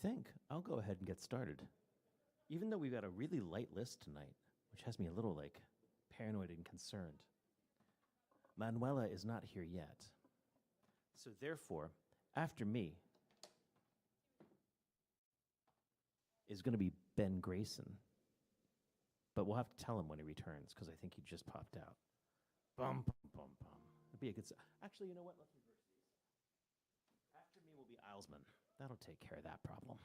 think I'll go ahead and get started. Even though we've got a really light list tonight, which has me a little paranoid and concerned. Manuela is not here yet. So therefore, after me is going to be Ben Grayson. But we'll have to tell him when he returns, because I think he just popped out. Bum, bum, bum, bum. It'd be a good Actually, you know what? Let's reverse these. After me will be Islesman. That'll take care of that problem.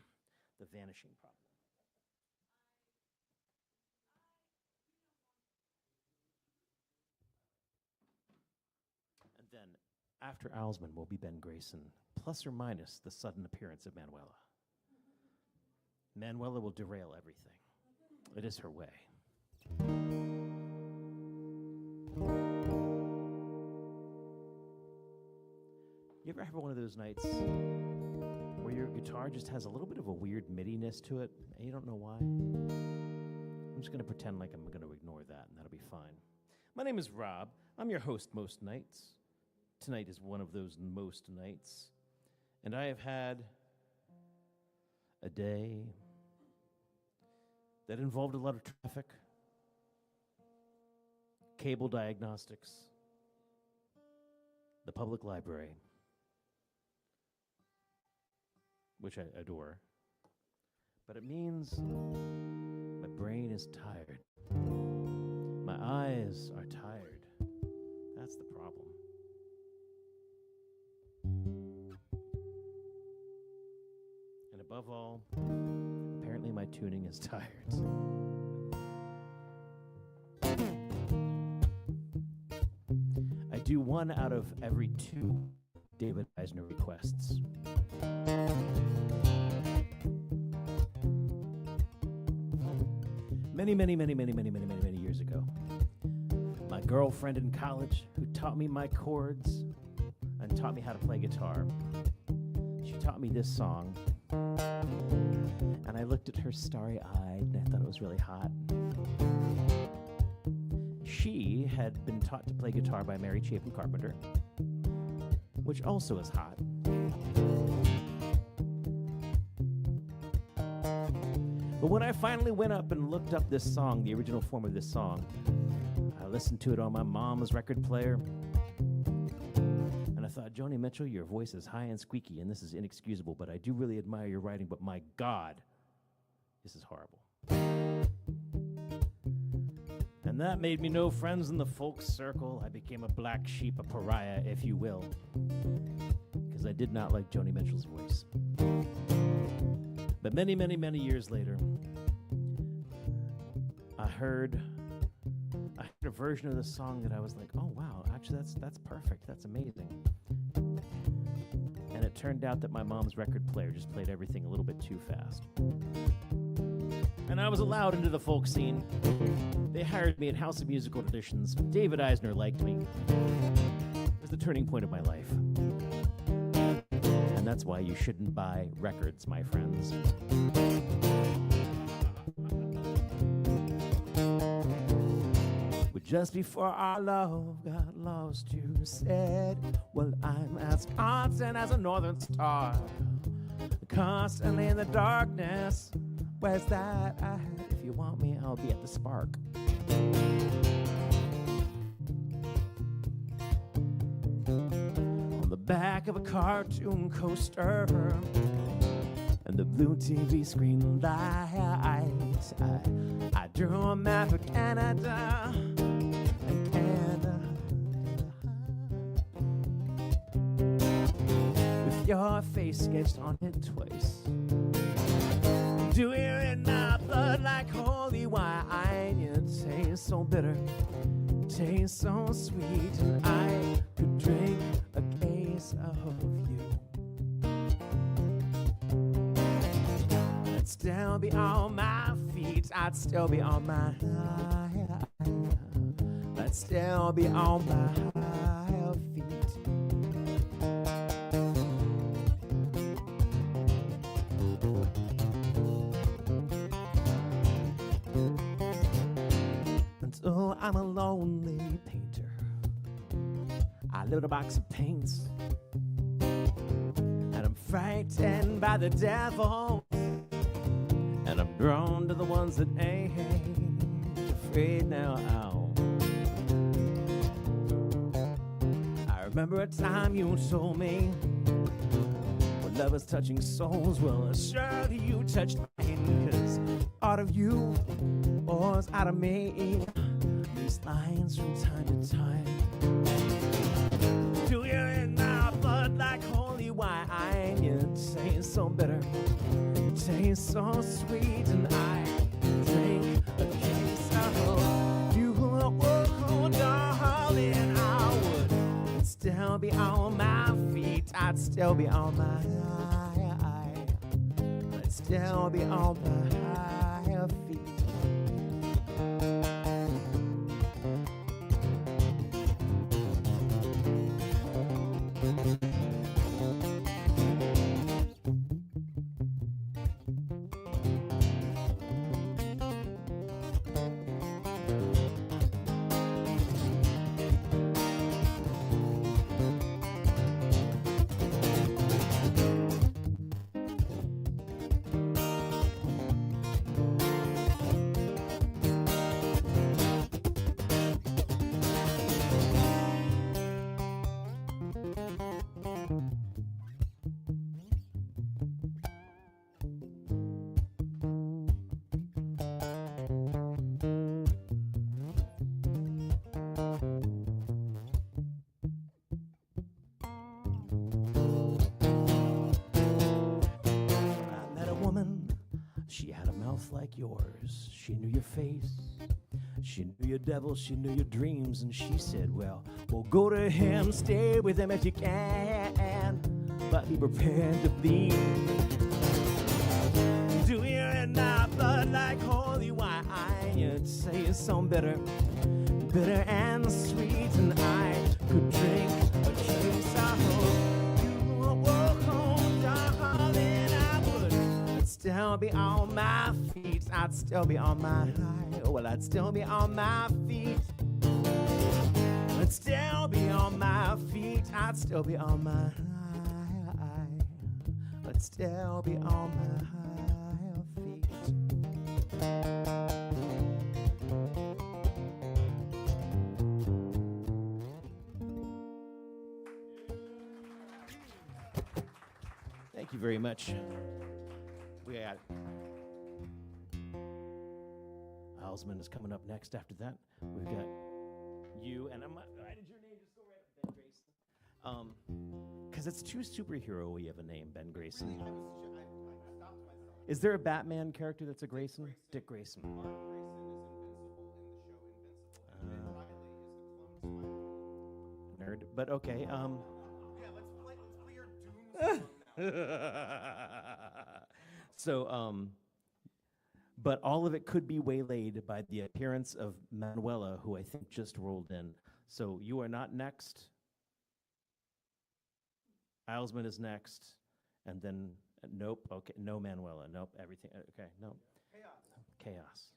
The vanishing problem. And then, after Islesman will be Ben Grayson, plus or minus the sudden appearance of Manuela. Manuela will derail everything. It is her way. You ever have one of those nights where your guitar just has a little bit of a weird midiness to it, and you don't know why? I'm just going to pretend like I'm going to ignore that, and that'll be fine. My name is Rob. I'm your host most nights. Tonight is one of those most nights. And I have had a day that involved a lot of traffic, cable diagnostics, the public library, which I adore. But it means my brain is tired. My eyes are tired. That's the problem. And above all, apparently my tuning is tired. I do one out of every 2 David Eisner requests. Many years ago, my girlfriend in college who taught me my chords and taught me how to play guitar, she taught me this song. And I looked at her starry-eyed, and I thought it was really hot. She had been taught to play guitar by Mary Chapin Carpenter, which also is hot. But when I finally went up and looked up this song, the original form of this song, I listened to it on my mom's record player, and I thought, Joni Mitchell, your voice is high and squeaky, and this is inexcusable, but I do really admire your writing, but my God, this is horrible. And that made me no friends in the folk circle. I became a black sheep, a pariah, if you will, because I did not like Joni Mitchell's voice. But many years later, I heard a version of the song that I was like, oh wow, actually that's perfect, that's amazing. And it turned out that my mom's record player just played everything a little bit too fast. And I was allowed into the folk scene. They hired me at House of Musical auditions. David Eisner liked me. It was the turning point of my life. And that's why you shouldn't buy records, my friends. But just before our love got lost, you said, well, I'm as constant as a northern star, constantly in the darkness. Where's that? If you want me, I'll be at the Spark. On the back of a cartoon coaster and the blue TV screen lights, I drew a map of Canada. With your face sketched on it twice. Do it in my blood like holy wine. You taste so bitter, taste so sweet, and I could drink a case of you. I'd still be on my feet, I'd still be on my I'd still be on my feet. Oh, I'm a lonely painter. I live in a box of paints, and I'm frightened by the devil. and I'm drawn to the ones that ain't afraid now. Ow. I remember a time you told me when lovers touching souls, well, surely you touched mine, 'cause out of you pours out of me these lines from time to time. Do you in my blood like holy wine? You taste so bitter, taste so sweet, and I drink a case of you. Oh, darling, I would still be on my feet. I'd still be on my I'd still be on my feet. Like yours. She knew your face, she knew your devil, she knew your dreams, and she said, well, go to him, stay with him if you can, but be prepared to bleed. Do you in our blood like holy wine? You'd say it's so bitter, bitter and sweet, and I could drink a case of you. Darling, I would still be on my feet. I'd still be on my well, I'd still be on my feet. I'd still be on my feet. I'd still be on my I'd still be on my feet. Thank you very much. We got Alsman is coming up next. After that, we've got you, and why did your name just go right up, Ben Grayson? Because it's too superhero-y of a name, Ben Grayson. I stopped myself. Is there a Batman character that's a Grayson? Dick Grayson. Mark Grayson is invincible in the show Invincible, and Riley is the clone Spider. Nerd, but okay. Yeah, let's play your Doom song now. So, but all of it could be waylaid by the appearance of Manuela, who I think just rolled in. So you are not next. Islesman is next. And then, nope, okay, no Manuela, nope, everything, okay, no. Chaos.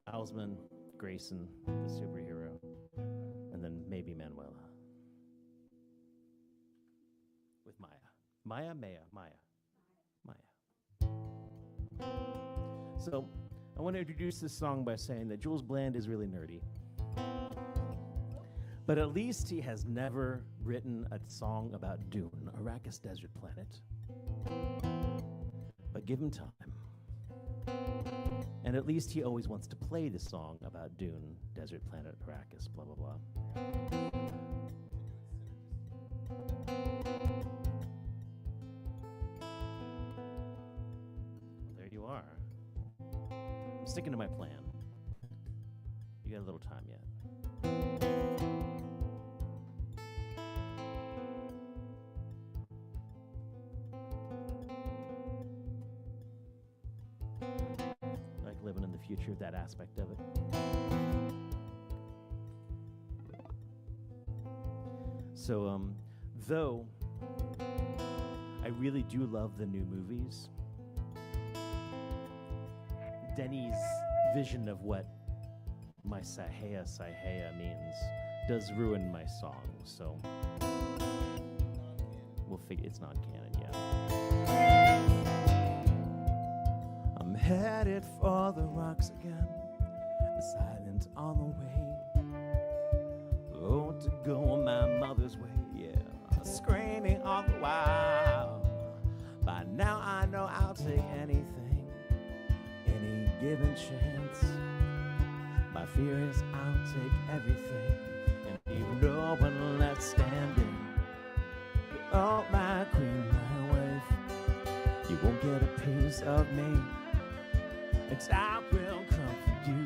Islesman, Grayson, the superhero, and then maybe Manuela. With Maya. Maya. So I want to introduce this song by saying that Jules Bland is really nerdy. But at least he has never written a song about Dune, Arrakis desert planet. But give him time. And at least he always wants to play the song about Dune, desert planet, Arrakis, blah, blah, blah. Sticking to my plan. You got a little time yet. Like living in the future, that aspect of it. So, though I really do love the new movies, Denny's vision of what my Sahaya means does ruin my song, so we'll figure it's not canon yet. headed for the rocks again, silent on the way. Oh, to go my mother's way, yeah, screaming all the while. By now I know I'll take anything, any given chance. My fear is I'll take everything and leave no one left standing. Oh, my queen, my wife, you won't get a piece of me, and I will come for you,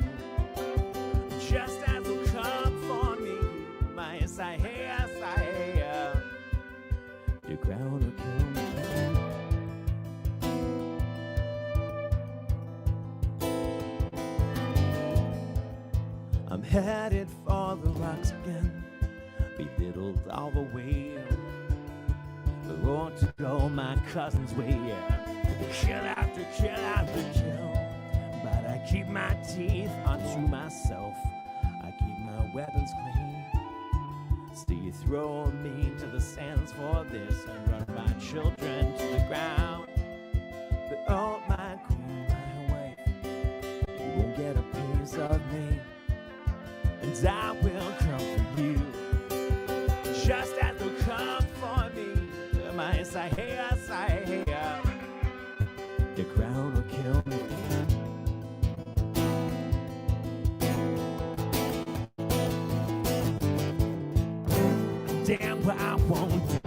just as will come for me. My Isaiah, your crown will kill me. I'm headed for the rocks again, belittled all the way. The road to go my cousin's way, yeah. Kill after kill, but I keep my teeth unto myself. I keep my weapons clean. Still you throw me to the sands for this and run my children to the ground. But oh, my queen, my wife, you won't get a piece of me, and I will come for you, just as will come for me. My Isaiah, your crown will kill me. Damn what I won't do.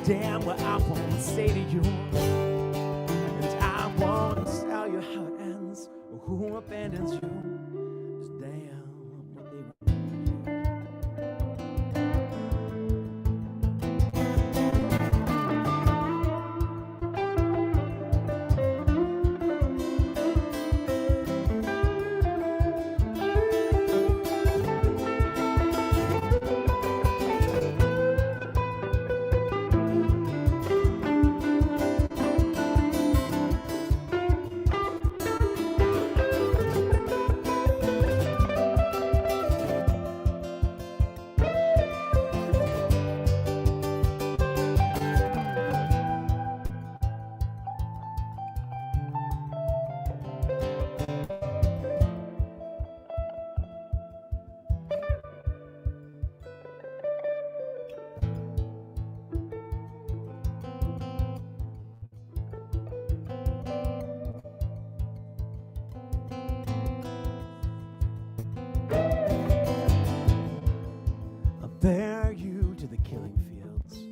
Damn what I won't say to you. And I won't tell you how it ends or who abandons you. Just damn what they will. Bear you to the killing fields.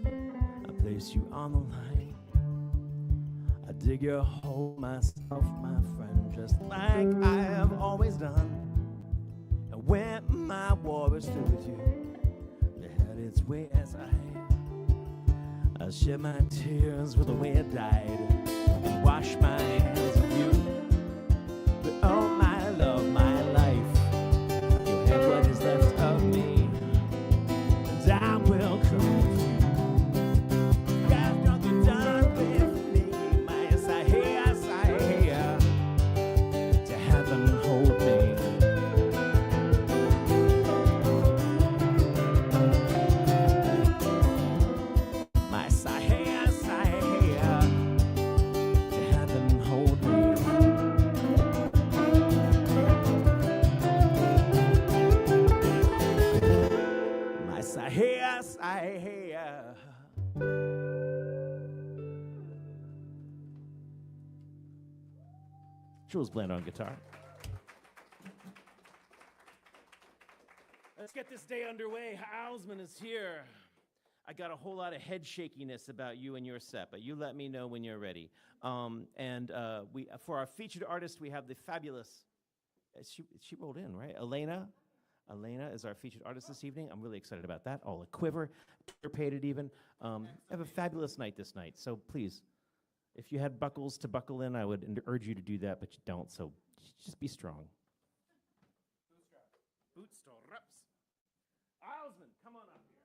I place you on the line. I dig your hole myself, my friend, just like I have always done. And when my war is through with you, it had its way as I shed my tears with the way it died, and wash my hands of you. But oh, my love, my life, you have what is left of me. I will come with you. God's nothing done with me. My Isaiah, to heaven hold me. My Isaiah, to heaven hold me. Isaiah. Jules Bland on guitar. Let's get this day underway. Owlsman is here. I got a whole lot of head shakiness about you and your set, but you let me know when you're ready. We for our featured artist, we have the fabulous, she rolled in, right? Elena is our featured artist this evening. I'm really excited about that. All a quiver, pated even. Have a fabulous night this night. So please, if you had buckles to buckle in, I would urge you to do that, but you don't. So just be strong. Bootstraps. Owlsman, come on up here.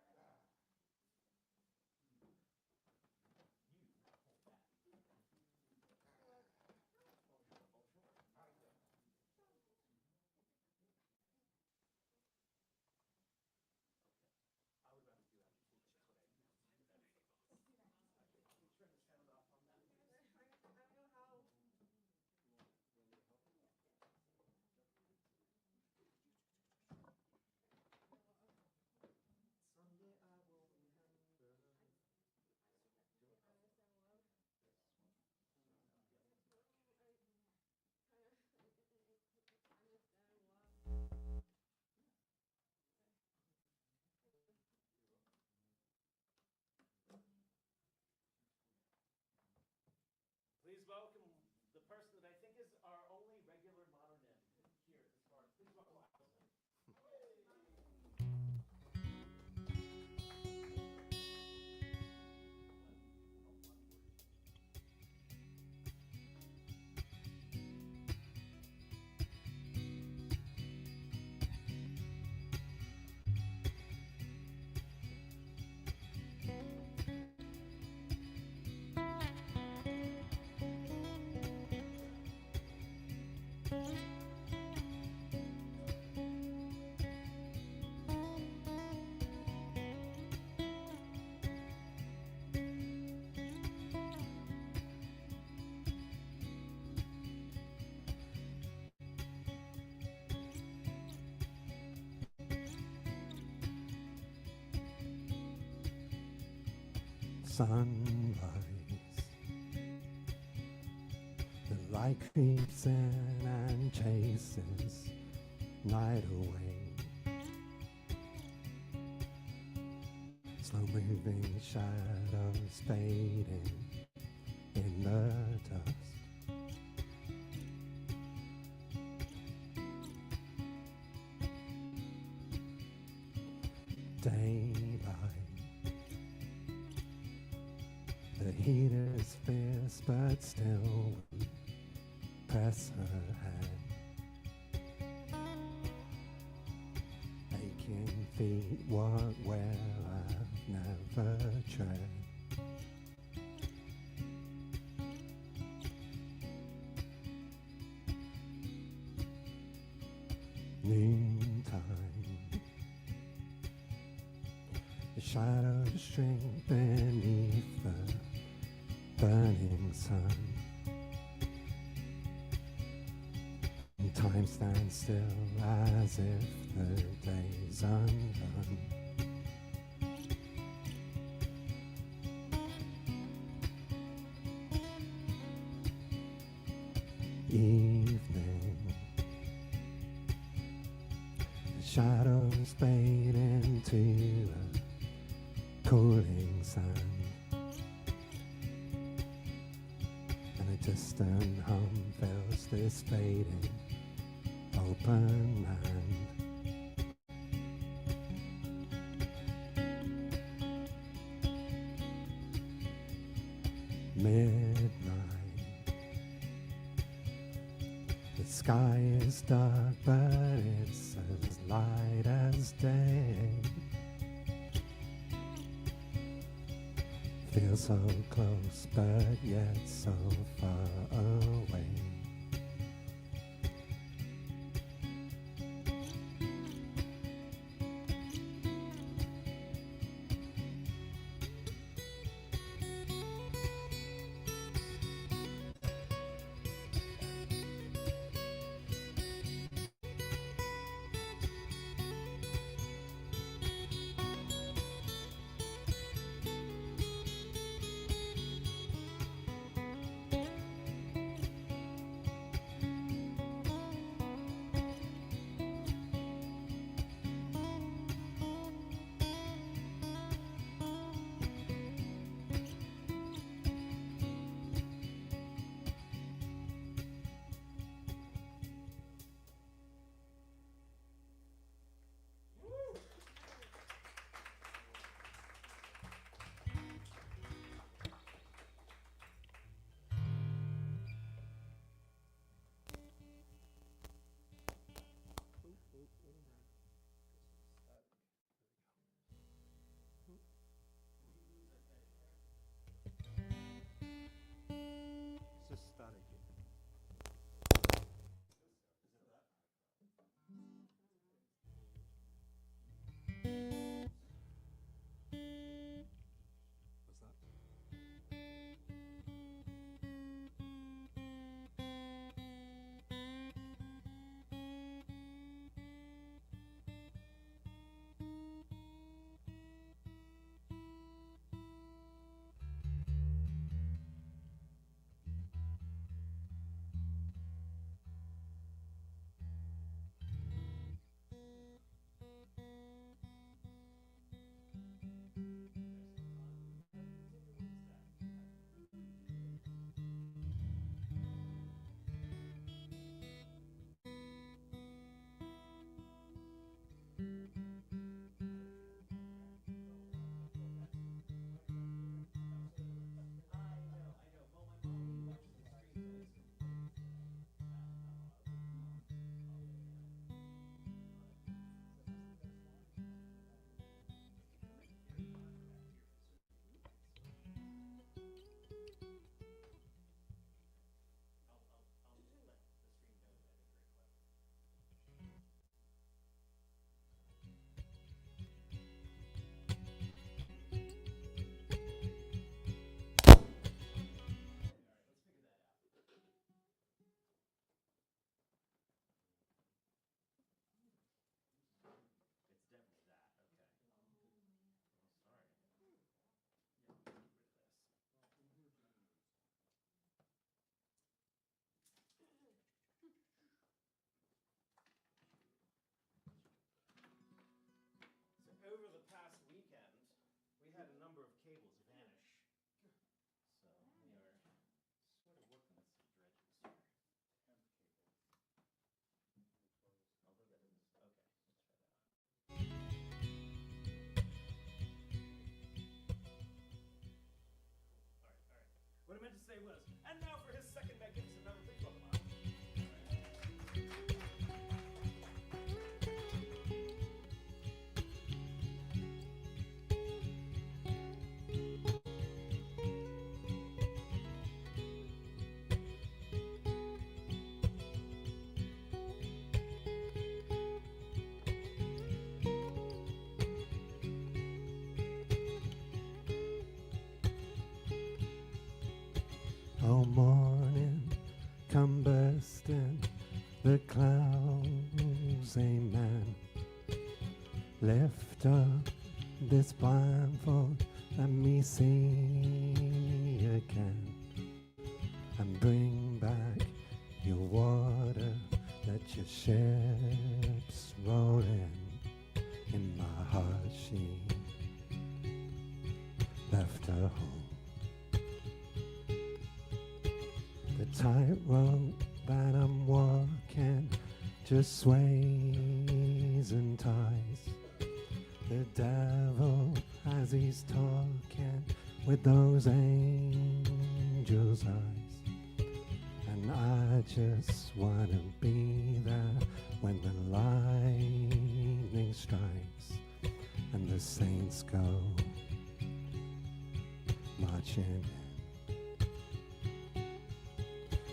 welcome the person that I think is our only regular mononym here at the Spark. Please welcome Allison. Sunrise, the light creeps in and chases night away. Slow moving shadows fading in the dust. Daylight, the heat is fierce, but still we press her hand. Aching feet walk where I've never tread. Noontime, the shadows shrink beneath the burning sun. And time stands still as if the day's undone. Evening, the shadows fade into a cooling sun. Distant hum fills this fading open land. Midnight, the sky is dark, but it's as light as day. Feel so close, but yet so far away. had a number of cables vanish. So we are sort of working with some dredges here. Although that is, okay, let's try that. All right. What I meant to say was, and now for his second magnificent number, please welcome on. Oh, morning, come bursting the clouds, amen. Lift up this blindfold, let me see again. And bring back your water, let your ships roll in my heart she left her home. The tightrope that I'm walking just sways and ties. The devil, as he's talking with those angels' eyes. And I just wanna be there when the lightning strikes and the saints go marching in.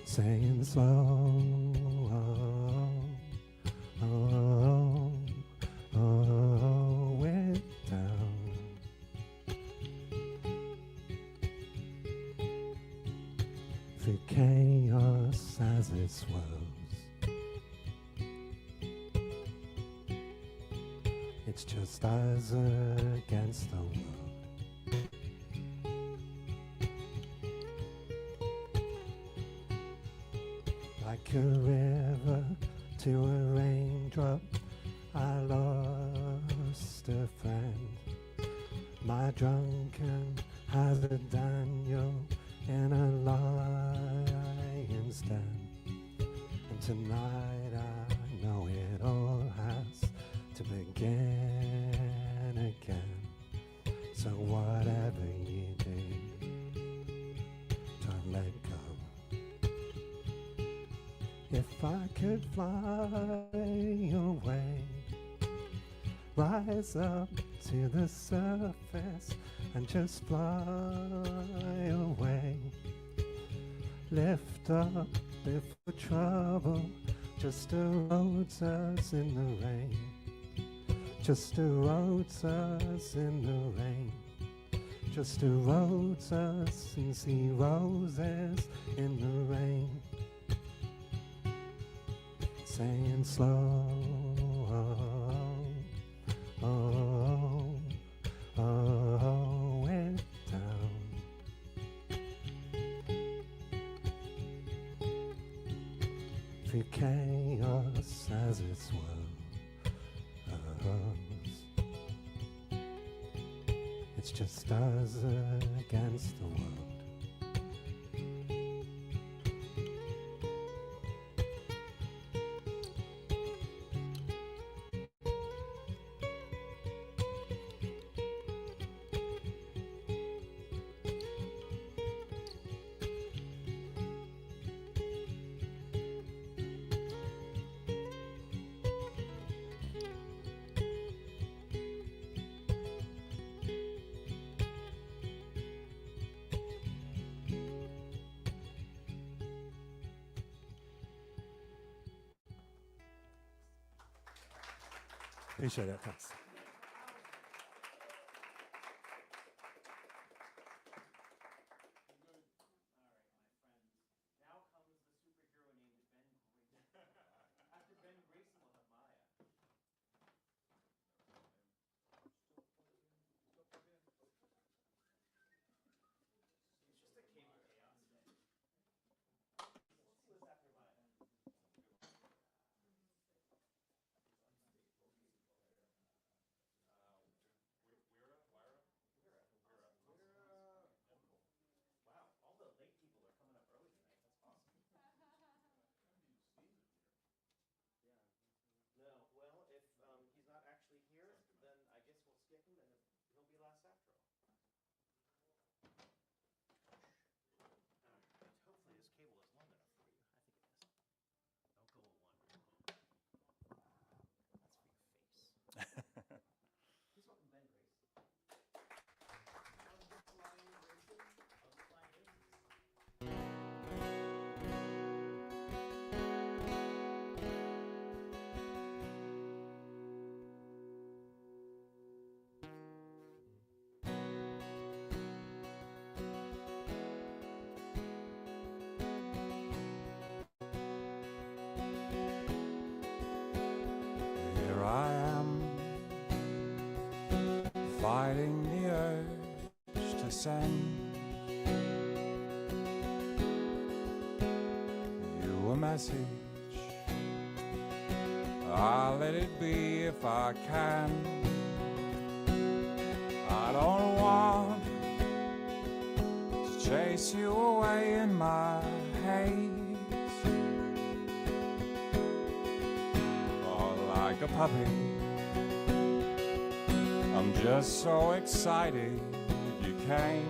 Saying slow, it down. Through chaos as it swirls, it's just us against the world. Like a river to a raindrop, I lost a friend. My drunken has a Daniel in a lion's den. And tonight I know it all has to begin again. So whatever you do, don't let go. If I could fly away, rise up to the surface and just fly away. Lift up before trouble just erodes us in the rain. Just erodes us in the rain. Just erodes us and see roses in the rain. Saying slow, it down. Through chaos as it swirls, it's just us against the world. Appreciate it. Thanks. Now comes the superhero named Ben Grayson. After Ben Grayson, we'll have Maya. It's just a cave of chaos. Let's see what's after Maya. fighting the urge to send you a message. I'll let it be if I can. I don't want to chase you away in my haze, or like a puppy. I'm just so excited you came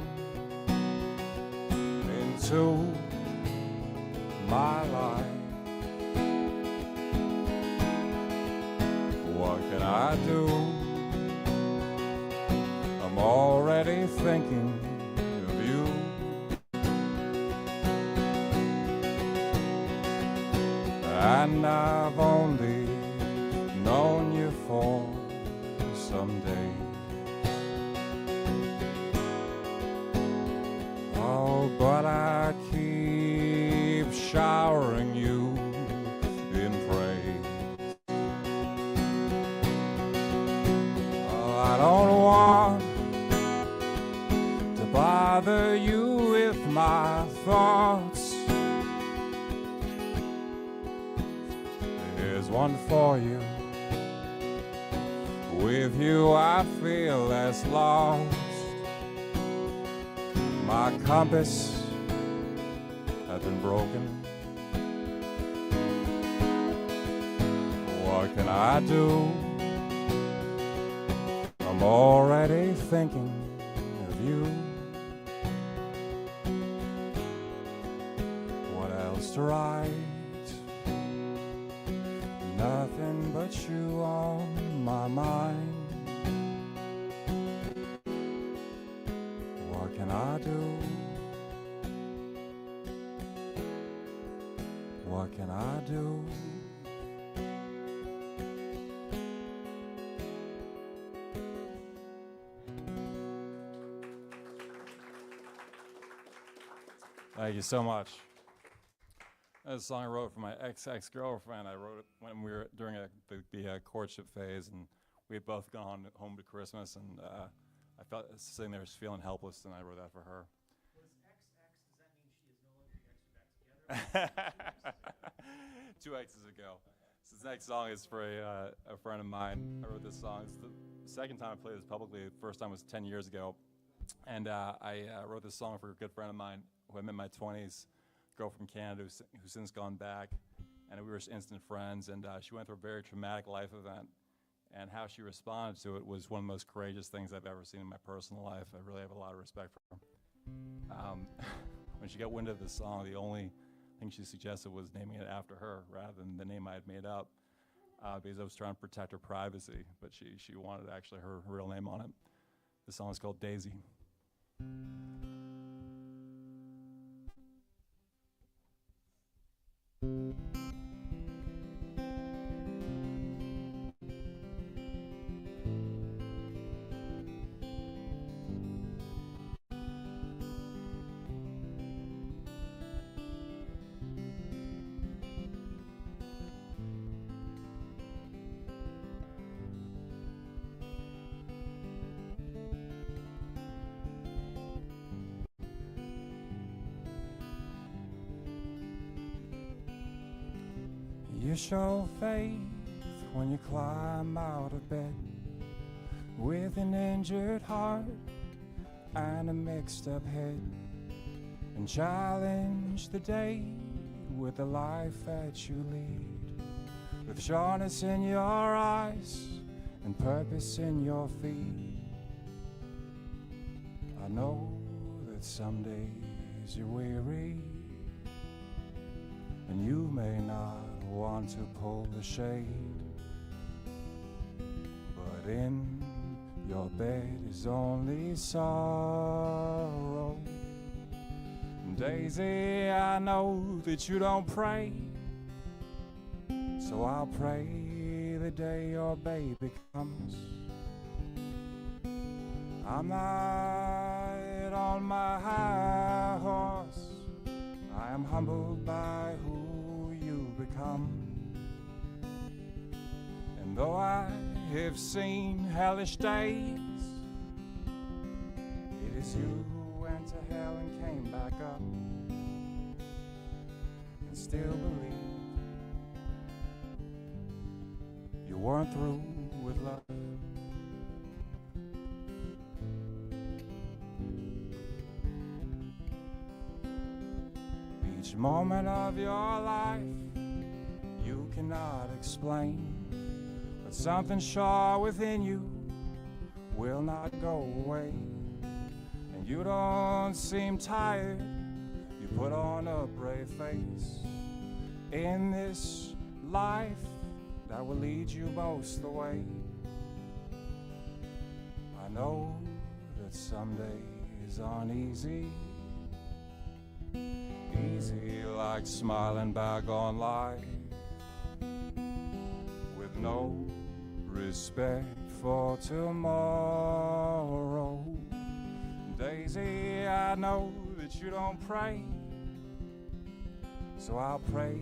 into my life. What can I do? I'm already thinking of you. And I've only known you for some days. Oh, but I keep showering you in praise. Oh, I don't want to bother you with my thoughts. Here's one for you. With you I feel less lost. My compass has been broken. What can I do? I'm already thinking of you. What else to write? Nothing but you on my mind. What can I do? What can I do? Thank you so much. That's a song I wrote for my ex-girlfriend. I wrote it when we were during the courtship phase, and we had both gone home to Christmas, and I felt sitting there just feeling helpless, and I wrote that for her. Was XX, does that mean she is no longer the ex you're back together? 2 X's ago. So this next song is for a friend of mine. I wrote this song. It's the second time I played this publicly. The first time was 10 years ago. And I wrote this song for a good friend of mine who I met in my 20s, girl from Canada who's since gone back. And we were instant friends. And she went through a very traumatic life event. And how she responded to it was one of the most courageous things I've ever seen in my personal life. I really have a lot of respect for her. When she got wind of this song, the only thing she suggested was naming it after her rather than the name I had made up, because I was trying to protect her privacy, but she wanted actually her real name on it. The song is called Daisy. You show faith when you climb out of bed with an injured heart and a mixed up head, and challenge the day with the life that you lead, with sureness in your eyes and purpose in your feet. I know that some days you're weary and you may not want to pull the shade, but in your bed is only sorrow. Daisy, I know that you don't pray, so I'll pray the day your baby comes. I'm not on my high horse, I am humbled by who you become. And though I have seen hellish days, is you who went to hell and came back up and still believe you weren't through with love. Each moment of your life you cannot explain, but something sure within you will not go away. And you don't seem tired, you put on a brave face in this life that will lead you most the way. I know that some days aren't easy, easy like smiling back on life with no respect for tomorrow. Daisy, I know that you don't pray, so I'll pray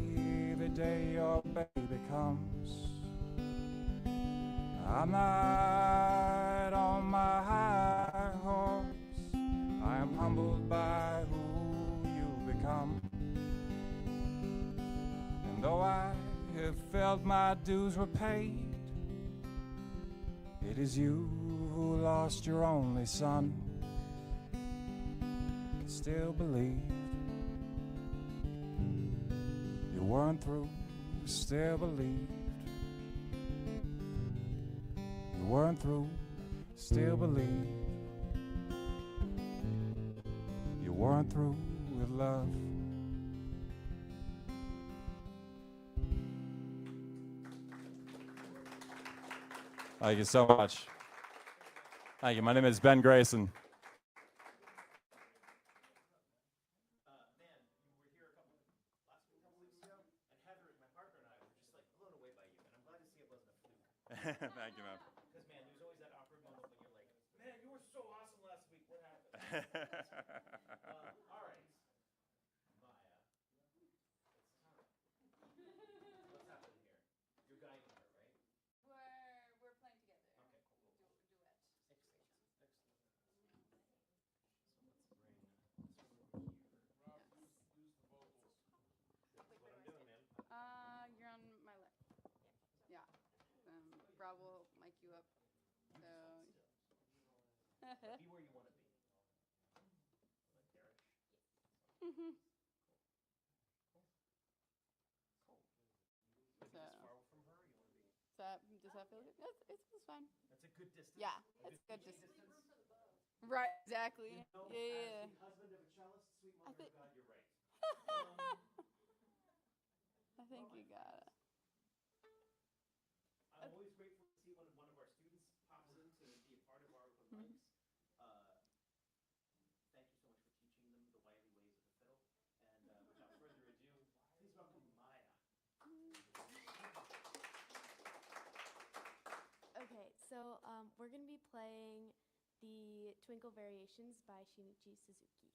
the day your baby comes. I'm not on my high horse, I am humbled by who you become. And though I have felt my dues were paid, it is you who lost your only son, still believed you weren't through, still believed you weren't through, still believed you weren't through with love. Thank you so much. Thank you. My name is Ben Grayson. Thank you, man. Because, man, there's always that awkward moment when you're like, man, you were so awesome last week. What happened? All right. Maya. What's happening here? You're guiding her, right? We're playing together. Okay, cool. Duet. Excellent. So let's bring this one over here. Rob, Use the vocals. That's Wait, what I'm where do doing, I man. you're on my left. Yeah. Rob will mic you up. So. Be where you want to be. Like Derek. Mhm. Cool. Maybe So. this far from her, you want to be. Does that feel good? It's fine. That's a good distance. Yeah, A it's good PG distance. Right, exactly. You know, Yeah. as the husband of a cellist, sweet I mother think- of God, you're right. I think you got it. I'm always grateful to see when one of our students pops in to be a part of our open mics. Thank you so much for teaching them the wily ways of the fiddle. And without further ado, please welcome Maya. Okay, so we're going to be playing the Twinkle Variations by Shinichi Suzuki.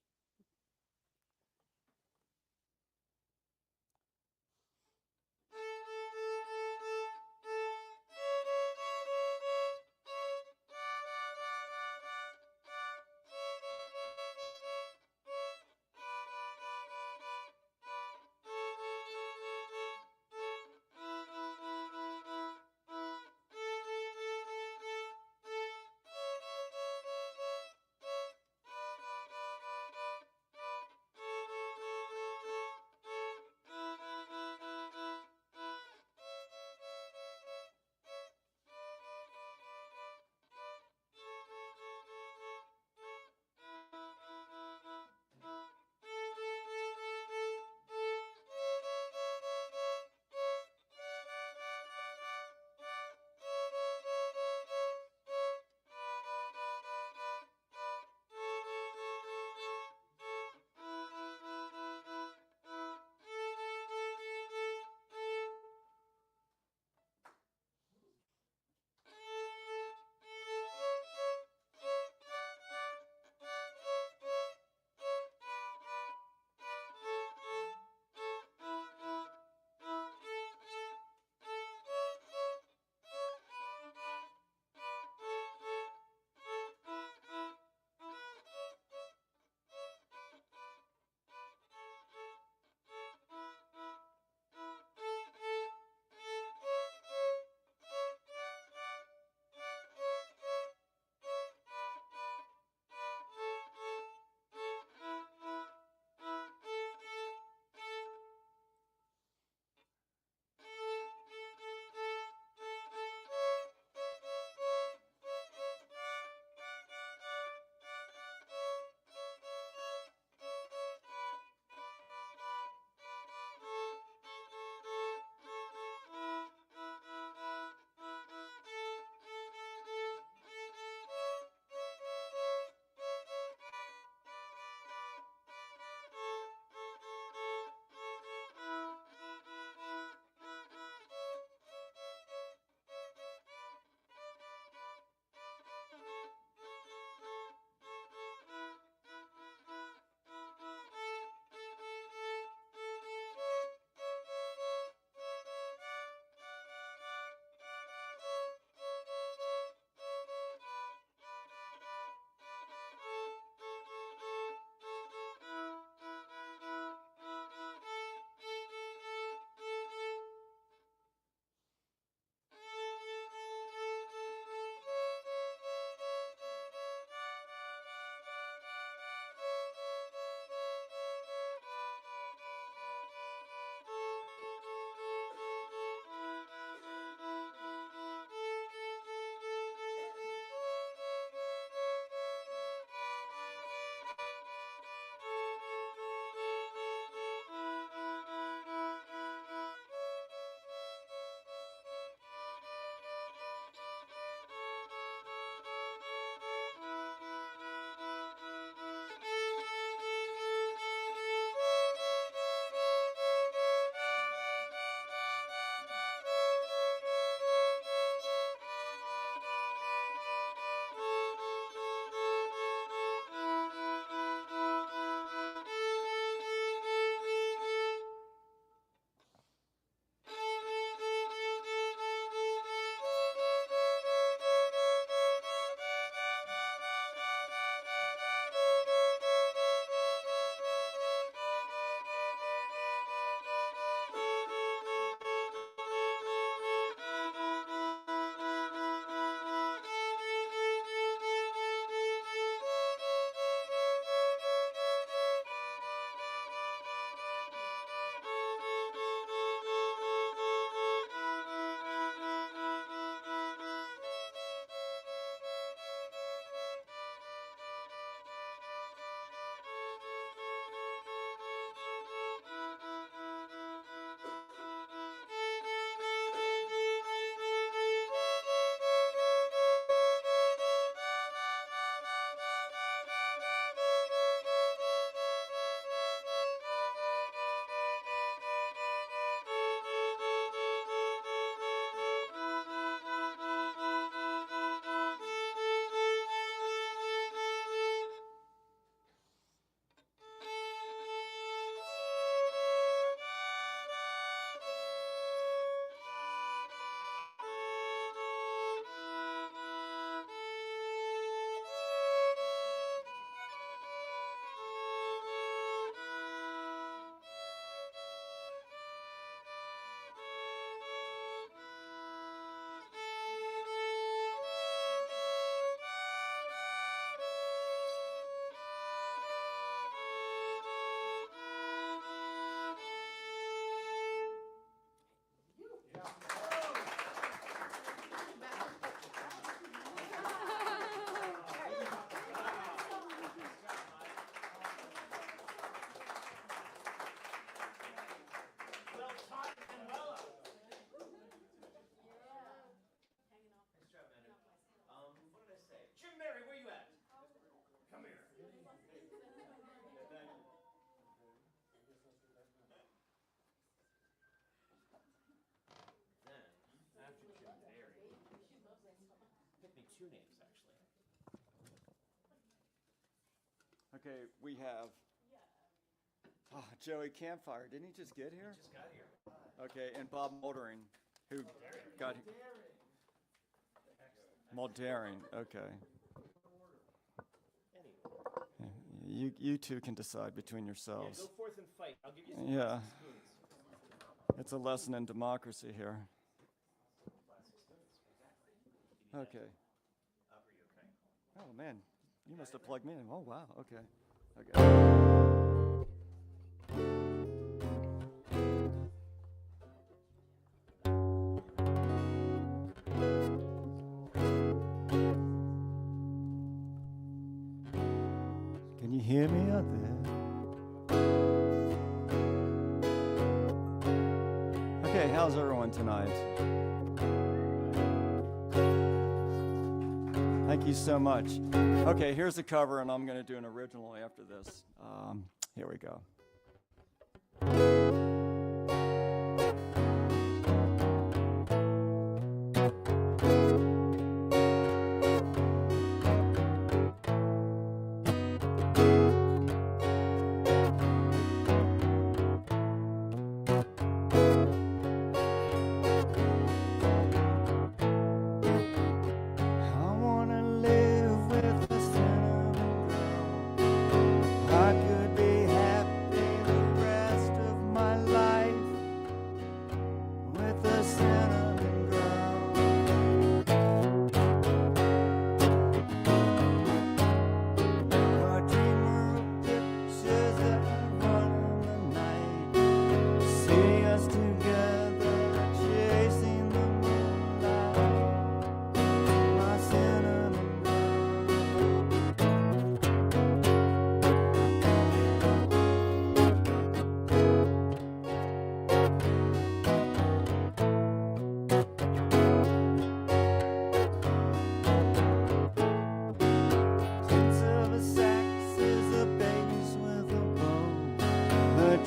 two names, actually. Okay, we have Joey Campfire. Didn't he just get here? Just got here. Okay, and Bob Moldering, who got Moldering. Okay. You two can decide between yourselves. Yeah, go forth and fight. I'll give you some Yeah. spoons. It's a lesson in democracy here. Okay. Oh man, you must have plugged me in. Oh wow. Okay. Can you hear me out there? Okay, how's everyone tonight? Thank you so much. Okay, here's the cover, and I'm going to do an original after this. Here we go.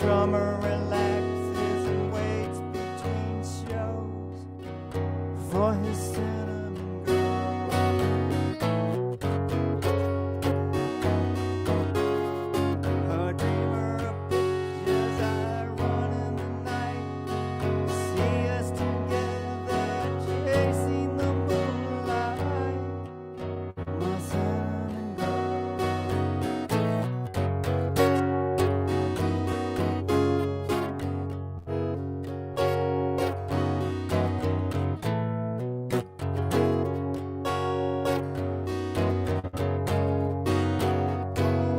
drummer relaxes and waits between shows for his cinnamon girl. A dreamer of pictures I run in the night, see us together chasing the moonlight, my cinnamon girl.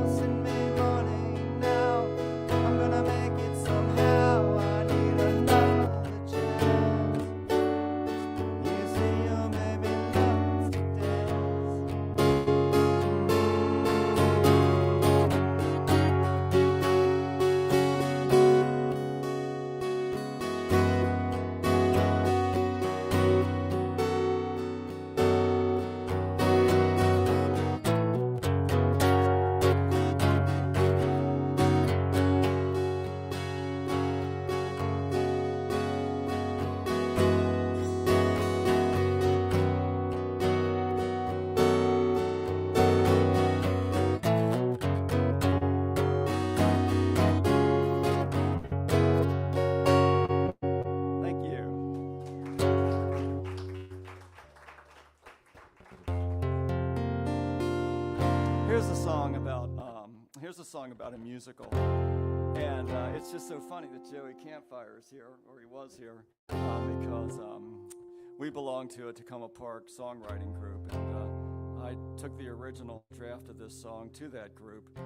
Send me money now, I'm gonna make it somehow. I need another chance. You see, you maybe loves to dance. Thank you. Here's a song about a musical, and it's just so funny that Joey Campfire is here, or he was here, because we belong to a Takoma Park songwriting group, and I took the original draft of this song to that group,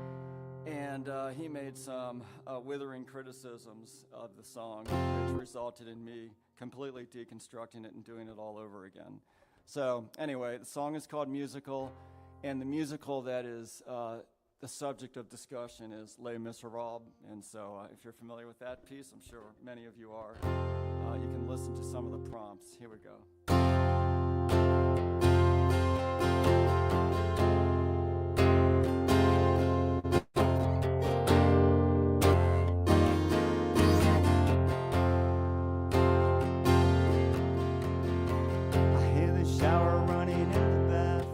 and he made some withering criticisms of the song, which resulted in me completely deconstructing it and doing it all over again. So anyway, the song is called Musical, and the musical that is the subject of discussion is Les Miserables, and so if you're familiar with that piece, I'm sure many of you are, you can listen to some of the prompts. Here we go. I hear the shower running in the bathroom.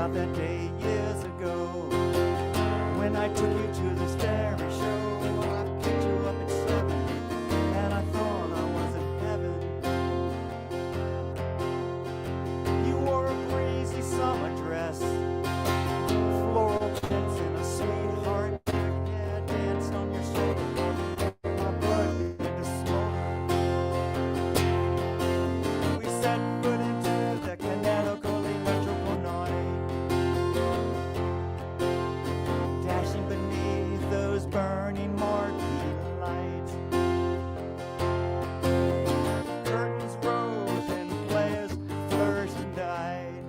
about that day years ago when I took you to this very show. I picked you up at 7 and I thought I was in heaven. You wore a breezy summer dress, floral prints and a sweetheart hair danced on your shoulder. My blood began to smolder. We set foot into the Connecticut Metropolitan, dashing beneath those burning marquee lights. Curtains rose and players flourished and died.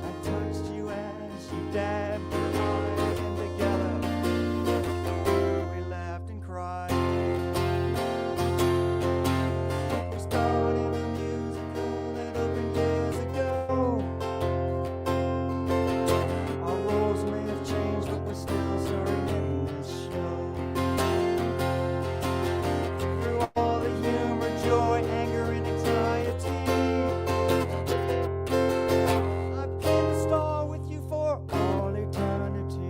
I touched you as you dabbed your eyes, and together we laughed and cried. We started a musical that opened years ago. Our roles may have changed, but we're still starring in this show. Through all the humor, joy, anger, and anxiety, I've been the star with you for all eternity.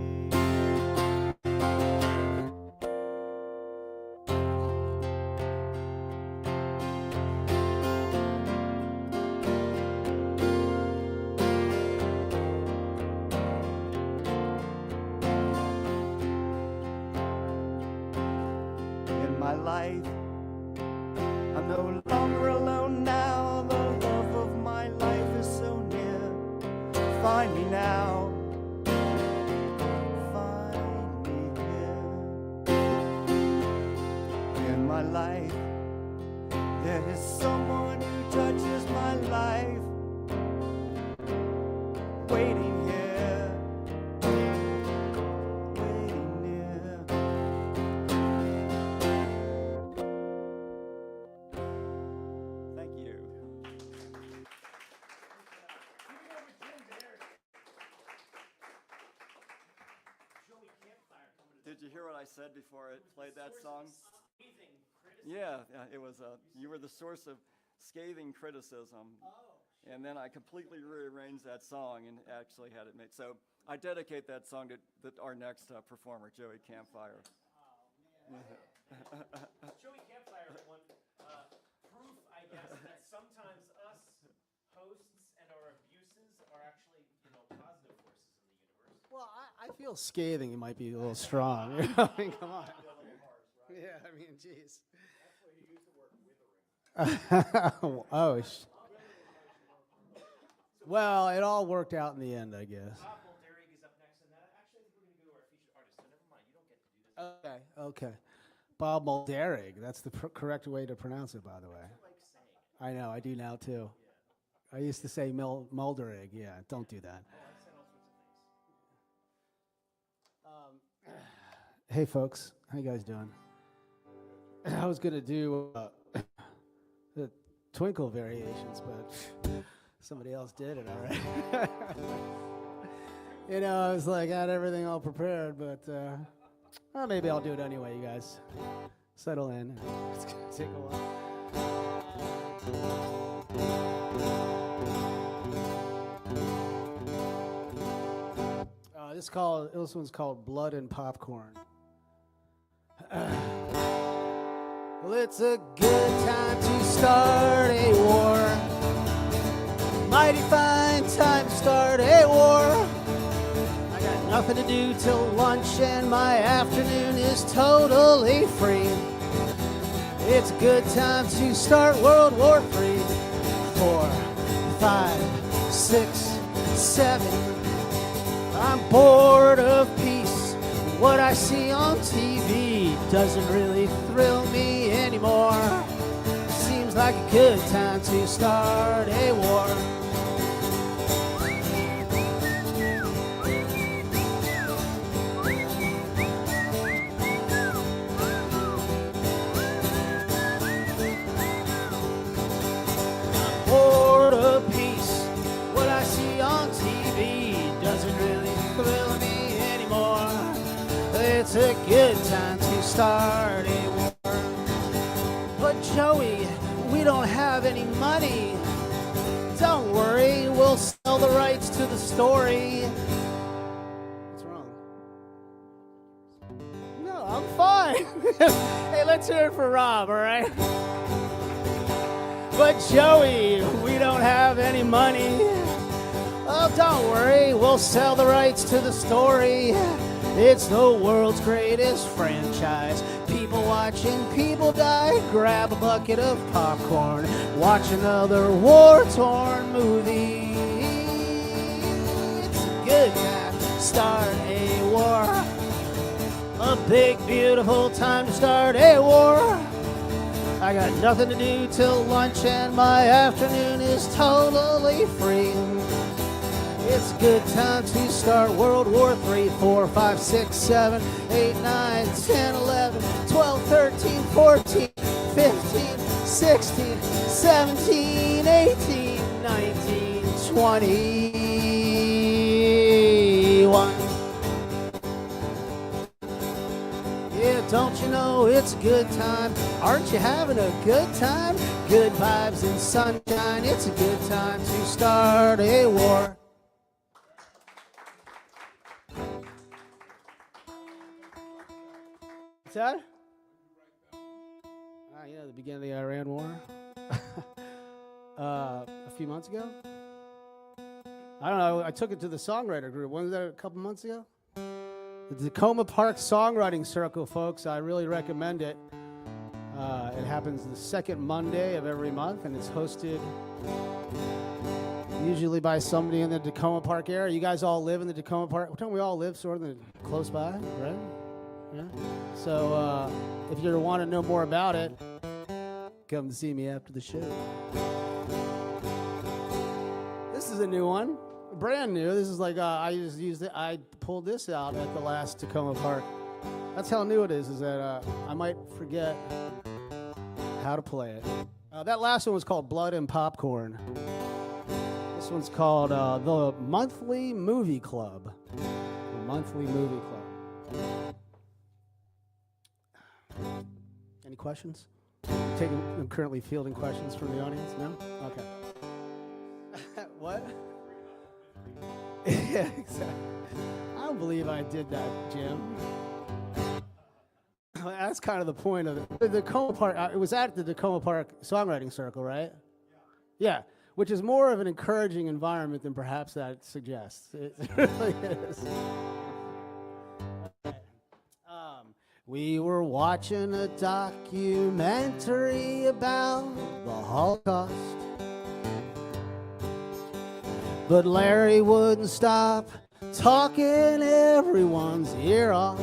In my life, I'm no longer alone now. The love of my life is so near. Find me now. Find me here. In my life, there is someone who touches my life. Waiting here. Waiting near. Thank you. Did you hear what I said before I played that song? Yeah, it was. You were the source of scathing criticism, and then I completely rearranged that song and actually had it made. So I dedicate that song to our next performer, Joey Campfire. Joey Campfire, everyone. Proof, I guess, that sometimes us hosts and our abuses are actually, positive forces in the universe. Well, I feel scathing. It might be a little strong. I mean, come on. Yeah, I mean, jeez. That's where you use the word withering. Oh, well, it all worked out in the end, I guess. Bob Mulderrig is up next, and actually, I think we're going to go to our featured artist. So never mind, you don't get to do this. Okay. Bob Mulderrig. That's the correct way to pronounce it, by the way. I like saying it. I know. I do now too. I used to say Mulderrig. Yeah, don't do that. I said all sorts of things. Hey, folks. How you guys doing? I was going to do the Twinkle variations, but somebody else did it, all right. I was like, I had everything all prepared, but well, maybe I'll do it anyway, you guys. Settle in. It's going to take a while. This one's called Blood and Popcorn. Well, it's a good time to start a war. Mighty fine time to start a war. I got nothing to do till lunch and my afternoon is totally free. It's a good time to start World War III. 4, 5, 6, 7. I'm bored of peace. What I see on TV doesn't really thrill me anymore. Seems like a good time to start a war. I'm bored of peace. What I see on TV doesn't really thrill me anymore. It's a good time to start a war. But Joey, we don't have any money don't worry, we'll sell the rights to the story. What's wrong? No, I'm fine. Hey, let's hear it for Rob, all right? But Joey, we don't have any money. Oh, don't worry, we'll sell the rights to the story. It's the world's greatest franchise. People watching people die. Grab a bucket of popcorn. Watch another war-torn movie. It's a good time to start a war. A big, beautiful time to start a war. I got nothing to do till lunch and my afternoon is totally free. It's a good time to start World War 3, 4, 5, 6, 7, 8, 9, 10, 11, 12, 13, 14, 15, 16, 17, 18, 19, 21. Yeah, don't you know it's a good time? Aren't you having a good time? Good vibes and sunshine. It's a good time to start a war. What's that? The beginning of the Iran War. A few months ago. I don't know. I took it to the songwriter group. When was that? A couple months ago? The Takoma Park Songwriting Circle, folks. I really recommend it. It happens the second Monday of every month, and it's hosted usually by somebody in the Takoma Park area. You guys all live in the Takoma Park? Don't we all live sort of close by, right? Yeah. So if you want to know more about it, come see me after the show. This is a new one, brand new. This is like I just used it. I pulled this out at the last Takoma Park. That's how new it is. Is that I might forget how to play it. That last one was called Blood and Popcorn. This one's called the Monthly Movie Club. The Monthly Movie Club. Any questions? I'm currently fielding questions from the audience. No? Okay. What? Yeah, exactly. I don't believe I did that, Jim. That's kind of the point of it. The Takoma Park. It was at the Takoma Park Songwriting Circle, right? Yeah. Which is more of an encouraging environment than perhaps that suggests. It really is. We were watching a documentary about the Holocaust, but Larry wouldn't stop talking everyone's ear off.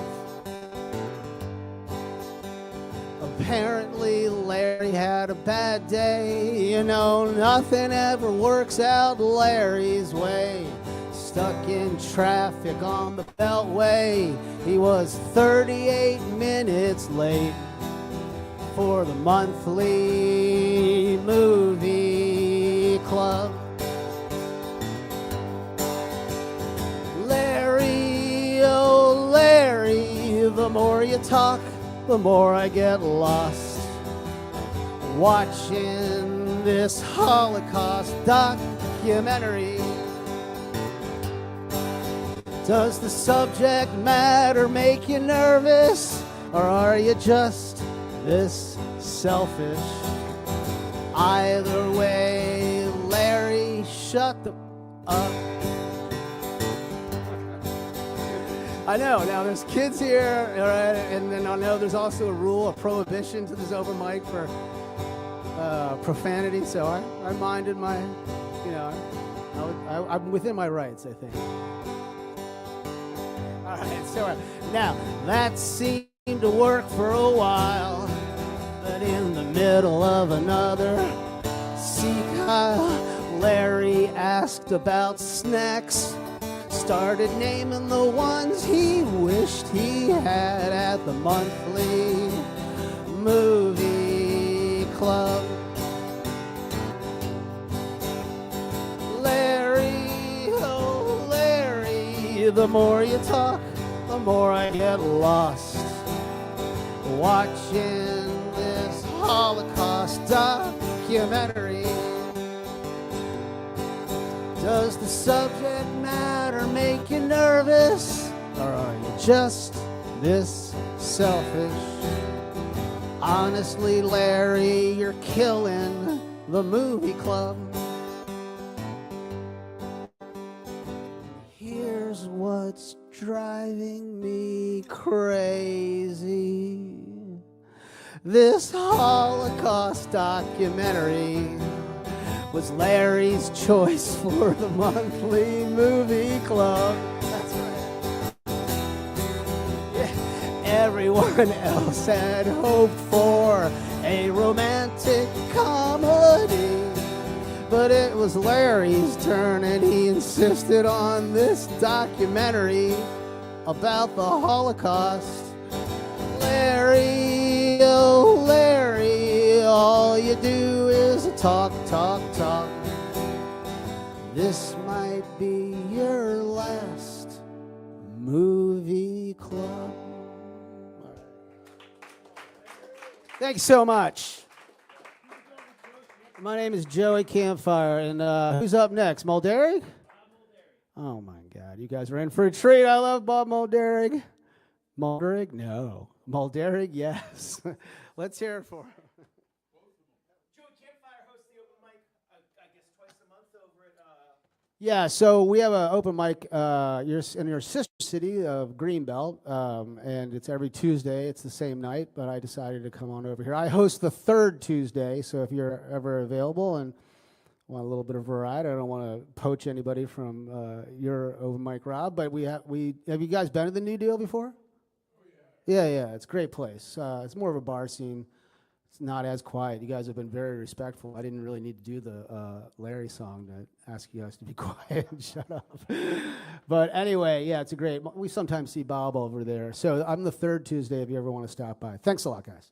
Apparently Larry had a bad day. You know, nothing ever works out Larry's way. Stuck in traffic on the Beltway. He was 38 minutes late for the monthly movie club. Larry, oh Larry, the more you talk, the more I get lost. Watching this Holocaust documentary. Does the subject matter make you nervous? Or are you just this selfish? Either way, Larry, shut the up. I know, now there's kids here, all right, and then I know there's also a rule, a prohibition to this open mic for profanity, so I minded my, I'm within my rights, I think. All right, so now that seemed to work for a while, but in the middle of another sea-kyle, Larry asked about snacks, started naming the ones he wished he had at the monthly movie club. Larry, oh Larry, the more you talk, the more I get lost. Watching this Holocaust documentary. Does the subject matter make you nervous? Or are you just this selfish? Honestly, Larry, you're killing the movie club. Here's what's driving me crazy. This Holocaust documentary was Larry's choice for the monthly movie club. That's right. Yeah. Everyone else had hoped for a romantic comedy, but it was Larry's turn, and he insisted on this documentary about the Holocaust. Larry, oh Larry, all you do is talk, talk, talk. This might be your last movie club. Thank you so much. My name is Joey Campfire, and who's up next? Mulderig? Oh my God, you guys are in for a treat. I love Bob Mulderig. Mulderig? No. Mulderig? Yes. Let's hear it for him. Joey Campfire hosts the open mic, I guess, twice a month over at... Yeah, so we have an open mic in your sister city of Greenbelt, and it's every Tuesday. It's the same night, but I decided to come on over here. I host the third Tuesday, so if you're ever available and want a little bit of variety, I don't want to poach anybody from your open mic, Rob, but have you guys been to the New Deal before? Yeah, it's a great place. It's more of a bar scene. It's not as quiet. You guys have been very respectful. I didn't really need to do the Larry song to ask you guys to be quiet and shut up. But anyway, yeah, it's a great. We sometimes see Bob over there. So I'm the third Tuesday if you ever want to stop by. Thanks a lot, guys.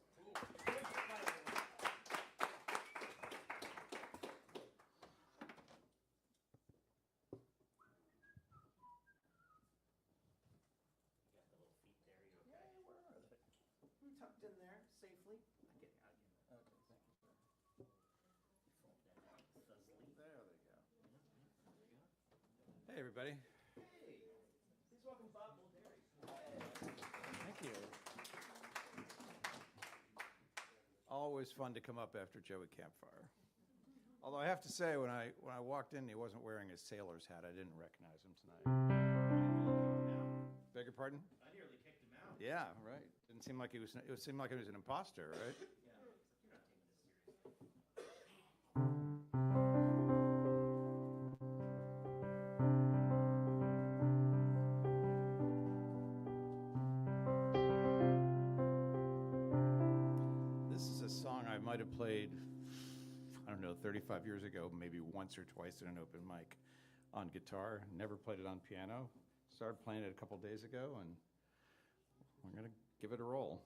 Hey, everybody. Hey, please welcome Bob Mulderig. Thank you. Always fun to come up after Joey Campfire. Although I have to say, when I walked in, he wasn't wearing his sailor's hat. I didn't recognize him tonight. Beg your pardon? I nearly kicked him out. Yeah, right. Didn't seem like he was. It seemed like he was an imposter, right? I might have played, I don't know, 35 years ago, maybe once or twice at an open mic on guitar. Never played it on piano. Started playing it a couple days ago, and we're going to give it a roll.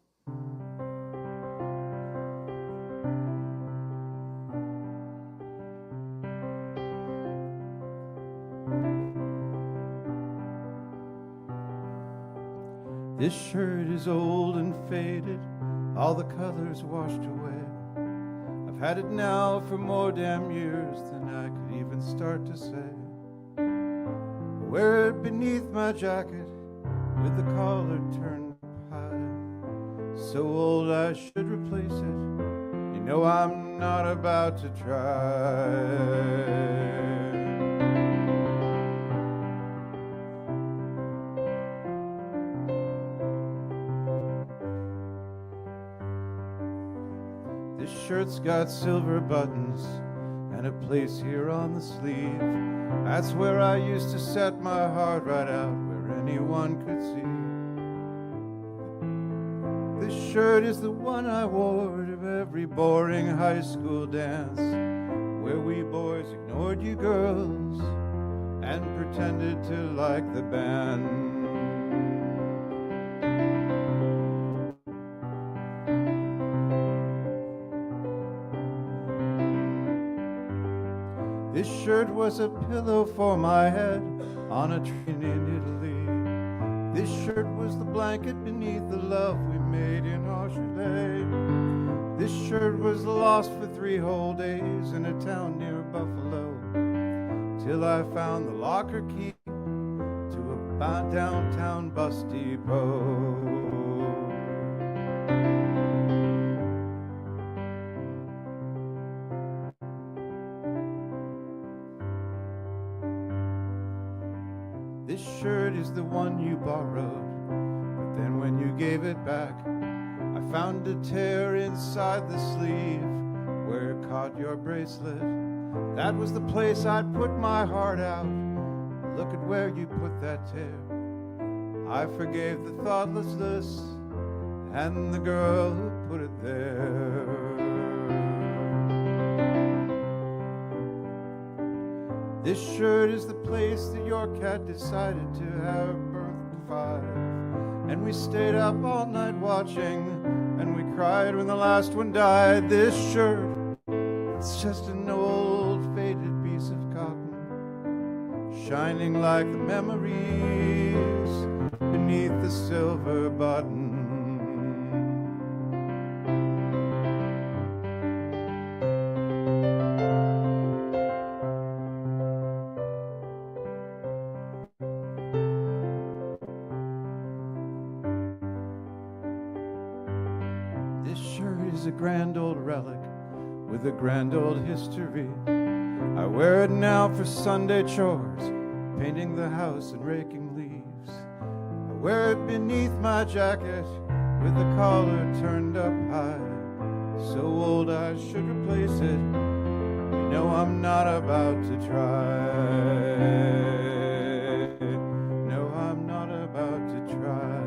This shirt is old and faded, all the colors washed away. I've had it now for more damn years than I could even start to say. I wear it beneath my jacket with the collar turned up high. So old I should replace it. You know I'm not about to try. This shirt's got silver buttons and a place here on the sleeve. That's where I used to set my heart right out where anyone could see. This shirt is the one I wore to every boring high school dance, where we boys ignored you girls and pretended to like the band. This shirt was a pillow for my head on a train in Italy. This shirt was the blanket beneath the love we made in our chalet. This shirt was lost for 3 whole days in a town near Buffalo, till I found the locker key to a downtown bus depot. This shirt is the one you borrowed, but then when you gave it back, I found a tear inside the sleeve where it caught your bracelet. That was the place I'd put my heart out. Look at where you put that tear. I forgave the thoughtlessness and the girl who put it there. This shirt is the place that your cat decided to have birth at 5. And we stayed up all night watching, and we cried when the last one died. This shirt, it's just an old faded piece of cotton, shining like the memories beneath the silver button. A grand old relic with a grand old history. I wear it now for Sunday chores, painting the house and raking leaves. I wear it beneath my jacket with the collar turned up high. So old I should replace it. You know I'm not about to try. No, I'm not about to try.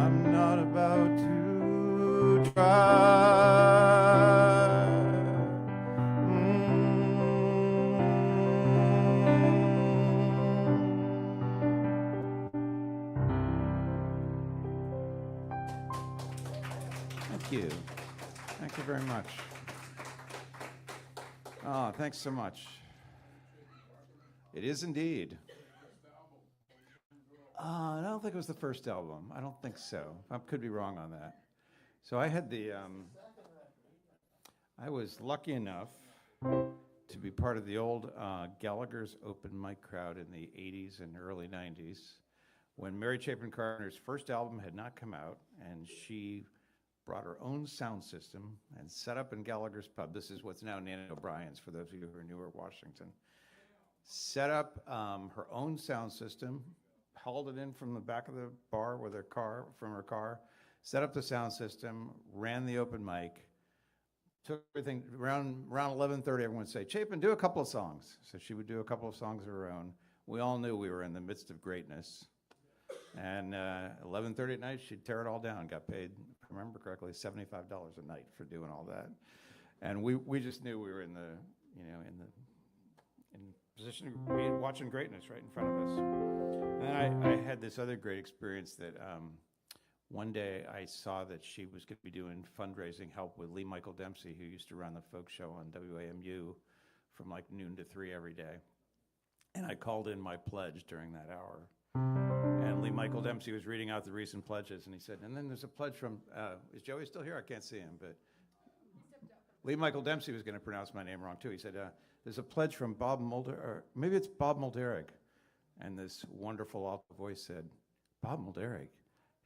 I'm not about to try. Thank you. Thank you very much. Oh, thanks so much. It is indeed. I don't think it was the first album. I don't think so. I could be wrong on that. So I had the, I was lucky enough to be part of the old Gallagher's open mic crowd in the 80s and early 90s when Mary Chapin Carpenter's first album had not come out, and she brought her own sound system and set up in Gallagher's pub. This is what's now Nanny O'Brien's, for those of you who are newer at Washington. Set up her own sound system, hauled it in from the back of the bar with her car, from her car, set up the sound system, ran the open mic, took everything, around 11:30, everyone would say, Chapin, do a couple of songs. So she would do a couple of songs of her own. We all knew we were in the midst of greatness. And 11:30 at night, she'd tear it all down, got paid, if I remember correctly, $75 a night for doing all that. And we just knew we were in the, you know, in position of being, watching greatness right in front of us. And I had this other great experience that one day I saw that she was going to be doing fundraising help with Lee Michael Dempsey, who used to run the folk show on WAMU from like noon to 3 every day. And I called in my pledge during that hour. And Lee Michael Dempsey was reading out the recent pledges, and he said, and then there's a pledge from, is Joey still here? I can't see him, but Lee Michael Dempsey was going to pronounce my name wrong too. He said, there's a pledge from Bob Mulder, or maybe it's Bob Mulderig. And this wonderful alto voice said, Bob Mulderig,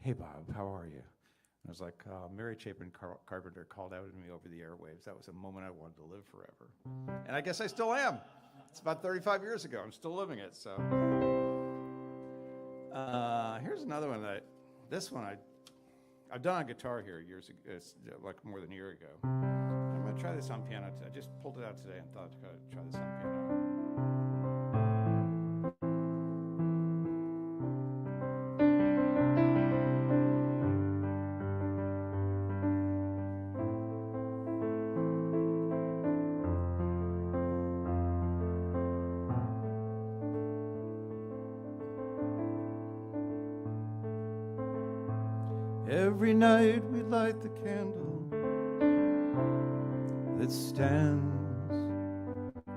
hey Bob, how are you? And I was like, Mary Chapin Carpenter called out at me over the airwaves. That was a moment I wanted to live forever. And I guess I still am. It's about 35 years ago. I'm still living it, so. Here's another one this one I've done on guitar here years ago, it's like more than a year ago. I'm gonna try this on piano today. I just pulled it out today and thought I'd try this on piano. Every night we light the candle that stands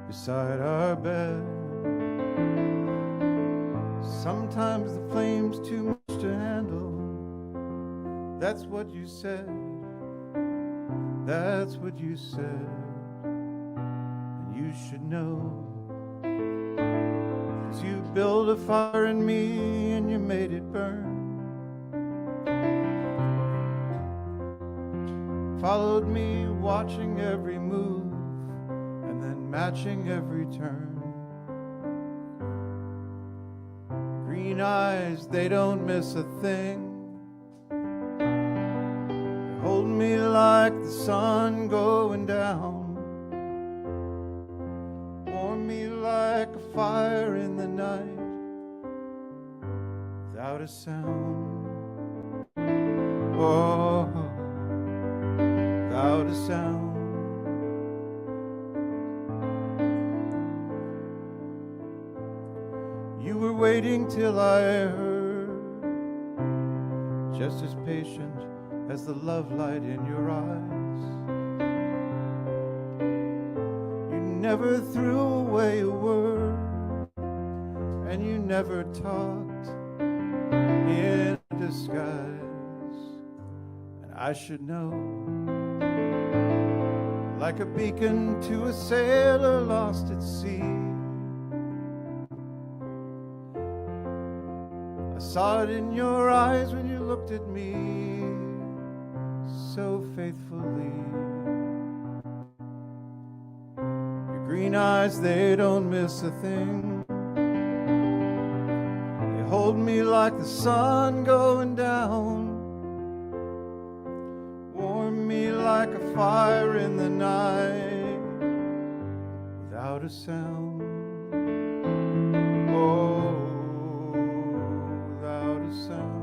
beside our bed. Sometimes the flame's too much to handle. That's what you said. That's what you said. And you should know. 'Cause you built a fire in me and you made it burn. Followed me, watching every move and then matching every turn. Green eyes, they don't miss a thing. They hold me like the sun going down. Warm me like a fire in the night without a sound. Oh, without a sound. You were waiting till I heard, just as patient as the love light in your eyes. You never threw away a word, and you never talked in disguise. And I should know, like a beacon to a sailor lost at sea. I saw it in your eyes when you looked at me so faithfully. Your green eyes, they don't miss a thing. They hold me like the sun going down. Warm me like a fire in the night without a sound. Oh, without a sound.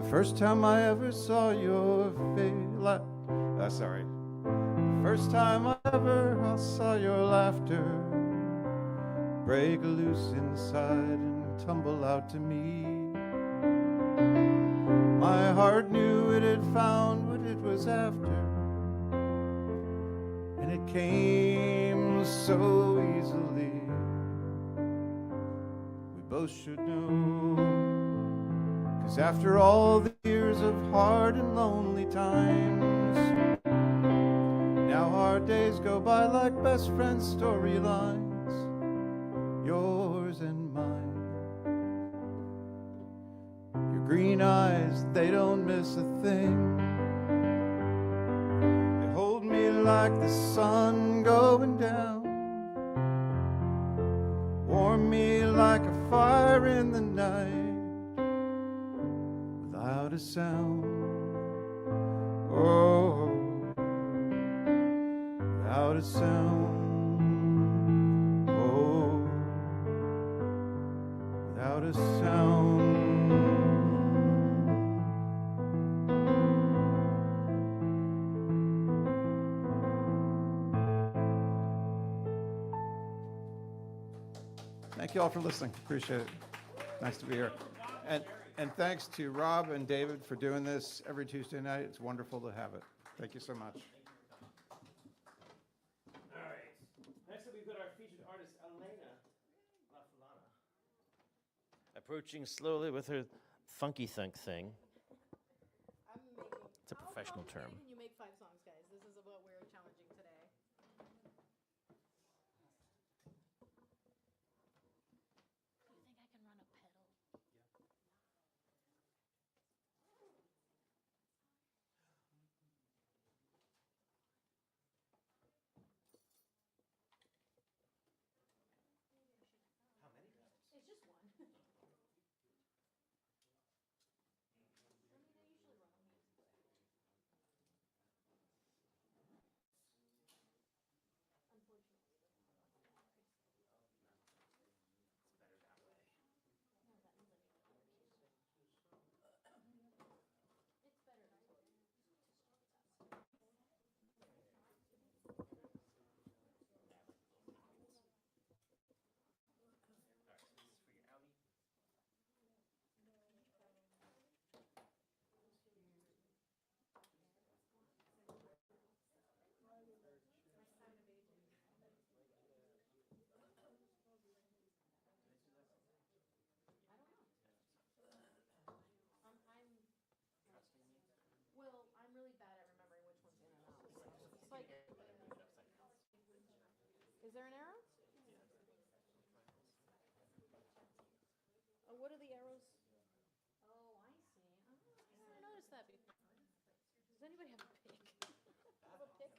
First time I ever saw your face, First time I ever saw your laughter break loose inside and tumble out to me. My heart knew it had found what it was after, and it came so easily. We both should know, 'cause after all the years of hard and lonely times, now our days go by like best friend storylines, yours and mine. Your green eyes, they don't miss a thing. They hold me like the sun going down. Warm me like a fire in the night without a sound. Oh, without a sound. Oh, without a sound. Thank you all for listening. Appreciate it. Nice to be here. And thanks to Rob and David for doing this every Tuesday night. It's wonderful to have it. Thank you so much. All right. Next up, we've got our featured artist, Elena La Fulana, approaching slowly with her funky thunk thing. It's a professional term. Can you make 5 songs, guys? This is what we're challenging today. Do you think I can run a pedal? It's just one. there an arrow? Oh, what are the arrows? Oh, I see. I never noticed that before. Does anybody have a pick? Have a pick?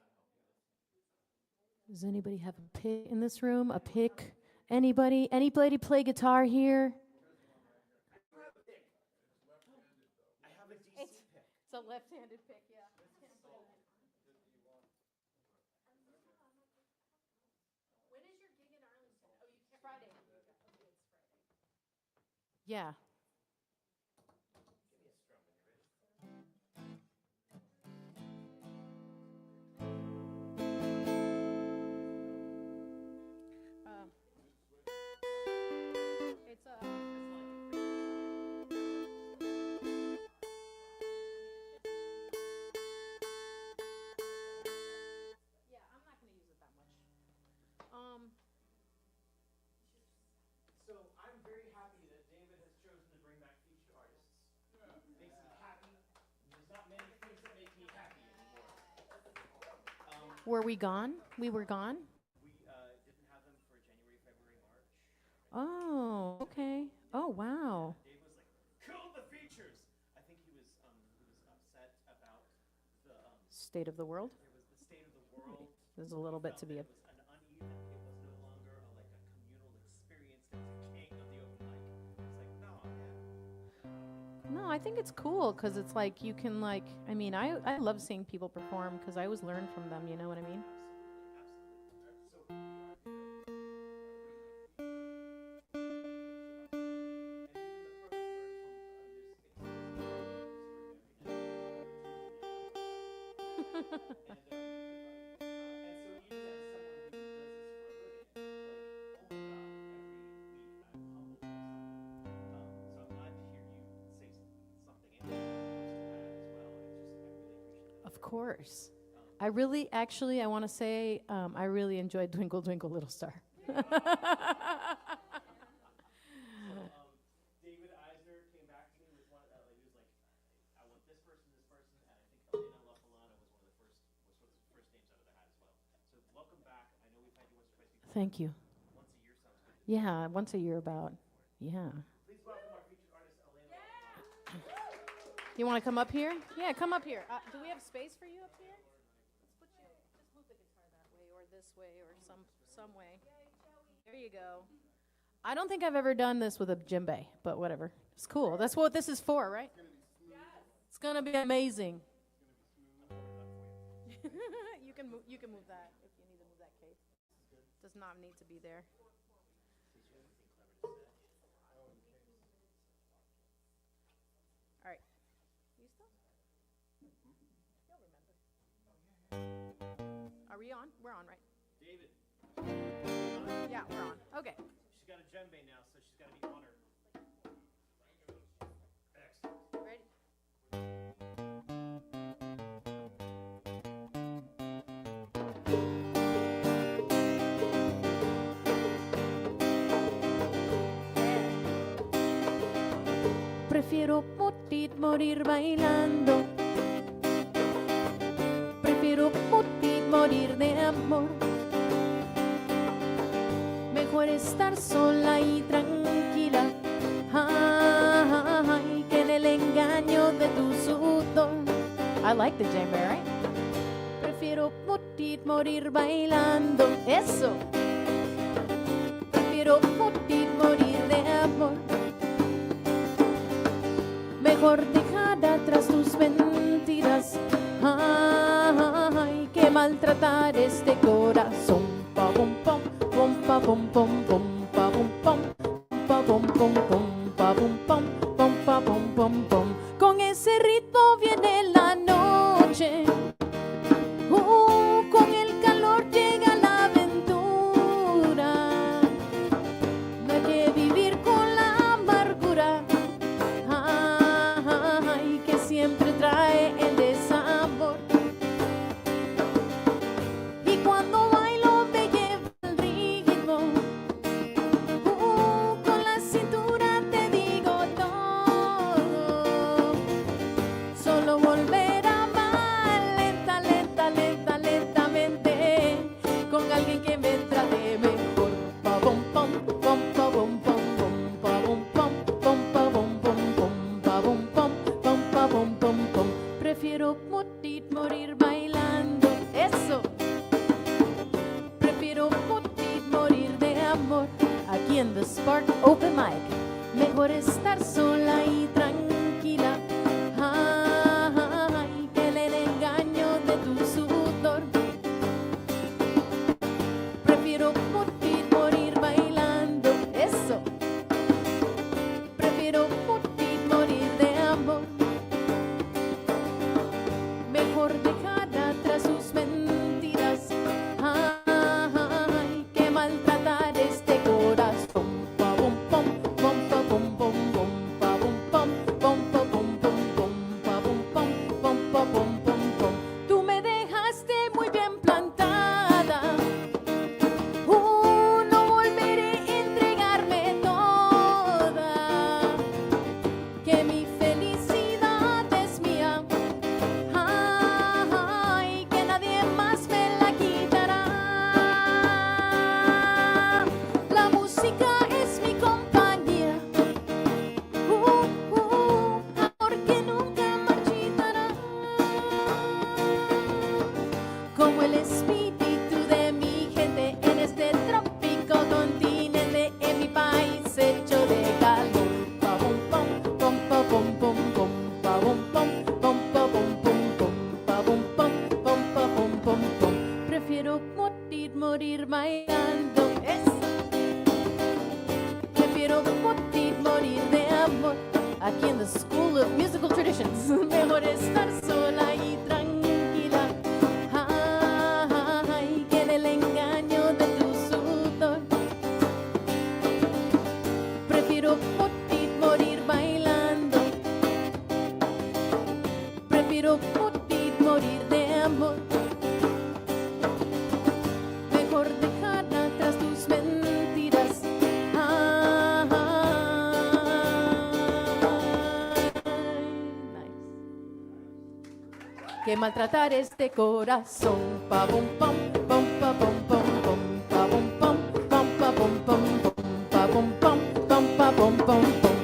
Does anybody have a pick in this room? A pick? Anybody? Anybody play guitar here? It's a left-handed pick, yeah. When is your gig in Arlington? Oh, you can't. Friday. Okay, it's Friday. Yeah. It's a. Yeah, I'm not going to use it that much. So I'm very happy that David has chosen to bring back featured artists. Makes me happy. There's not many things that make me happy anymore. Were we gone? We were gone? We didn't have them for January, February, March. Oh, okay. Oh, wow. Dave was like, kill the features. I think he was upset about the State of the world? it was the state of the world. There's a little bit to be. It was an uneven. It was no longer like a communal experience. There was a king of the open mic. It's like, no, man. No, I think it's cool because it's like you can like, I mean, I love seeing people perform because I always learn from them, you know what I mean? Of course. I really, actually, I want to say, I really enjoyed Twinkle, Twinkle, Little Star. David Eisner came back to me with one. He was like, "I want this person, and I think Elena La Fulana was one of the first names out of the hat as well." So welcome back. I know we've had you once or twice before. Thank you. Once a year sounds good. Yeah, once a year about. Yeah. Please welcome our featured artist, Elena La Fulana. You want to come up here? Yeah, come up here. Do we have space for you up here? Let's put you, just move the guitar that way or this way or some way. There you go. I don't think I've ever done this with a djembe, but whatever. It's cool. That's what this is for, right? It's gonna be amazing. You can move that if you need to move that case. Does not need to be there. All right. You still? You'll remember. Are we on? We're on, right? David. Yeah, we're on. Okay. She's got a djembe now, so she's got to be on her. Excellent. Ready? Prefiero morir bailando. Prefiero morir de amor. Mejor estar sola y tranquila, ay, que en el engaño de tu sudor. I like the djembe, right? Prefiero morir bailando. Eso. Prefiero morir de amor. Mejor dejar atrás tus mentiras, ay, que maltratar este corazón. Pa pum pum, pum pa pum pum pum pa pum pum, pa pum pum pum pa pum pum, pum pa pum pum pum. Con ese ritmo viene la noche. Con el calor llega la aventura. No hay que vivir con la amargura. Que siempre trae el desamor. Y cuando bailo me lleva el ritmo. Con la cintura te digo no. aquí en The Spark Open Mic. Mejor estar sola y tranquila. Ay, que el engaño de tu sudor. Prefiero morir bailando. Eso. Prefiero morir de amor. Mejor dejar atrás sus mentiras. Ay, que maltratar este corazón. Pa bum pom pom pa bum bom bom pa bum pom pom pa bum bom bom pa bum pom pom pa bum bom bom. Tú me dejaste muy bien plantada. No volveré a entregarme toda. Que mi felicidad es mía. Ay, que nadie más me la quitará. La música es mi compañía. Amor que nunca marchitará. Como el espíritu de mi gente en este trópico continente, en mi país hecho de calor. Pa bum pom pom pa bum pom pom pa bum pom pom pa bum pom pom pa bum pom pom pa bum pom pom. Prefiero morir bailando. Eso. Prefiero morir de amor. Aquí en the School of Musical Traditions. Mejor estar sola y tranquila. Ay, que del engaño de tu sudor. Prefiero morir bailando. Prefiero morir de amor. Mejor dejar atrás tus mentiras. Que maltratar este corazón. Pa bum pom pom pa bum pom pom pa bum pom pom pa bum pom pom pa bum pom pom pa bum pom pom.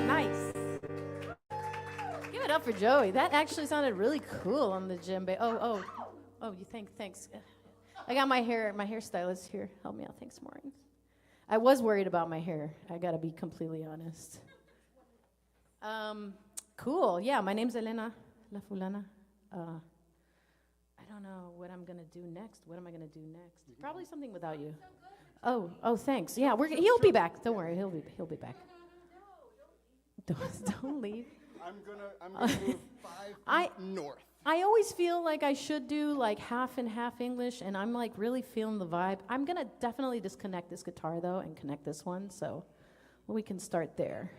Nice. Give it up for Joey. That actually sounded really cool on the djembe. Oh, you thanks. I got my hairstylist here. Help me out. Thanks, Maureen. I was worried about my hair. I gotta be completely honest. Cool. Yeah, my name's Elena La Fulana. I don't know what I'm gonna do next. What am I gonna do next? Probably something without you. Oh, thanks. Yeah, he'll be back. Don't worry, he'll be back. Don't leave. I'm gonna move 5 feet north. I always feel like I should do like half and half English, and I'm like really feeling the vibe. I'm gonna definitely disconnect this guitar though and connect this one, so we can start there.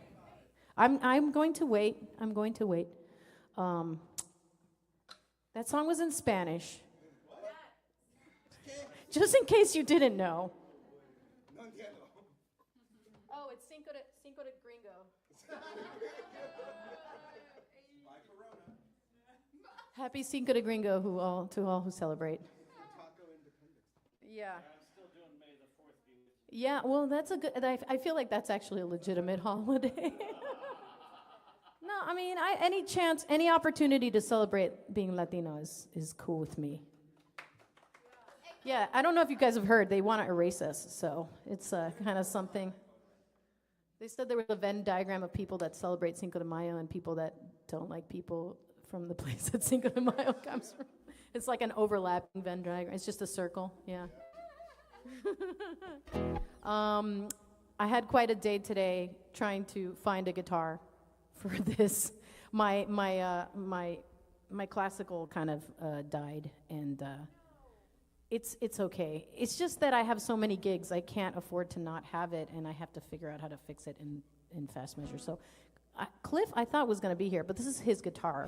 I'm going to wait. That song was in Spanish. Just in case you didn't know. Oh, it's Cinco de Gringo. Happy Cinco de Gringo to all who celebrate. Yeah. Yeah, well, that's a good. I feel like that's actually a legitimate holiday. No, I mean, any opportunity to celebrate being Latino is cool with me. Yeah, I don't know if you guys have heard, they want to erase us, so it's kind of something. They said there was a Venn diagram of people that celebrate Cinco de Mayo and people that don't like people from the place that Cinco de Mayo comes from. It's like an overlapping Venn diagram. It's just a circle, yeah. I had quite a day today trying to find a guitar for this. My classical kind of died, and it's okay. It's just that I have so many gigs, I can't afford to not have it, and I have to figure out how to fix it in fast measure. So Cliff, I thought was going to be here, but this is his guitar,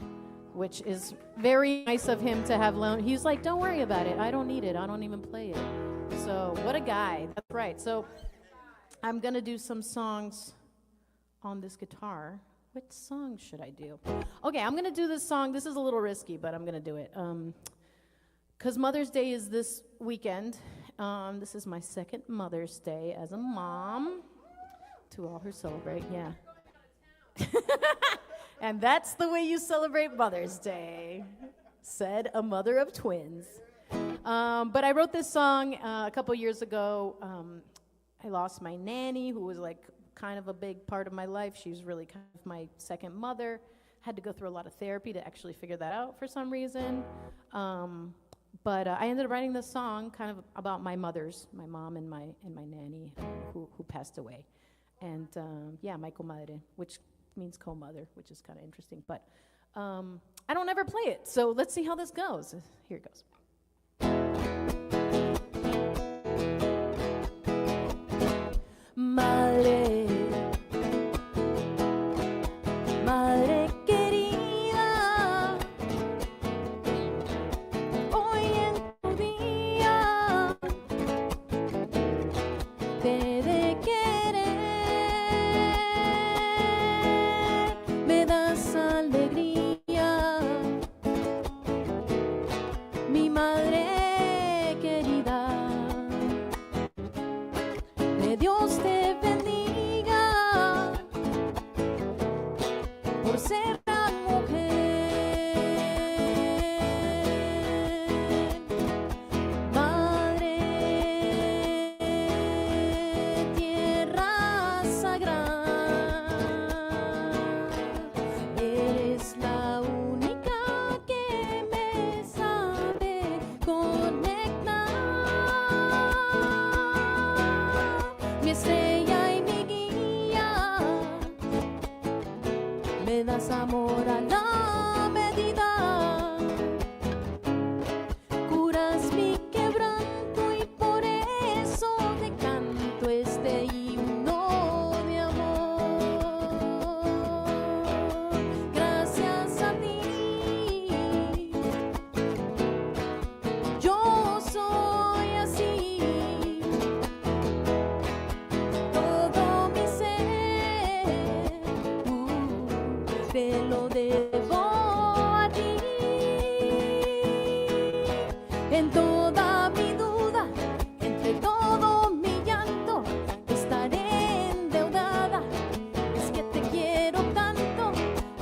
which is very nice of him to have loaned. He was like, don't worry about it. I don't need it. I don't even play it. So what a guy. That's right. So I'm going to do some songs on this guitar. What song should I do? Okay, I'm going to do this song. This is a little risky, but I'm going to do it. Because Mother's Day is this weekend. This is my second Mother's Day as a mom. To all who celebrate, yeah. And that's the way you celebrate Mother's Day, said a mother of twins. But I wrote this song a couple years ago. I lost my nanny, who was like kind of a big part of my life. She was really kind of my second mother. Had to go through a lot of therapy to actually figure that out for some reason. But I ended up writing this song kind of about my mothers, my mom and my nanny who passed away. And yeah, my comadre, which means co-mother, which is kind of interesting. But I don't ever play it, so let's see how this goes. Here it goes. Madre, madre querida, hoy en tu día te he de querer, me das alegría, mi madre querida, que Dios te bendiga por ser gran mujer, madre, tierra sagrada, eres la única que me sabe conectar, mi estrella y mi guía, me das amor a la medida, curas mi quebranto y por eso te canto este himno de amor. Gracias a ti, yo soy así. Todo mi ser te lo debo a ti. En toda mi duda, entre todo mi llanto, estaré endeudada. Es que te quiero tanto,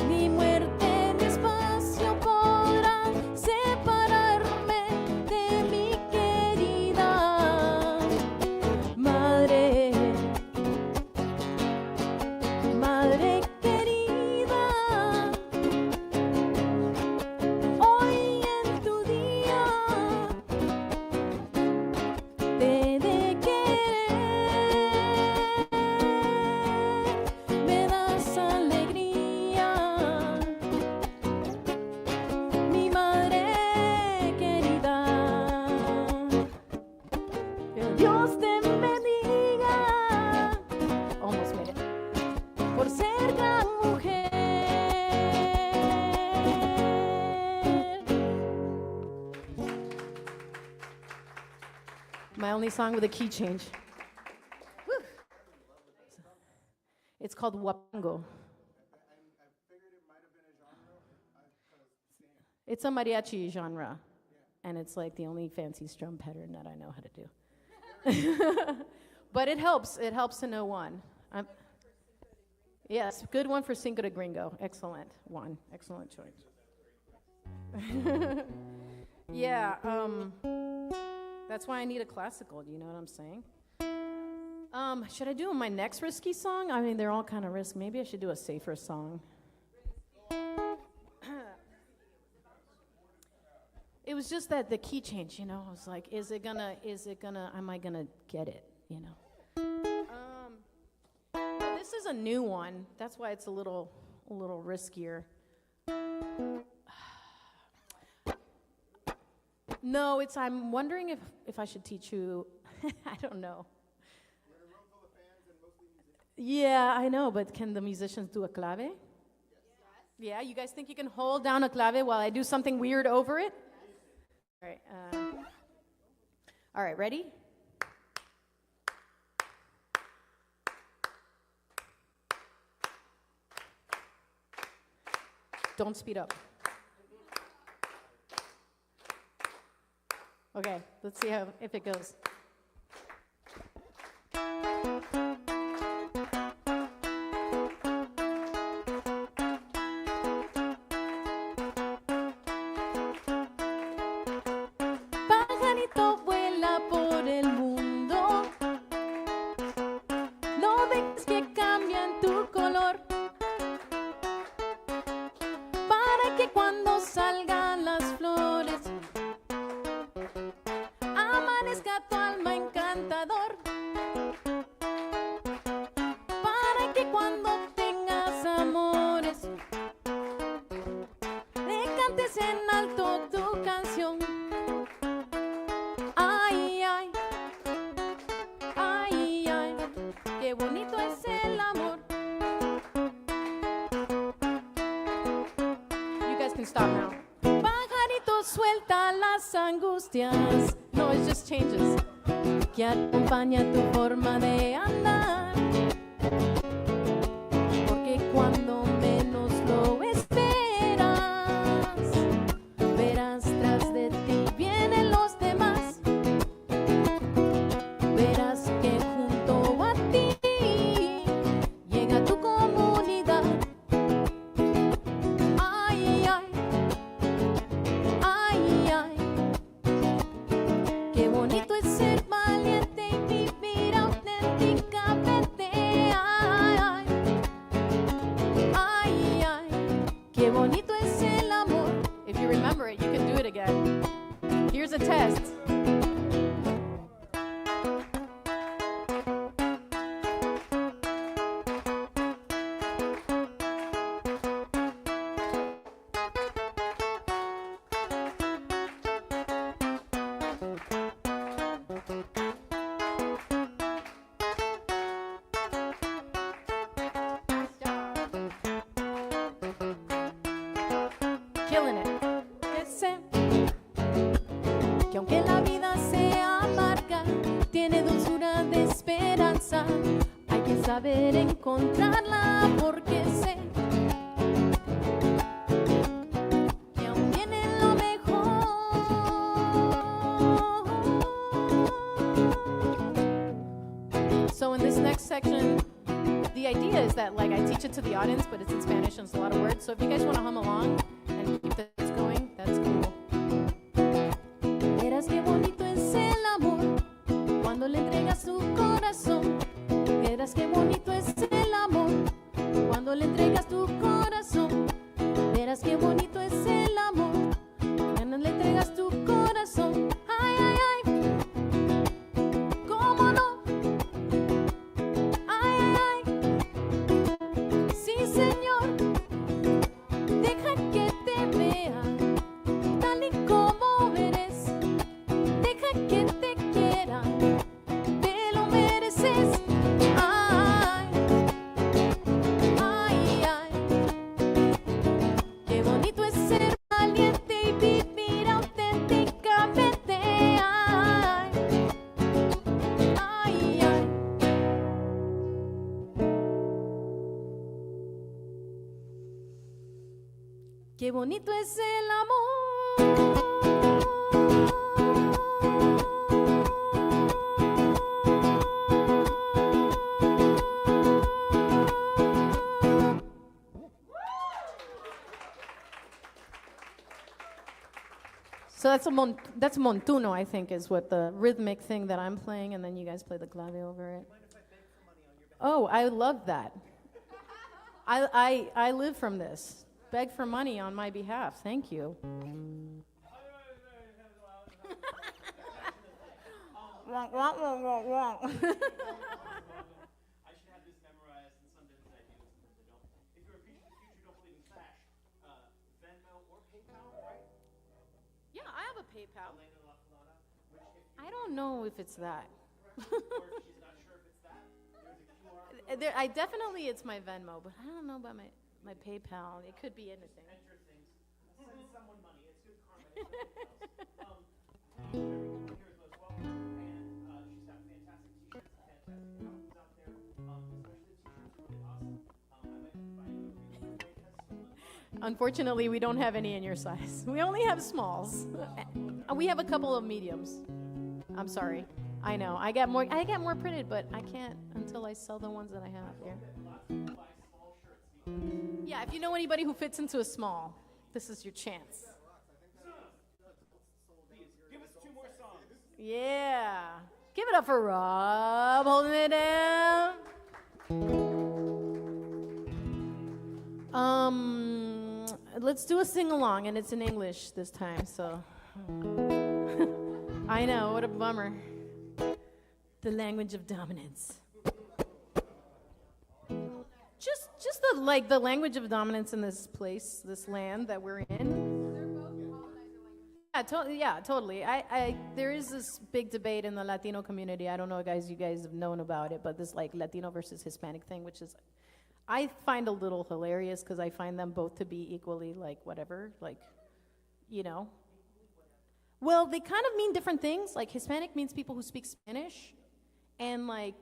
ni muerte ni espacio podrán separarme de mi querida madre, madre querida, hoy en tu día te he de querer, me das alegría, mi madre querida, que Dios te bendiga, almost made it, por ser gran mujer. My only song with a key change. Woo. It's called Huapango. It's a mariachi genre, and it's like the only fancy strum pattern that I know how to do. But it helps to know one. Yes, good one for Cinco de Gringo. Excellent one. Excellent choice. Yeah, that's why I need a classical, do you know what I'm saying? Should I do my next risky song? I mean, they're all kind of risky. Maybe I should do a safer song. It was just that the key change, you know. I was like, am I gonna get it, you know? This is a new one. That's why it's a little riskier. No, I'm wondering if I should teach you, I don't know. Yeah, I know, but can the musicians do a clave? Yeah, you guys think you can hold down a clave while I do something weird over it? All right, ready? Don't speed up. Okay, let's see if it goes. Pajarito vuela por el mundo, No dejes que cambien tu color, para que cuando salgan las flores amanezca tu alma encantador, para que cuando tengas amores le cantes en alto tu canción. Ay, ay, ay, ay, qué bonito es el amor. You guys can stop now. Pajarito suelta las angustias. No, it just changes. Que acompaña tu forma de andar. Porque cuando menos lo esperas, verás tras de ti vienen los demás. Verás que junto a ti llega tu comunidad. Ay, ay, ay, ay, qué bonito es ser valiente y vivir auténticamente. Ay, ay, ay, ay, qué bonito es el amor. If you remember it, you can do it again. Here's a test. Killing it. Que sé que aunque la vida sea amarga, tiene dulzura de esperanza. Hay que saber encontrarla, porque sé que aún viene lo mejor. So in this next section, the idea is that like I teach it to the audience, but it's in Spanish and it's a lot of words. So if you guys want to hum along and keep this going, that's cool. Verás qué bonito es el amor cuando le entregas tu corazón. Verás qué bonito es el amor cuando le entregas tu corazón. Verás qué bonito es el amor cuando le entregas tu corazón. Ay, ay, ay, cómo no. Ay, ay, ay, sí, Señor. Deja que te vea tal y como eres. Deja que te quiera, te lo mereces. Ay, ay, ay, qué bonito es ser valiente y vivir auténticamente. Ay, ay, ay. Qué bonito es el amor. So that's montuno, I think, is what the rhythmic thing that I'm playing, and then you guys play the clave over it. Oh, I love that. I live from this. Beg for money on my behalf. Thank you. Yeah, I have a PayPal. Elena La Fulana, which if I don't know if it's that. or if she's not sure if it's that, there's a QR code. I definitely it's my Venmo, but I don't know about my PayPal. It could be anything. Enter things. Send someone money. It's good karma. It's everyone here is most welcome, and she's got fantastic t-shirts, fantastic copies out there. Especially the t-shirts are really awesome. I might be buying a few. Great has stolen mine. Unfortunately, we don't have any in your size. We only have smalls. We have a couple of mediums. I'm sorry. I know. I get more printed, but I can't until I sell the ones that I have here. Yeah, if you know anybody who fits into a small, this is your chance. Give us 2 more songs. Yeah. Give it up for Rob, holding it down. let's do a sing-along, and it's in English this time, so. I know, what a bummer. The language of dominance. Just the language of dominance in this place, this land that we're in. Yeah, totally. There is this big debate in the Latino community. I don't know, guys, you guys have known about it, but this like Latino versus Hispanic thing, which is, I find a little hilarious because I find them both to be equally like whatever, like, you know. Well, they kind of mean different things. Like Hispanic means people who speak Spanish, and like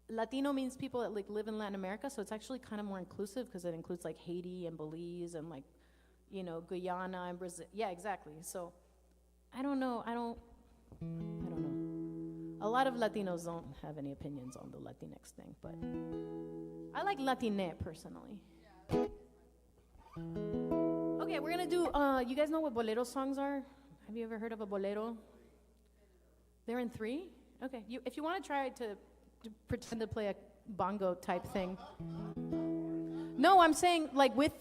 Latino means people that like live in Latin America. So it's actually kind of more inclusive because it includes like Haiti and Belize and like, you know, Guyana and Brazil. Yeah, exactly. So I don't know. A lot of Latinos don't have any opinions on the Latinx thing, but I like Latine personally. Okay, we're gonna do, you guys know what bolero songs are? Have you ever heard of a bolero? They're in 3? Okay, if you want to try to pretend to play a bongo type thing. No, I'm saying like with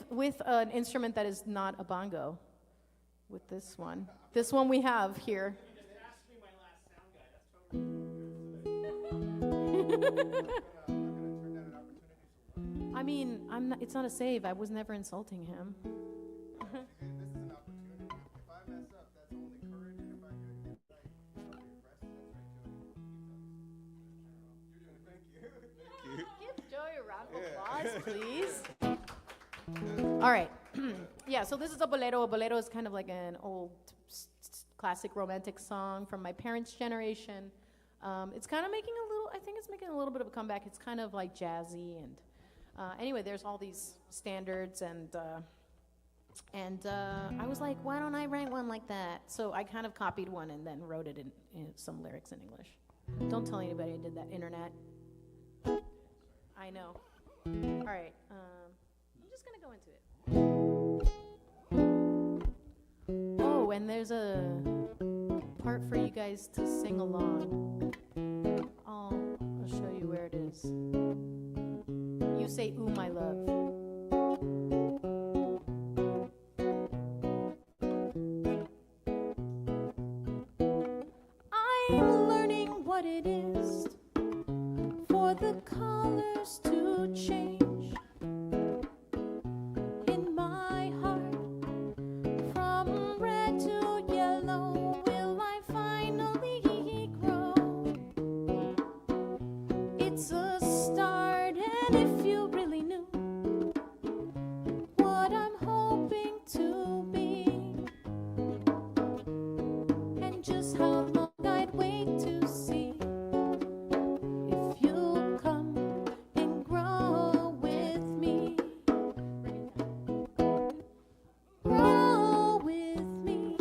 an instrument that is not a bongo. With this one. This one we have here. I mean, it's not a save. I was never insulting him. Give Joey a round of applause, please. All right. Yeah, so this is a bolero. A bolero is kind of like an old classic romantic song from my parents' generation. It's kind of making a little bit of a comeback. It's kind of like jazzy and anyway, there's all these standards and I was like, why don't I write one like that? So I kind of copied one and then wrote it in some lyrics in English. Don't tell anybody I did that, internet. I know. All right, I'm just gonna go into it. Oh, and there's a part for you guys to sing along. I'll show you where it is. You say, ooh, my love. I'm learning what it is for the colors to change in my heart. From red to yellow, will I finally grow? It's a start, and if you really knew what I'm hoping to be, and just how long I'd wait to see if you'll come and grow with me. Grow with me,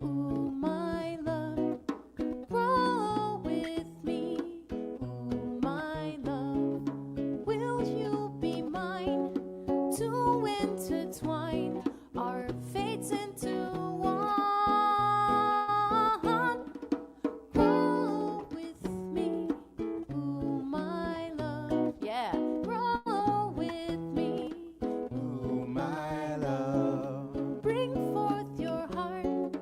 ooh, my love. Grow with me, ooh, my love. Will you be mine to intertwine our fates into one? Grow with me, ooh, my love. Yeah, grow with me, Ooh, my love. bring forth your heart,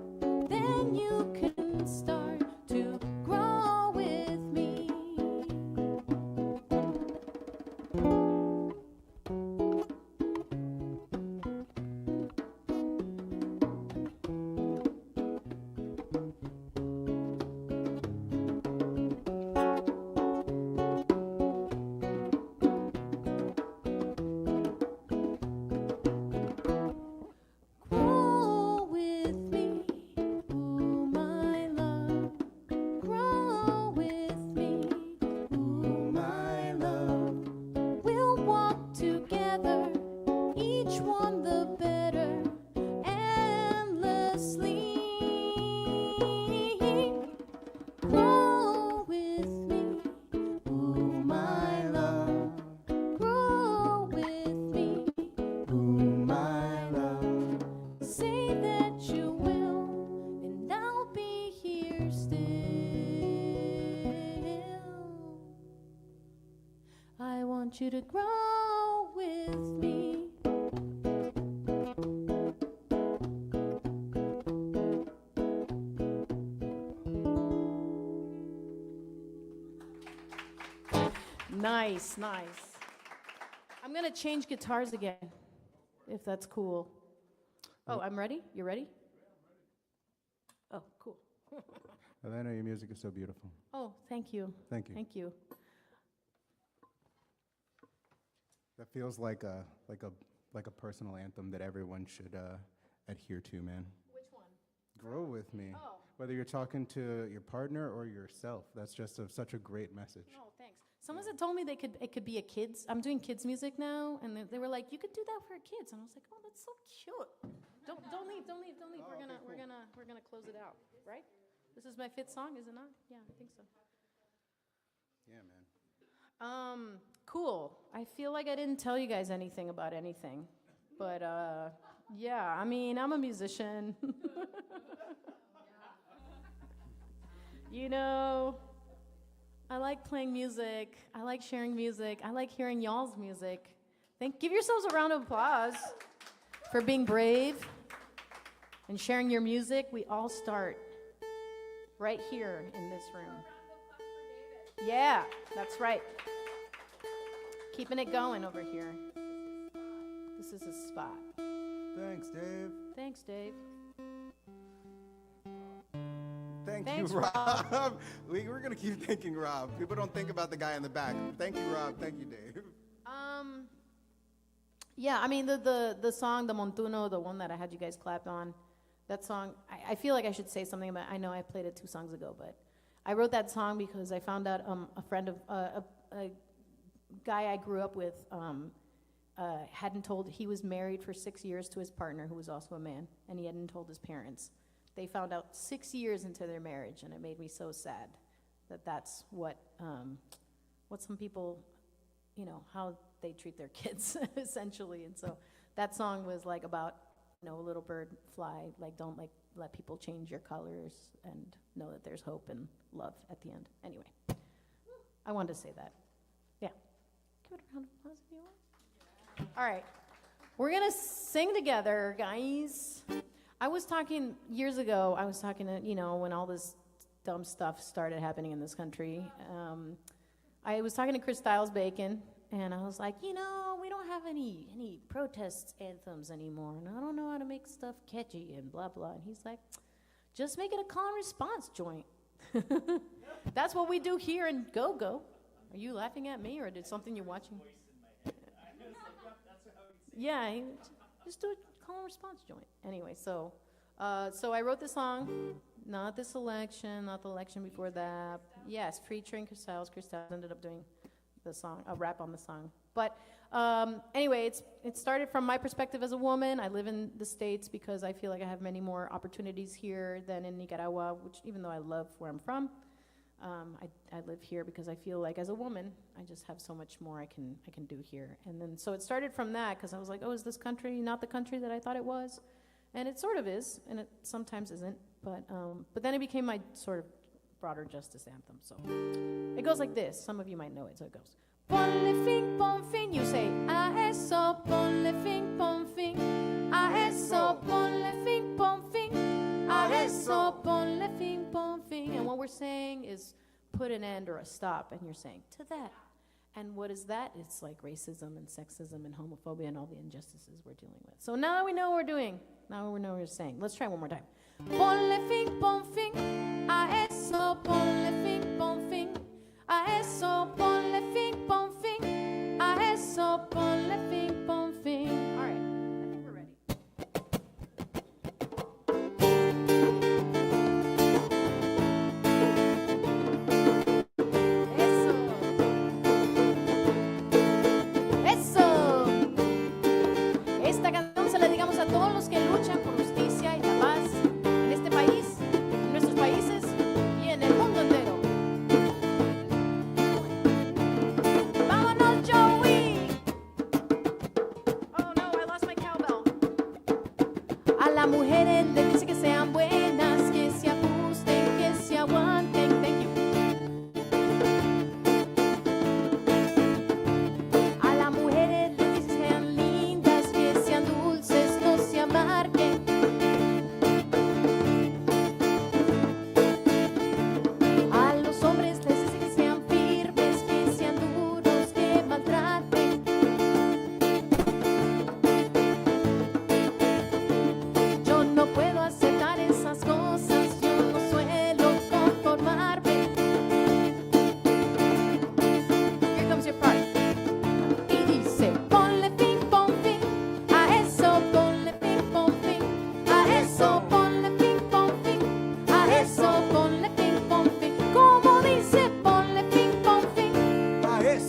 then you can start to grow with me. Grow with me, ooh, my love. Grow with me, ooh, my love. We'll walk together, each one the better, endlessly. Grow with me, ooh, my love. Grow with me, Ooh, my love. say that you will, and I'll be here still. I want you to grow with me. Nice, nice. I'm going to change guitars again, if that's cool. Oh, I'm ready? You ready? Oh, cool. Elena, your music is so beautiful. Oh, thank you. Thank you. Thank you. That feels like a personal anthem that everyone should adhere to, man. Which one? Grow with me. Oh. Whether you're talking to your partner or yourself, that's just such a great message. Oh, thanks. Someone had told me it could be a kids. I'm doing kids music now, and they were like, "You could do that for kids," and I was like, "Oh, that's so cute." Don't leave. Oh, We're gonna close it out, right? This is my 5th song, is it not? Yeah, I think so. Yeah, man. Cool. I feel like I didn't tell you guys anything about anything, but yeah. I mean, I'm a musician. You know, I like playing music. I like sharing music. I like hearing y'all's music. Give yourselves a round of applause for being brave and sharing your music. We all start right here in this room. Yeah, that's right. Keeping it going over here. This is a spot. Thanks, Dave. Thanks, Dave. Thanks, you, Rob. We're going to keep thanking Rob. People don't think about the guy in the back. Thank you, Rob. Thank you, Dave. Yeah, I mean, the song, the Montuno, the one that I had you guys clap on, that song, I feel like I should say something about. I know I played it 2 songs ago, but I wrote that song because I found out a friend of, a guy I grew up with hadn't told, he was married for 6 years to his partner, who was also a man, and he hadn't told his parents. They found out 6 years into their marriage, and it made me so sad that that's what some people, you know, how they treat their kids, essentially. And so that song was like about, you know, a little bird fly, like don't like let people change your colors and know that there's hope and love at the end. Anyway, I wanted to say that. Yeah. Give it a round of applause if you want. All right. We're going to sing together, guys. I was talking years ago, to, you know, when all this dumb stuff started happening in this country. I was talking to Chris Stiles-Bacon, and I was like, you know, we don't have any protest anthems anymore, and I don't know how to make stuff catchy and blah, blah. And he's like, just make it a call and response joint. That's what we do here in Go-Go. Are you laughing at me, or did something you're watching? Yeah, just do a call and response joint. Anyway, so I wrote this song, not this election, not the election before that. Yes, featuring Chris Stiles. Chris Stiles ended up doing the song, a rap on the song. But anyway, it started from my perspective as a woman. I live in the States because I feel like I have many more opportunities here than in Nicaragua, which even though I love where I'm from, I live here because I feel like as a woman, I just have so much more I can do here. And then so it started from that because I was like, oh, is this country not the country that I thought it was? And it sort of is, and it sometimes isn't. But then it became my sort of broader justice anthem. So it goes like this. Some of you might know it. So it goes. Ponle fin, pon fin. You say, a eso, ponle fin, pon fin. A eso, ponle fin, pon fin. A eso, ponle fin, pon fin. And what we're saying is put an end or a stop. And you're saying, to that. And what is that? It's like racism and sexism and homophobia and all the injustices we're dealing with. So now that we know what we're doing, now we know what we're saying. Let's try one more time. Ponle fin, pon fin. A eso, ponle fin, pon fin. A eso, ponle fin, pon fin. A eso, ponle fin, pon fin. All right, I think we're ready. Esta canción se la dedicamos a todos los que luchan por justicia y la paz en este país, en nuestros países y en el mundo entero.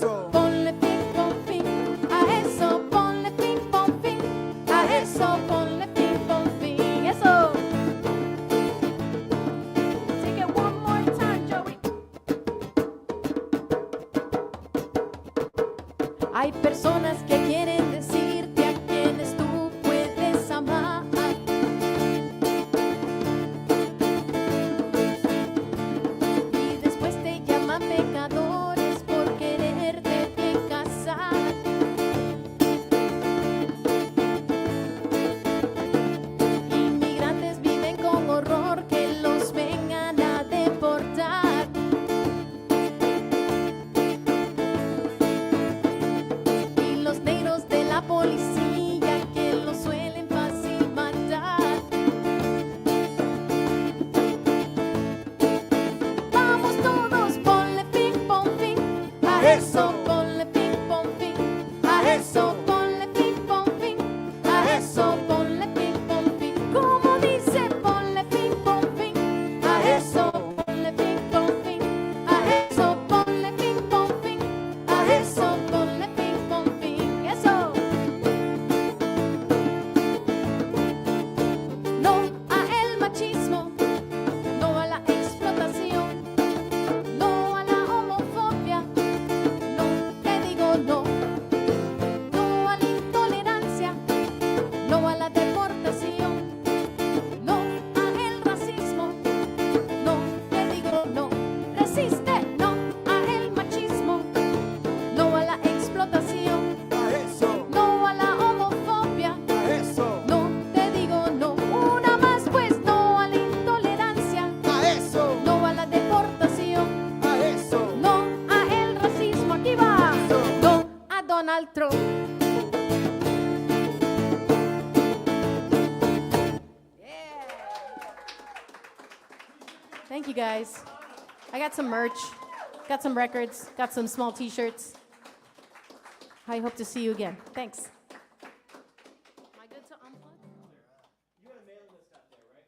eso. Ponle fin, pon fin a eso. Ponle fin, pon fin a eso. Ponle fin, pon fin. Eso. Take it one more time, Joey. Hay personas que quieren decirte a quienes tú puedes amar. Y después te llaman pecadores por quererte bien casar. Inmigrantes viven con horror que los vengan a deportar. Y los negros de la policía que los suelen fácil matar. Vamos todos, ponle fin, pon fin a eso. Ponle fin, pon fin a eso. Ponle fin, pon fin a eso. Ponle fin, pon fin. Como dice, ponle fin, pon fin a eso. Ponle fin, pon fin a eso. Ponle fin, pon fin a eso. Ponle fin, pon fin. Eso. No a el machismo, no a la explotación, no a la homofobia, no, te digo no. No a la intolerancia, no a la deportación, no a el racismo, no, te digo no. Resiste, no a el machismo, no a la explotación, A eso, no a la homofobia, a eso, no, te digo no. Una más pues, no a la intolerancia, a eso, no a la deportación, a eso. no a el racismo. Aquí va. No a Donald Trump. Thank you guys. I got some merch, got some records, got some small t-shirts. I hope to see you again. Thanks. Am I good to unplug?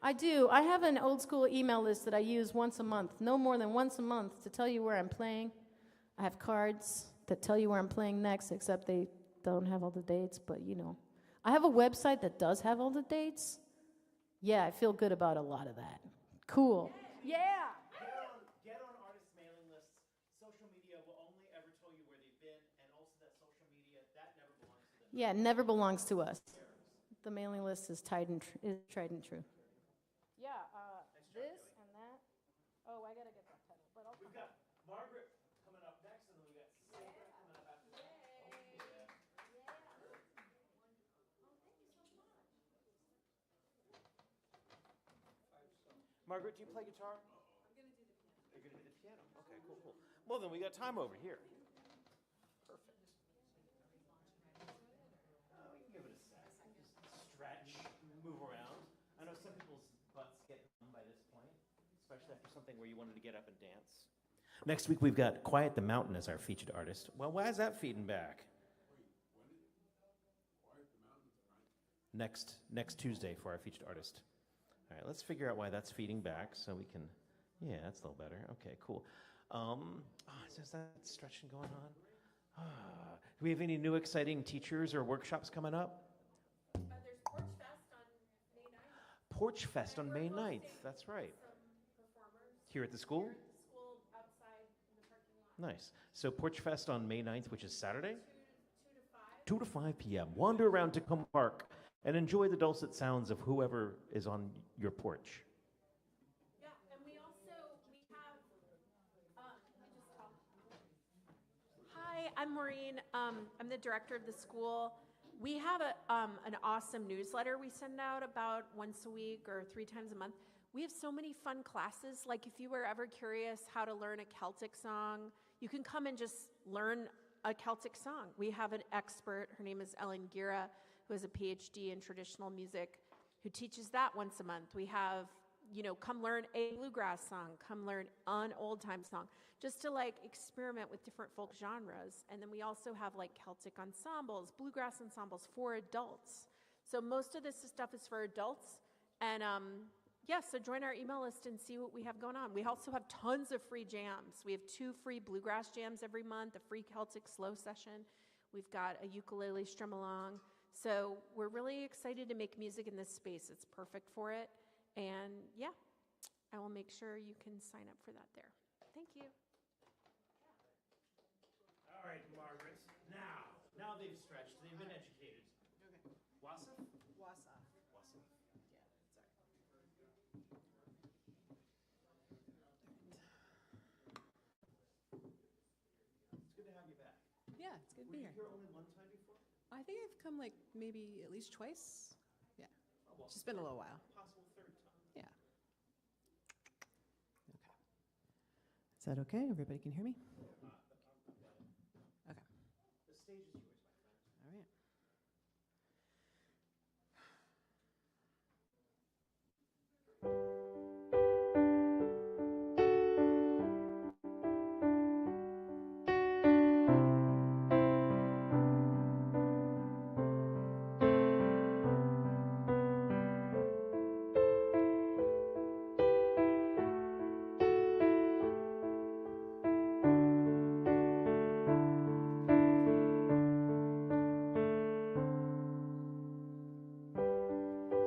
I do. I have an old school email list that I use once a month, no more than once a month, to tell you where I'm playing. I have cards that tell you where I'm playing next, except they don't have all the dates, but you know. I have a website that does have all the dates. Yeah, I feel good about a lot of that. Cool. Yeah. Get on artist mailing lists. Social media will only ever tell you where they've been, and also that social media, that never belongs to them. Yeah, it never belongs to us. The mailing list is tried and true. Yeah, this and that. Oh, I gotta get that pedal, but I'll. We've got Margaret coming up next, and then we got Sarah coming up after that. Margaret, do you play guitar? I'm going to do the piano. You're going to do the piano? Okay, cool, cool. Well, then we got time over here. Perfect. We can give it a sec. Just stretch, move around. I know some people's butts get numb by this point, especially after something where you wanted to get up and dance. Next week, we've got Quiet the Mountain as our featured artist. Well, why is that feeding back? Next Tuesday for our featured artist. All right, let's figure out why that's feeding back so we can, yeah, that's a little better. Okay, cool. Is that stretching going on? Do we have any new exciting teachers or workshops coming up? There's Porch Fest on May 9th. Porch Fest on May 9th, that's right. Some performers Here at the school? here at the school outside in the parking lot. Nice. So Porch Fest on May 9th, which is Saturday? 2 to 5. 2 to 5 p.m. Wander around Takoma Park and enjoy the dulcet sounds of whoever is on your porch. Yeah, and we have, Hi, I'm Maureen. I'm the director of the school. We have an awesome newsletter we send out about once a week or 3 times a month. We have so many fun classes. Like if you were ever curious how to learn a Celtic song, you can come and just learn a Celtic song. We have an expert, her name is Ellen Gira, who has a PhD in traditional music, who teaches that once a month. We have, come learn a bluegrass song, come learn an old time song, just to like experiment with different folk genres. And then we also have like Celtic ensembles, bluegrass ensembles for adults. So most of this stuff is for adults, and Yeah, so join our email list and see what we have going on. We also have tons of free jams. We have 2 free bluegrass jams every month, a free Celtic slow session. We've got a ukulele strum along. So we're really excited to make music in this space. It's perfect for it. And yeah, I will make sure you can sign up for that there. Thank you. All right, Margaret. Now they've stretched. They've been educated. Okay. Wasa? Wasa. Wasa. Yeah, sorry. It's good to have you back. Yeah, it's good to Were be you here. here only one time before? I think I've come like maybe at least twice. Yeah. Oh, well, It's just been a little while. Possible third time. Yeah. Okay. Is that okay? Everybody can hear me? Okay. The stage is yours, my friend. All right.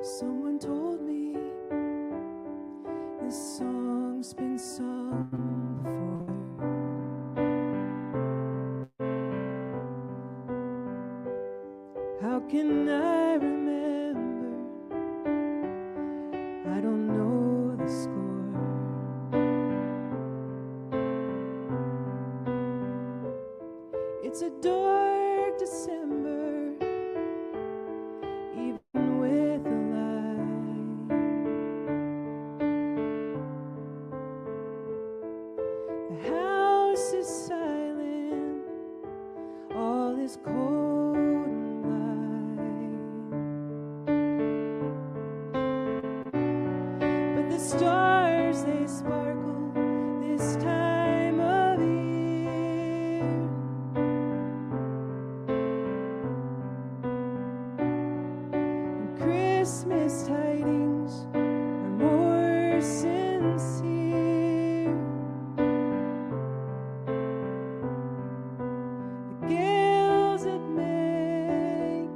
Someone told me this song's been sung before. How can I remember? I don't know the score. It's a dark December, even with a light. The house is silent, all is cold and blind. But the stars, they sparkle this time of year. And Christmas tidings are more sincere. The gales that make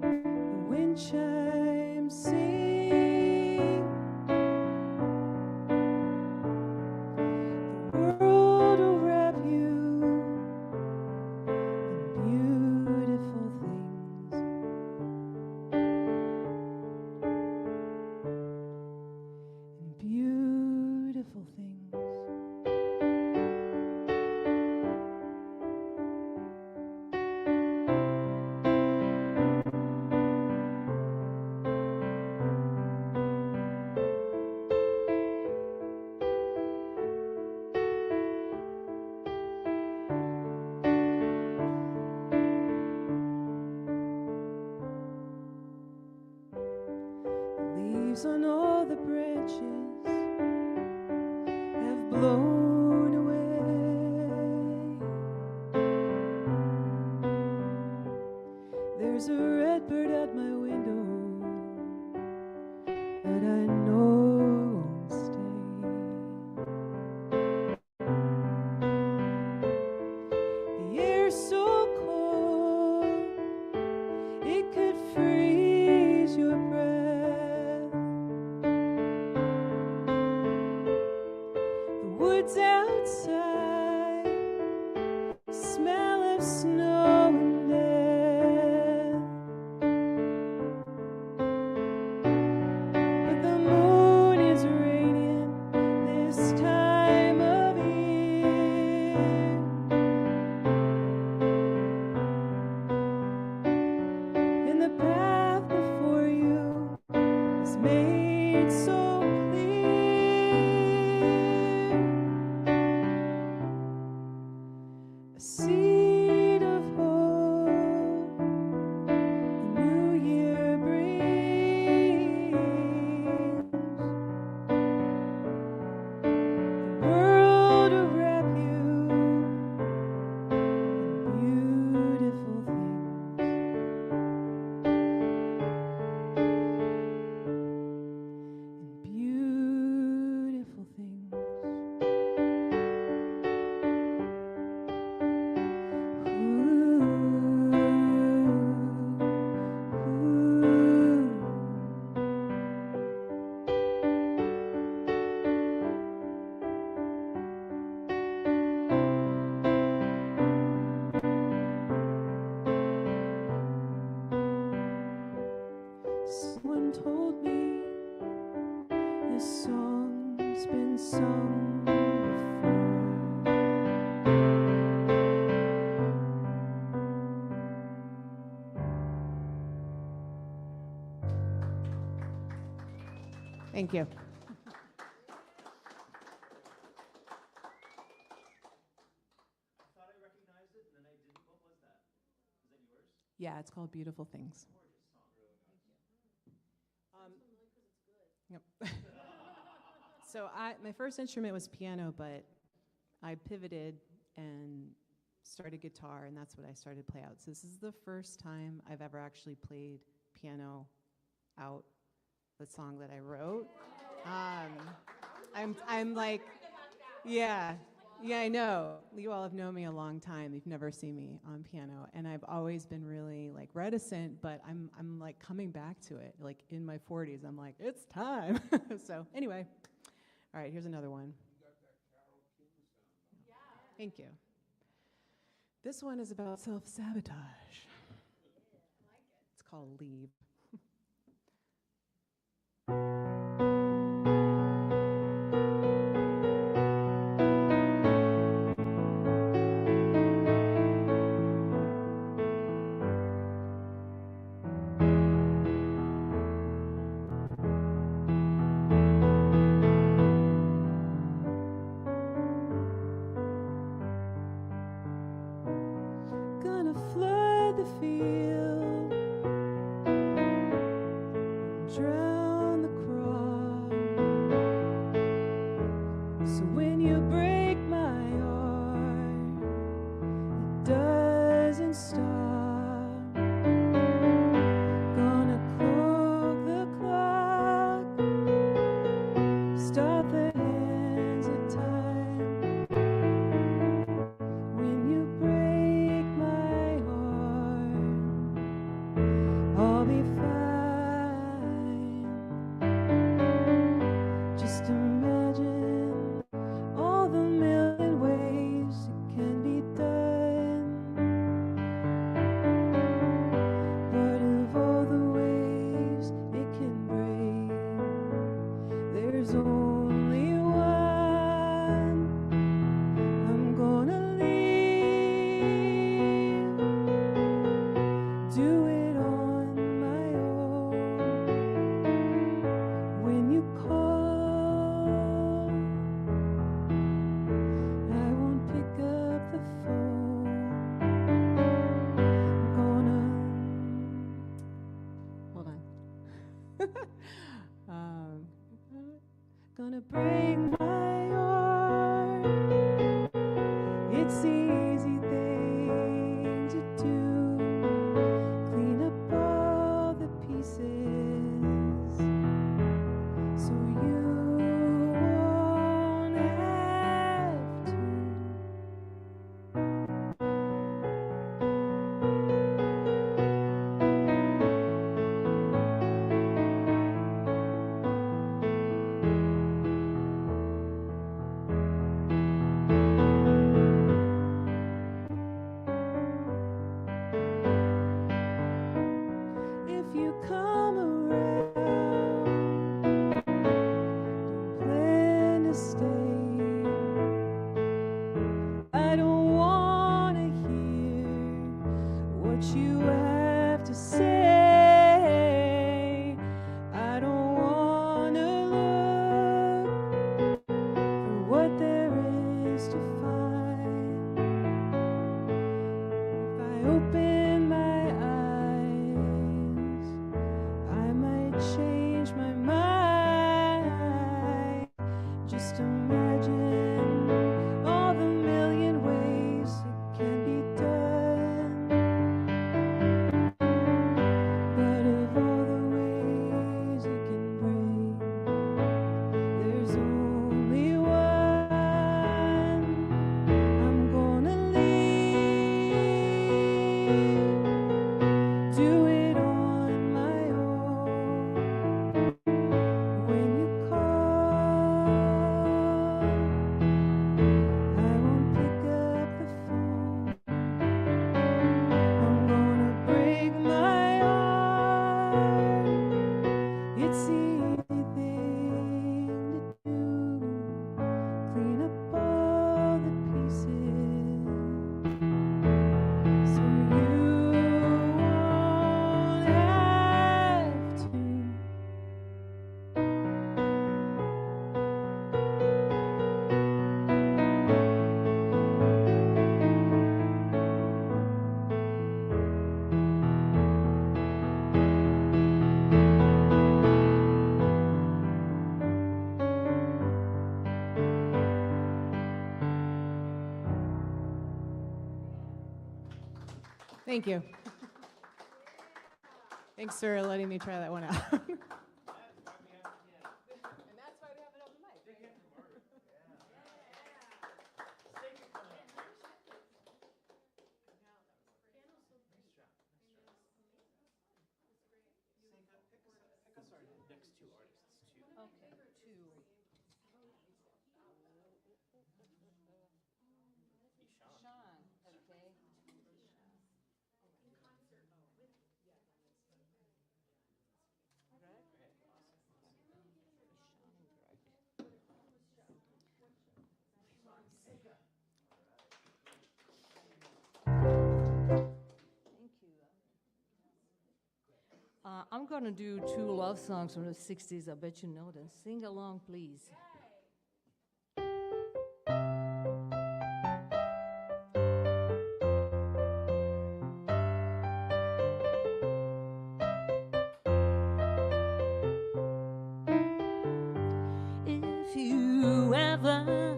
the wind chimes sing. The world will wrap you in beautiful things. In beautiful things. Leaves on all the branches have blown away. There's a red bird at my window that I know won't stay. The air's so cold, it could freeze your breath. The woods outside smell of snow and death. But the moon is radiant this time of year. And the path before you is made so clear. A seed of sung before. Thank you. Yeah, it's called Beautiful Things. Yep. So my first instrument was piano, but I pivoted and started guitar, and that's what I started to play out. So this is the first time I've ever actually played piano out the song that I wrote. I'm like, yeah, I know. You all have known me a long time. You've never seen me on piano, and I've always been really like reticent, but I'm like coming back to it. Like in my 40s, I'm like, it's time. So anyway, all right, here's another one. Thank you. This one is about self-sabotage. It's called Leave. Gonna flood the field, drown the crop. So when you break my heart, it doesn't stop. Gonna cloak the clock, stop the hands of time. When you break my heart, I'll be fine. Just imagine all the million ways it can be done. But of all the ways it can break, there's only one. I'm gonna leave, do it on my own. When you call, I won't pick up the phone. I'm hold on. Gonna break my heart. It's the easy thing to do. Clean up all the pieces so you won't have to. If you come around, don't plan to stay. I don't wanna hear what you have to say. I don't wanna look for what there is to find. If I open my eyes, I might change my mind. Just imagine all the million ways it can be done. But of all the ways it can break, there's only one. I'm gonna leave. Thank you. Thanks for letting me try that one out. I'm going to do two love songs from the 60s. I bet you know them. Sing along, please. If you ever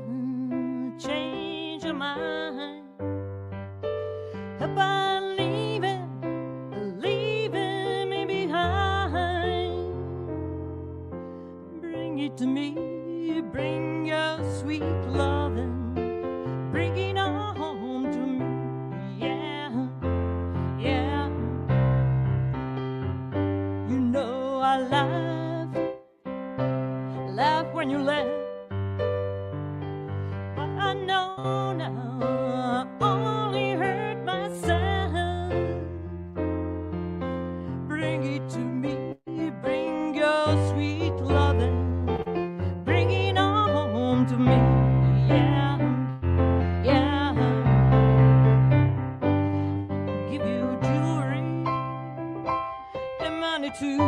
change your mind about leaving me behind, bring it to me, bring your sweet loving, bring it on home to me, yeah, yeah. You know I laugh when you laugh, but I know now I only hurt myself. Bring it to me, bring your sweet loving, bring it on home to me, yeah, yeah. Give you jewelry and money too.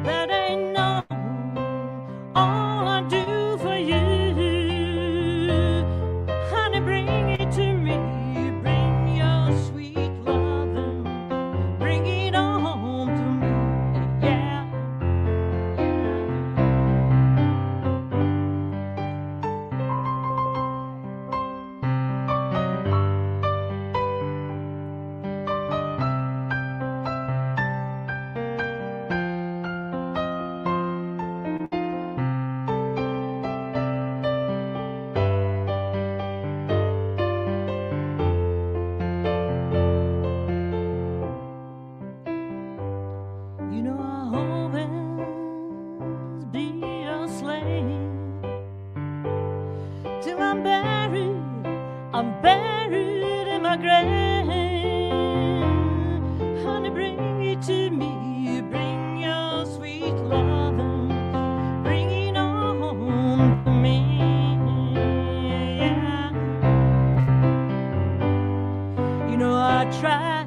That ain't no all I do for you. Honey, bring it to me, bring your sweet loving, bring it on home to me, yeah, you know I'll always be your slave till I'm buried in my grave. Honey, bring it to me, bring your sweet loving, bring it on home to me, yeah. You know I try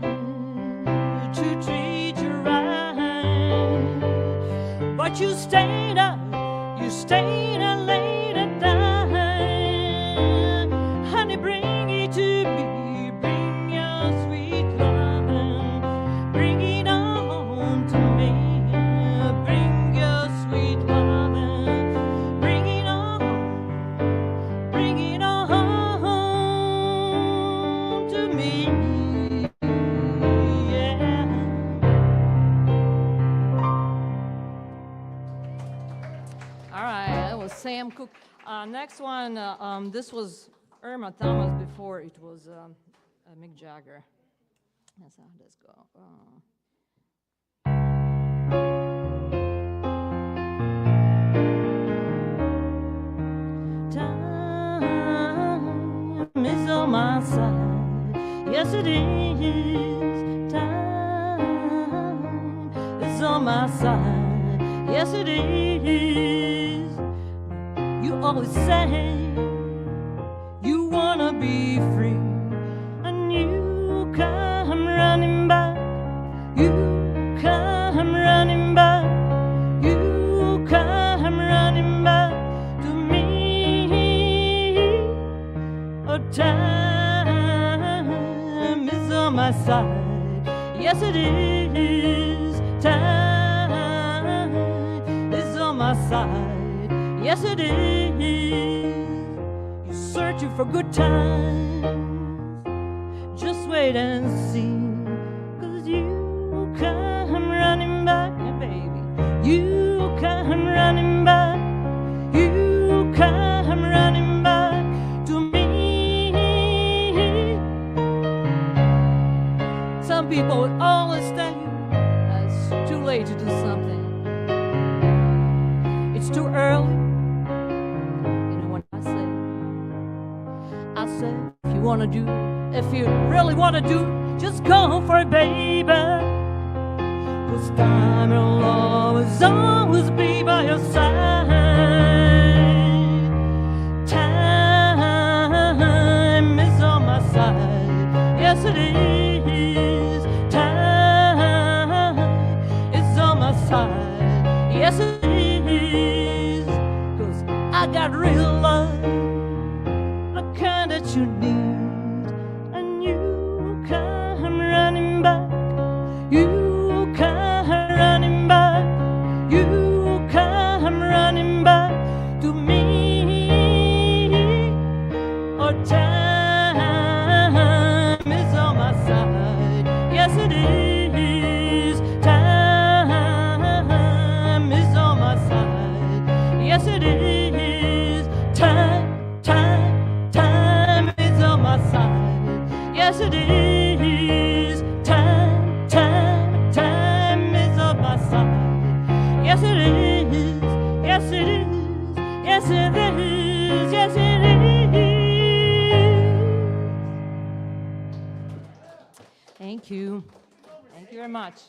to treat you right, but you stayed up late at night. Honey, bring it to me, bring your sweet loving, bring it on to me, bring your sweet loving, bring it on to me, yeah. All right, that was Sam Cooke. Next one, this was Irma Thomas before it was Mick Jagger. That's how this go. Time is on my side, yes it is. Time is on my side, yes it is. You always say you wanna be free, and you come running back, you come running back, you come running back to me. Oh, time is on my side, yes it is. Time is on my side, yes it is. You're searching for good times, just wait and see. 'Cause you come running back, baby. You come running back. You come running back to me. Some people would always tell you it's too late to do something. It's too early. You know what I say? I say, if you wanna do, if you really wanna do, just go for it, baby. 'Cause time will always be by your side. Time is on my side. Yes, it is. Time is on my side. Yes, it is. 'Cause I got real love, the kind that you need. And you come running back. You come running back. You come running back to me. Oh, time is on my side. Yes, it is. Time is on my side. Yes, it is. Time is on my side. Yes, it is. Time is on my side. Yes, it is. Yes, it is. Yes, it is. Yes, it is. Thank you. Thank you very much.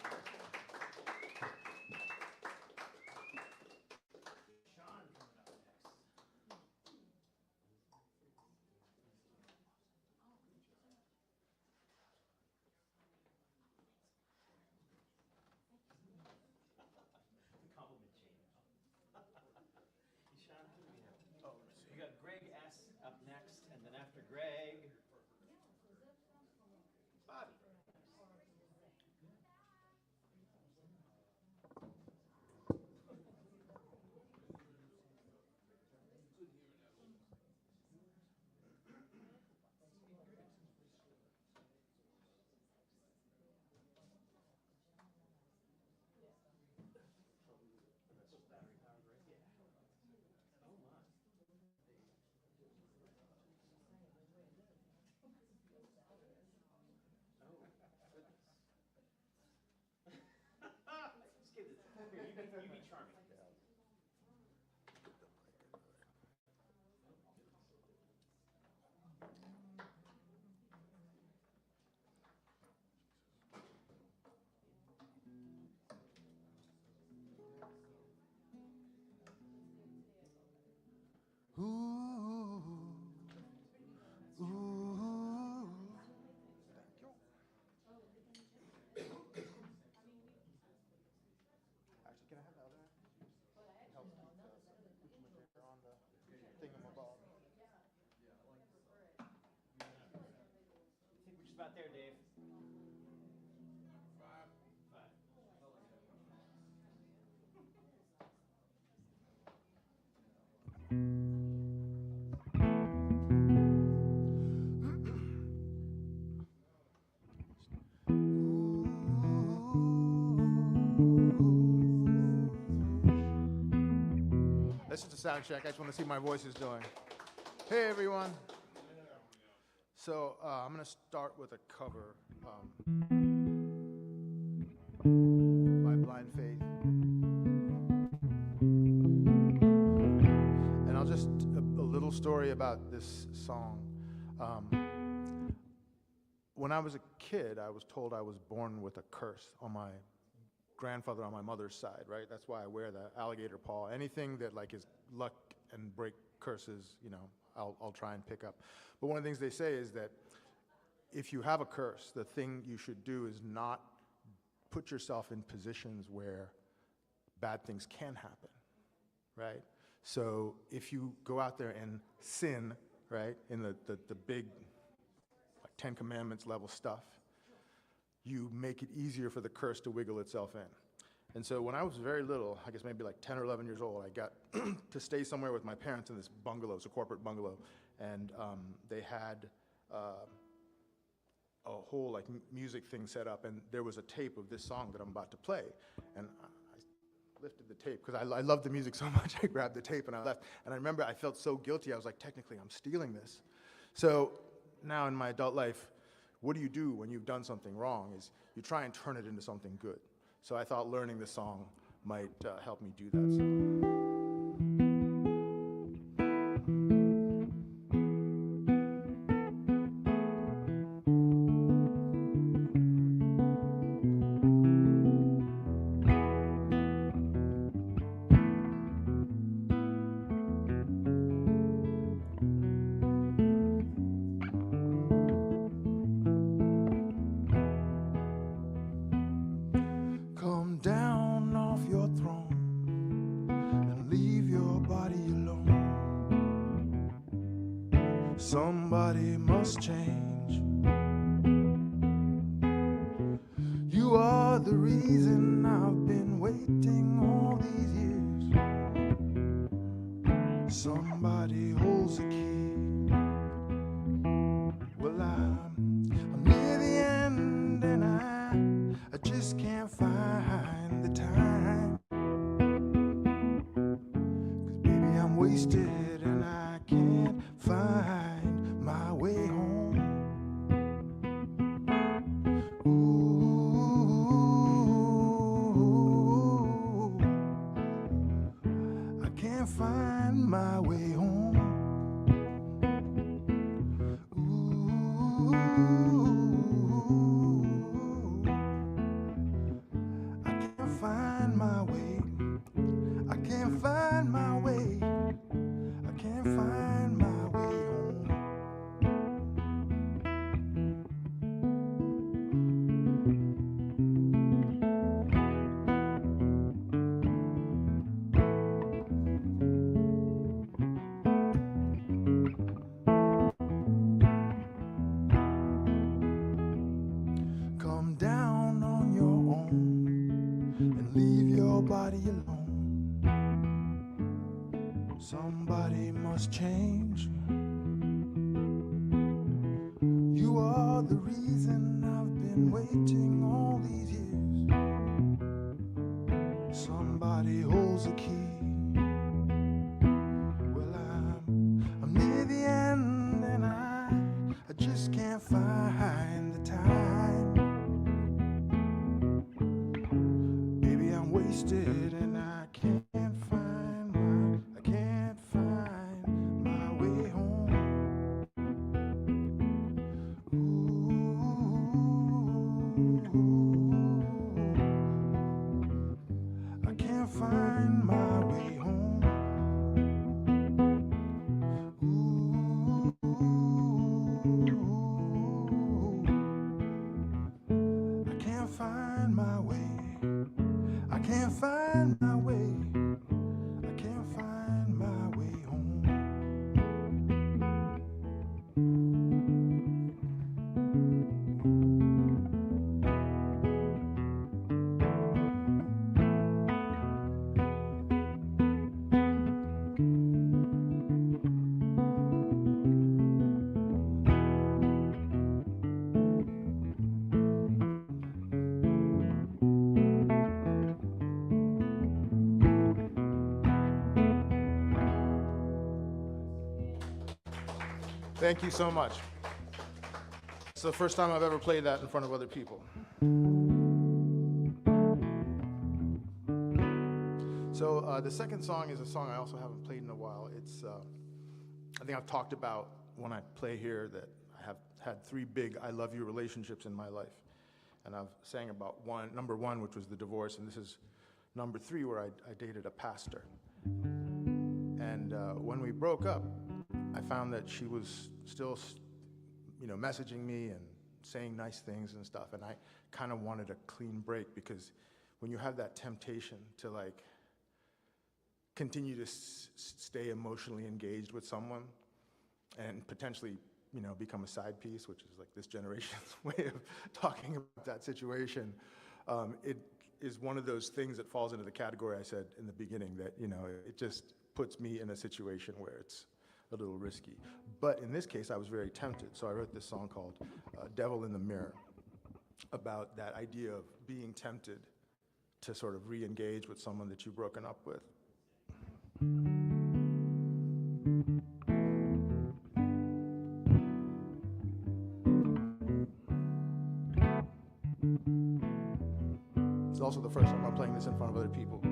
You got Greg S. up next, and then after Greg, Bobby. You be charming. Ooh, ooh. Actually, can I have the other hand? It helps keep the put on the thingamabob. I think we're just about there, Dave. This is the sound check. I just want to see my voice is doing. Hey, everyone. So I'm going to start with a cover by Blind Faith. And I'll just, a little story about this song. When I was a kid, I was told I was born with a curse on my grandfather on my mother's side, right? That's why I wear the alligator paw. Anything that like is luck and break curses, you know, I'll try and pick up. But one of the things they say is that if you have a curse, the thing you should do is not put yourself in positions where bad things can happen, right? So if you go out there and sin, right, in the big like 10 Commandments level stuff, you make it easier for the curse to wiggle itself in. And so when I was very little, I guess maybe like 10 or 11 years old, I got to stay somewhere with my parents in this bungalow. It's a corporate bungalow. And they had a whole like music thing set up, and there was a tape of this song that I'm about to play, and I lifted the tape because I loved the music so much. I grabbed the tape and I left, and I remember I felt so guilty. I was like, technically, I'm stealing this. So now in my adult life, what do you do when you've done something wrong? Is you try and turn it into something good. So I thought learning the song might help me do that. So. Somebody must change. You are the reason I've been waiting all these years. Somebody holds the key. Well, I'm near the end and I just can't find the time. 'Cause baby, I'm wasted and I can't find my way home. Ooh, I can't find my way home. Ooh, I can't find my way. I can't find my way. I can't find my way home. Come down on your own and leave your body alone. Somebody must change. You are the reason I've been waiting all these years. Somebody holds the key. Well, I'm near the end and I just can't find the time. Baby, I'm wasted and I can't find my way home. Ooh, I can't find my way home. Ooh, I can't find my way. I can't find my way. I can't find my way home. Thank you so much. It's the first time I've ever played that in front of other people. So the second song is a song I also haven't played in a while. It's, I think I've talked about when I play here that I have had 3 big I love you relationships in my life. And I've sang about number 1, which was the divorce, and this is number 3, where I dated a pastor. And when we broke up, I found that she was still, messaging me and saying nice things and stuff. And I kind of wanted a clean break, because when you have that temptation to like continue to stay emotionally engaged with someone and potentially, become a side piece, which is like this generation's way of talking about that situation, it is one of those things that falls into the category I said in the beginning that, it just puts me in a situation where it's a little risky. But in this case, I was very tempted, so I wrote this song called Devil in the Mirror, about that idea of being tempted to sort of re-engage with someone that you've broken up with. It's also the first time I'm playing this in front of other people.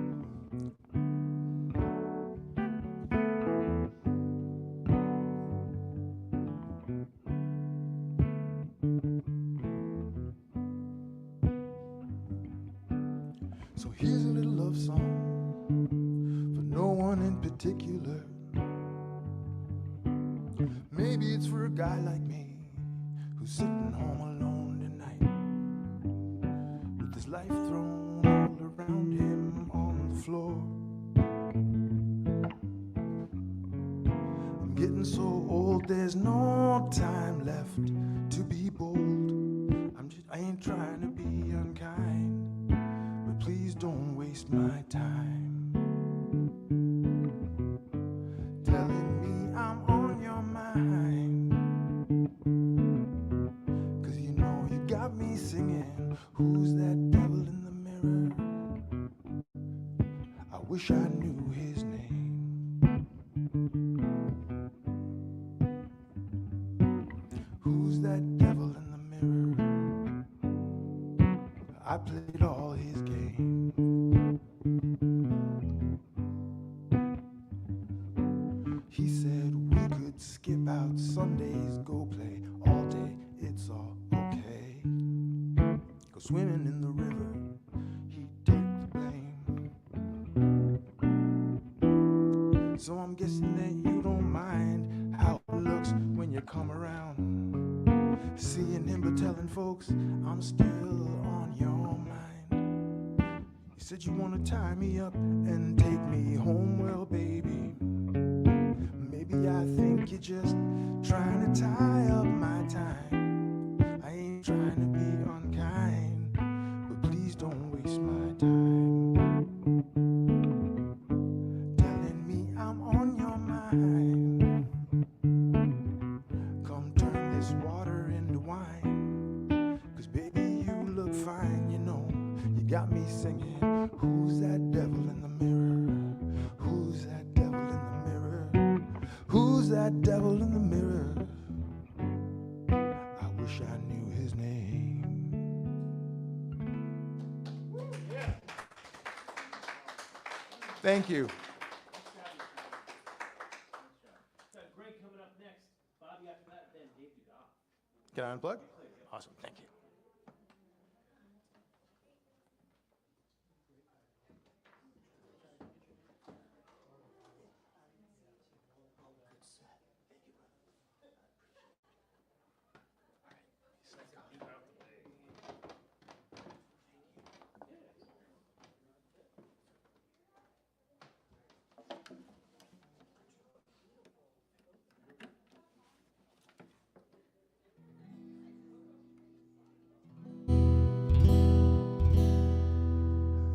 So here's a little love song for no one in particular. Maybe it's for a guy like me who's sitting home alone tonight with his life thrown all around him on the floor. I'm getting so old, there's no time left to be bold. I ain't trying to be unkind, but please don't waste my time telling me I'm on your mind. 'Cause you know you got me singing, who's that devil in the mirror? I wish I knew his name. Who's that devil in the mirror? I played all his games. He said we could skip out Sundays, go play all day, it's all okay. Go swimming in the river, he'd take the blame. So I'm guessing that you don't mind how it looks when you come around. Seeing him but telling folks I'm still on your mind. You said you want to tie me up and take me home. Well, baby, maybe I think you're just trying to tie up my time. I ain't trying to be unkind, but please don't waste my time telling me I'm on your mind. Come turn this water into wine, 'cause baby you look fine, you know. You got me singing, who's that devil in the mirror? Who's that devil in the mirror? Who's that devil in the mirror? I wish I knew his name. Thank you. Greg coming up next. Bobby after that, then Dave Dugas. Can I unplug? Awesome, thank you.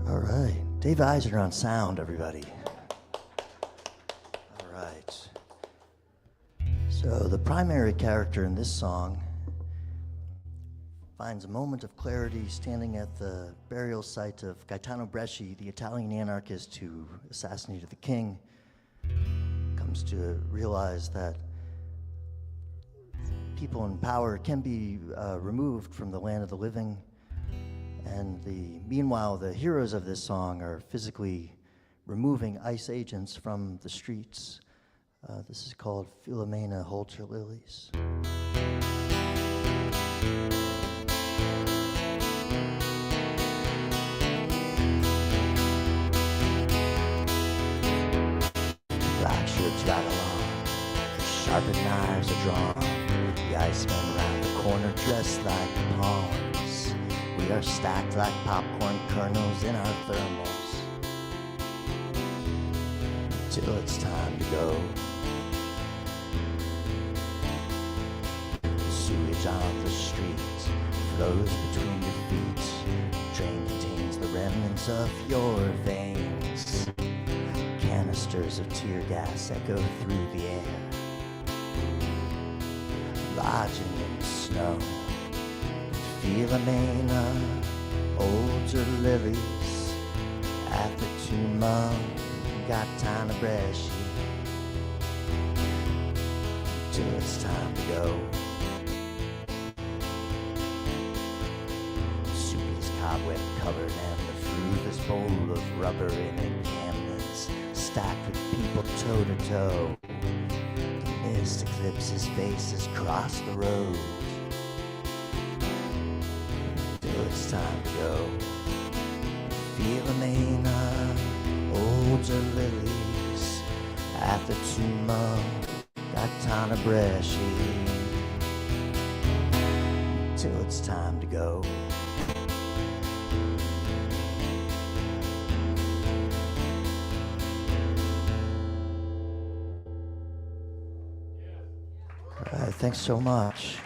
All right, Dave Eisner on sound, everybody. All right. So the primary character in this song finds a moment of clarity standing at the burial site of Gaetano Bresci, the Italian anarchist who assassinated the king. Comes to realize that people in power can be removed from the land of the living. And meanwhile, the heroes of this song are physically removing ICE agents from the streets. This is called Philomena Hold Your Lilies. Black shirts ride along, sharpened knives are drawn. The icemen round the corner dressed like pawns. We are stacked like popcorn kernels in our thermals till it's time to go. Sewage on the street flows between your feet. Drain contains the remnants of your veins. Canisters of tear gas echo through the air. lodging in the snow. Philomena holds her lilies at the tomb. Got time to brush till it's time to go. Soup is cobweb covered and the fruit is full of rubber in encampments, stacked with people toe to toe. The mist eclipses faces across the road till it's time to go. Philomena holds her lilies at the tomb. Got time to brush till it's time to go. All right, thanks so much.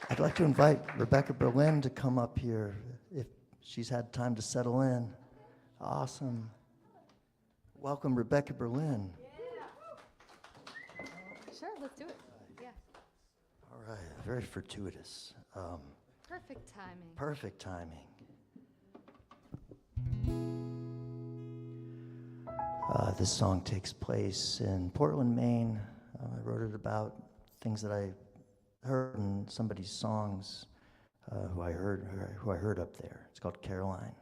I'd like to invite Rebecca Berlin to come up here if she's had time to settle in. Awesome. Welcome, Rebecca Berlin. Sure, let's do it. Yeah. All right, very fortuitous. Perfect timing. Perfect timing. This song takes place in Portland, Maine. I wrote it about things that I heard in somebody's songs who I heard up there. It's called Caroline.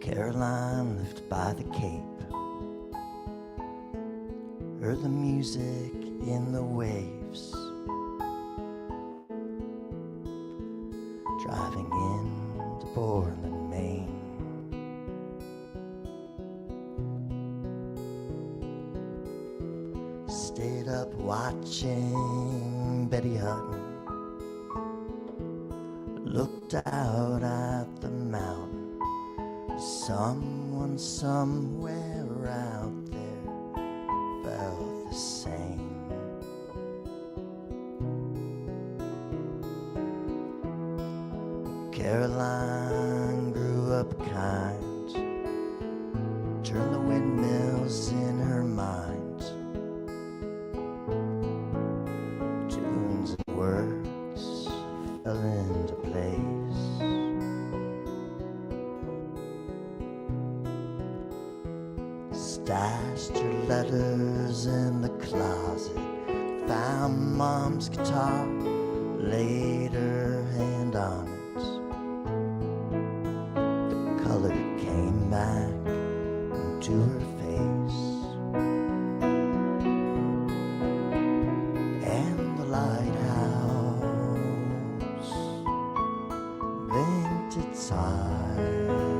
Caroline lived by the Cape, heard the music in the waves, driving into Portland, Maine. Stayed up watching Betty Hutton, looked out at the mountain. Someone somewhere out there felt the same. Caroline grew up kind, turned the windmills in her mind. Tunes and words fell into place. Stashed her letters in the closet, found Mom's guitar, laid her hand on it. The color came back into her face, and the lighthouse blinked its eyes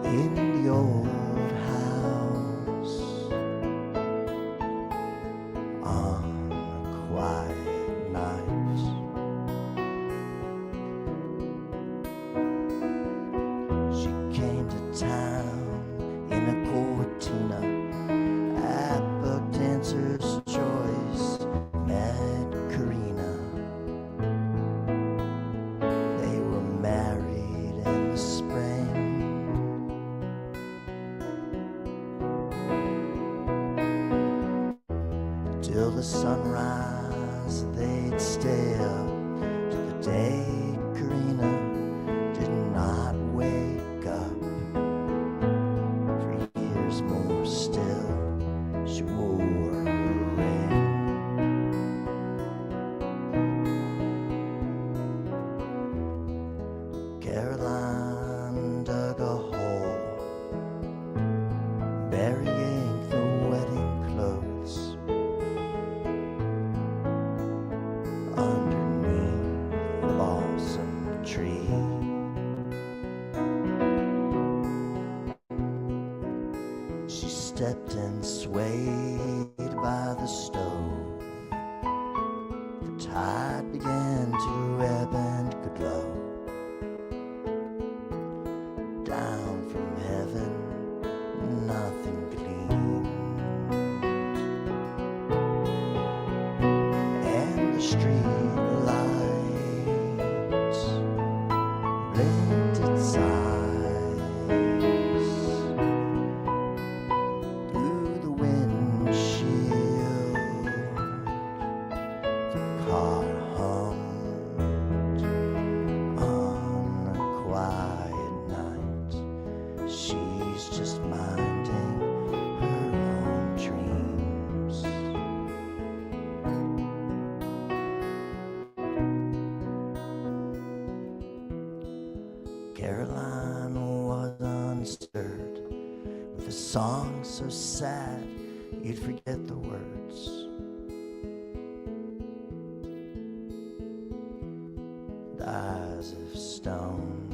in the old house on a quiet night. She came to town in a cortina at Buck Dancer's Choice, met Karina. They were married in the spring. Till the sunrise, they'd stay up to the day Karina did not wake up. For years more still, she wore her ring. Caroline dug a hole, burying the wedding clothes underneath the balsam tree. She stepped and swayed by the stove. The tide began to ebb and go low. Down from heaven, nothing gleamed. street lights blinked its eyes through the windshield. The car hummed on a quiet night. She's just minding her own dreams. Caroline was unstirred with a song so sad you'd forget the words. And eyes of stone.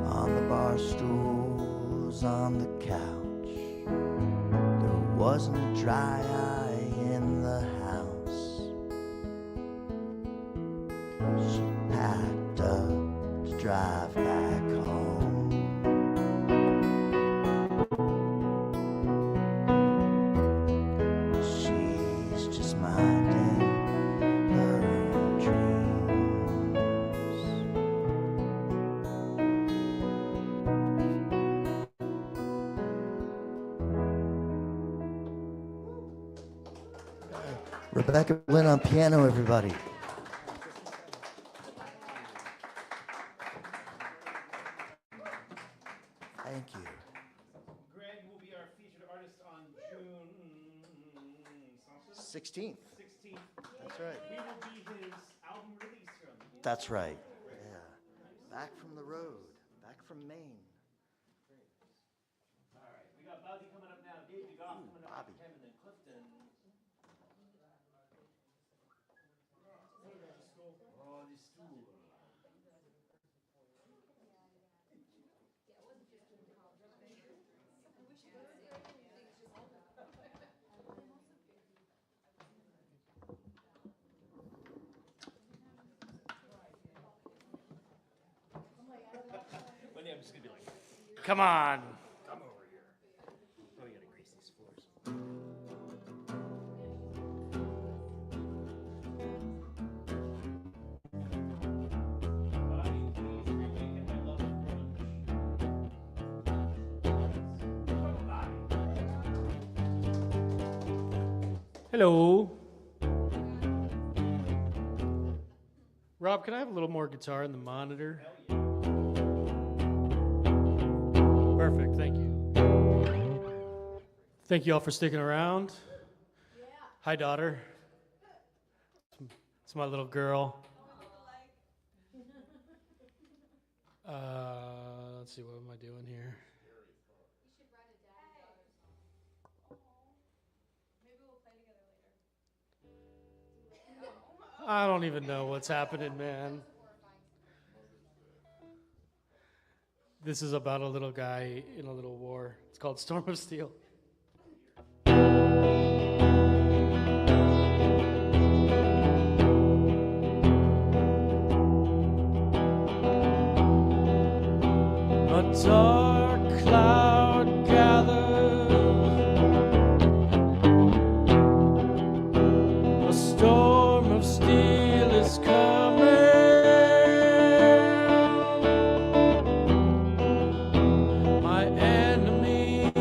On the bar stools, on the couch, there wasn't a dry eye in the house. She packed up to drive back home. She's just minding her own dreams. Rebecca Lynn on piano, everybody. Thank you. Greg will be our featured artist on June 16th. 16th. That's right. We will be his album release here on the That's right. Yeah. Back from the road, back from Maine. All right, we got Bobby coming up now, Dave DeGoff coming up Bobby. after him, and then Clifton. Oh, this stool. One day I'm just gonna be like, come on, come over here. Oh, we gotta grease these floors. Hello. Rob, can I have a little more guitar in the monitor? Perfect, thank you. Thank you all for sticking around. Yeah. Hi, daughter. It's my little girl. Let's see, what am I doing here? I don't even know what's happening, man. This is about a little guy in a little war. It's called Storm of Steel. A dark cloud gathers, a storm of steel is coming. My enemy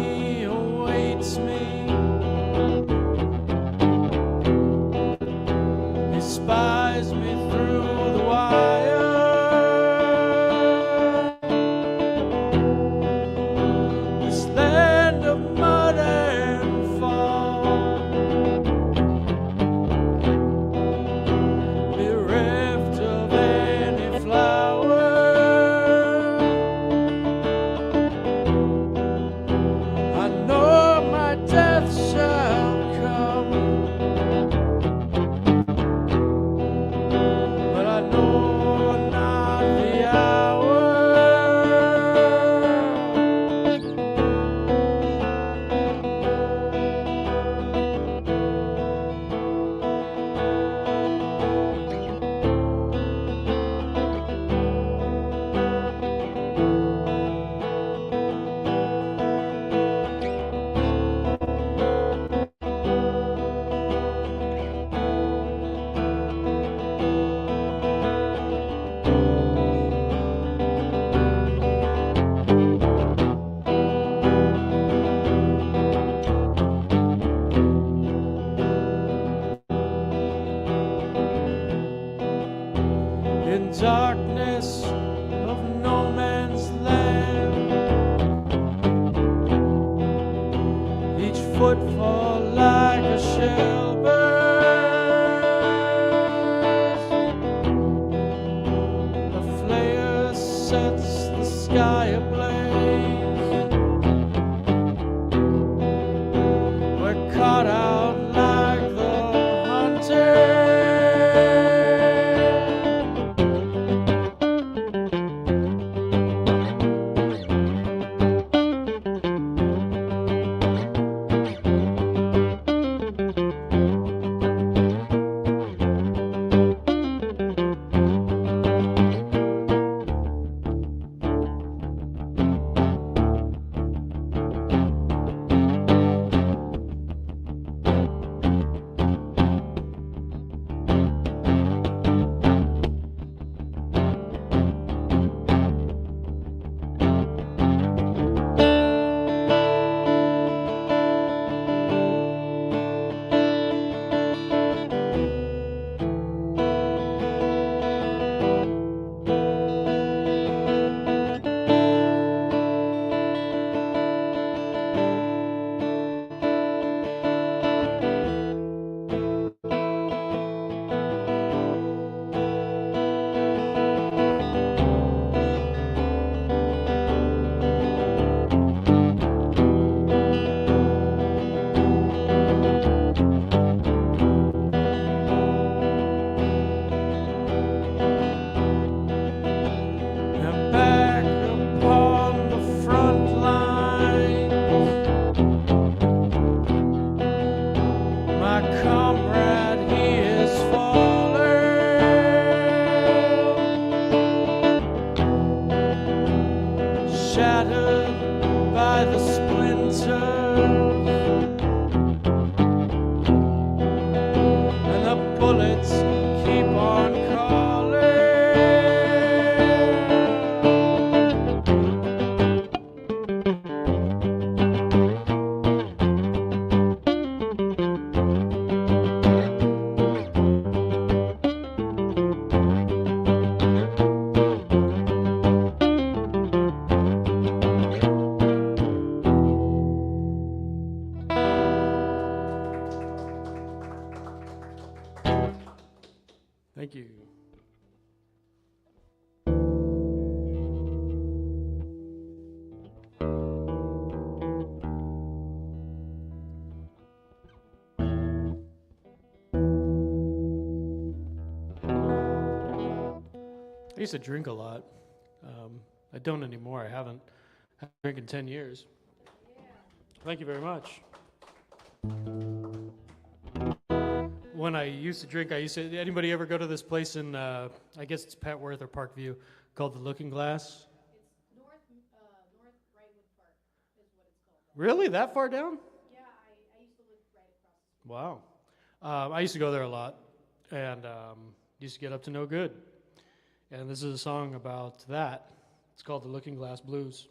like a shell burst. The flare sets the sky ablaze. We're caught out like the hunter. Thank you. I used to drink a lot. I don't anymore. I haven't drank in 10 years. Thank you very much. When I used to drink, anybody ever go to this place in, I guess it's Petworth or Parkview, called the Looking Glass? It's North Brightwood Park is what it's called. Really? That far down? Yeah, I used to live right across. Wow. I used to go there a lot and used to get up to no good. And this is a song about that. It's called The Looking Glass Blues.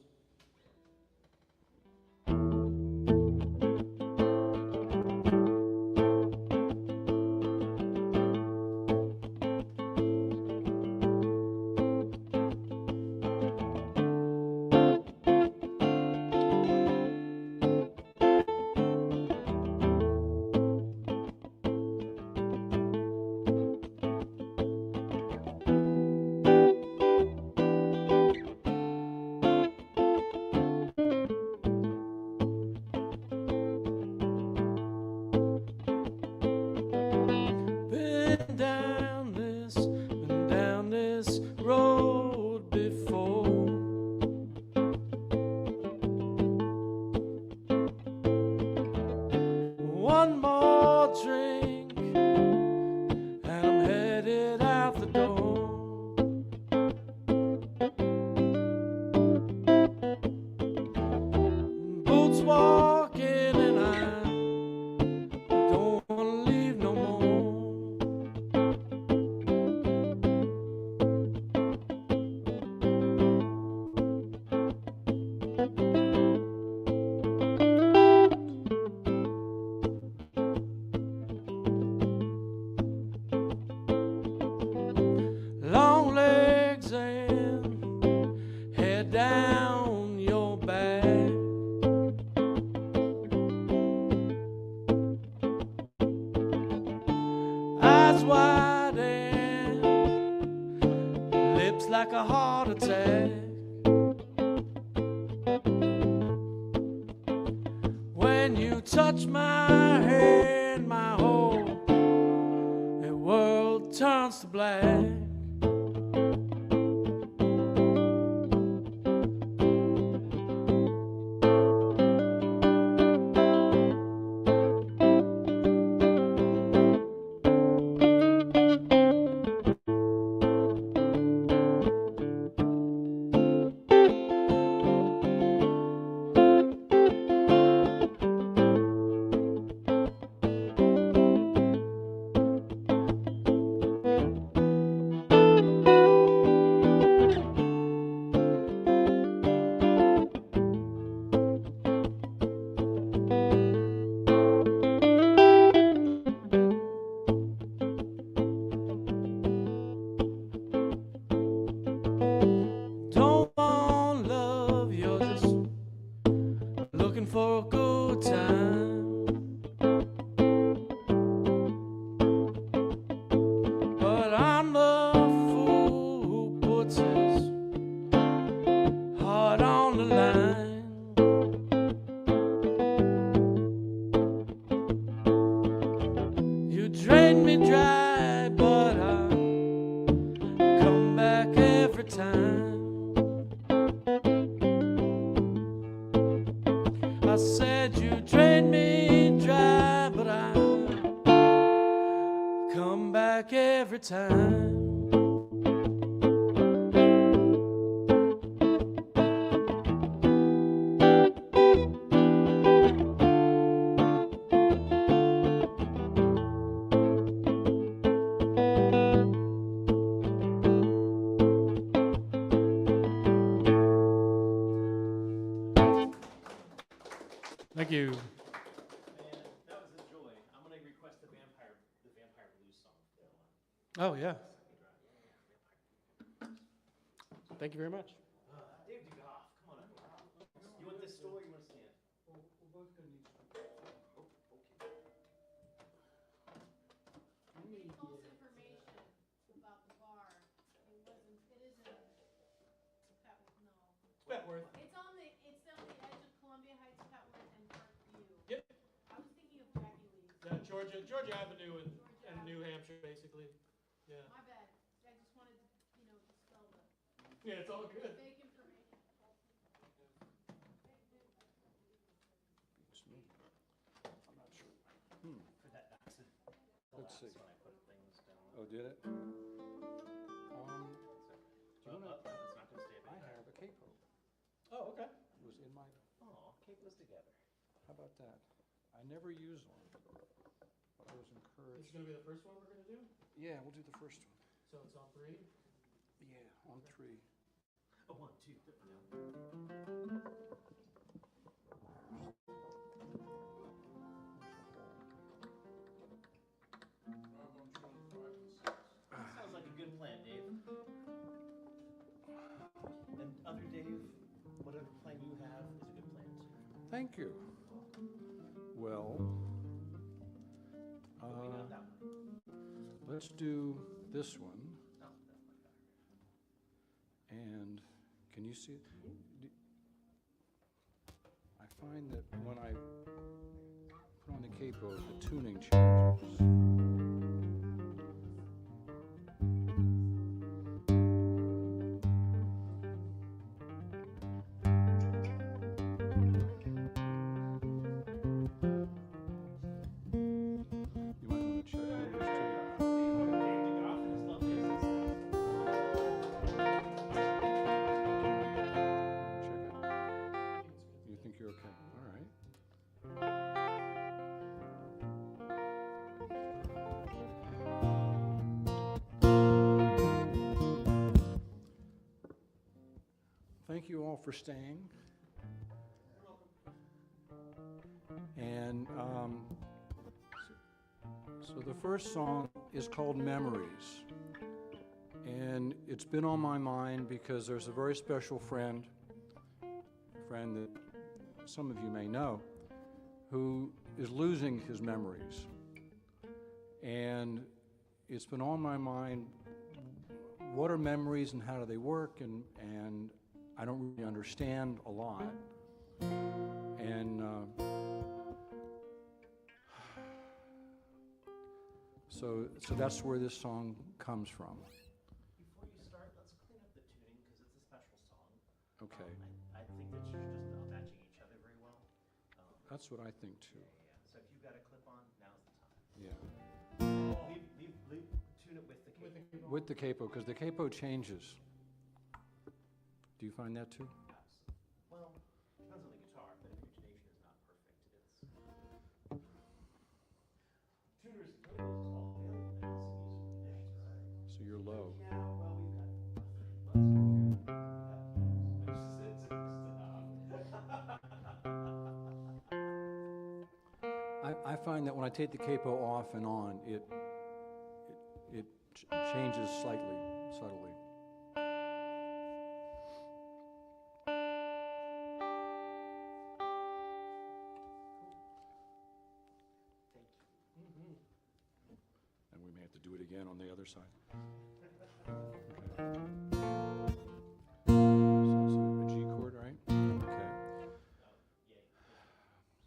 like a heart attack. When you touch my hand, my whole world turns to black. Thank you. That was a joy. I'm going to request the Vampire Blues song. Oh, yeah. Thank you very much. Dave DeGoff, come on up. You want this stool or you want to stand? We're both going to need some. False information about the bar. It isn't. Petworth. It's on the edge of Columbia Heights, Petworth, and Parkview. Yep. I was thinking of Jackie Lee's. Georgia Avenue and New Hampshire, basically. Yeah. My bad. I just wanted to, dispel the. Yeah, it's all good. Fake information. I'm not sure. For that accident. Let's see. When I put things down. Oh, did it? Do you want to? It's not going to stay I back. have a capo. Oh, okay. It was in my. Oh, capos together. How about that? I never use one, but I was encouraged. This is going to be the first one we're going to do? Yeah, we'll do the first one. So it's on 3? Yeah, on 3. Oh, 1, 2, 3. Sounds like a good plan, Dave. And other Dave, whatever plan you have is a good plan too. Thank you. Well, let's do this one. And can you see it? I find that when I put on the capo, the tuning changes. Thank you all for staying. And so the first song is called Memories. And it's been on my mind because there's a very special friend that some of you may know, who is losing his memories. And it's been on my mind what are memories and how do they work, and I don't really understand a lot. And so that's where this song comes from. Before you start, let's clean up the tuning because it's a special song. Okay. I think that you're just not matching each other very well. That's what I think too. So if you've got a clip on, now's the time. Yeah. Tune it with the capo. With the capo, because the capo changes. Do you find that too? Well, depends on the guitar, but if your intonation is not perfect, it's tuners all So you're low. I find that when I take the capo off and on, it changes slightly, subtly. And we may have to do it again on the other side. Okay. So a G chord, right? Okay.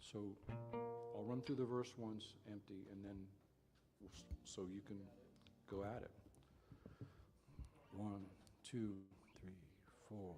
So I'll run through the verse once, empty, and then so you can go at it. 1, 2, 3, 4.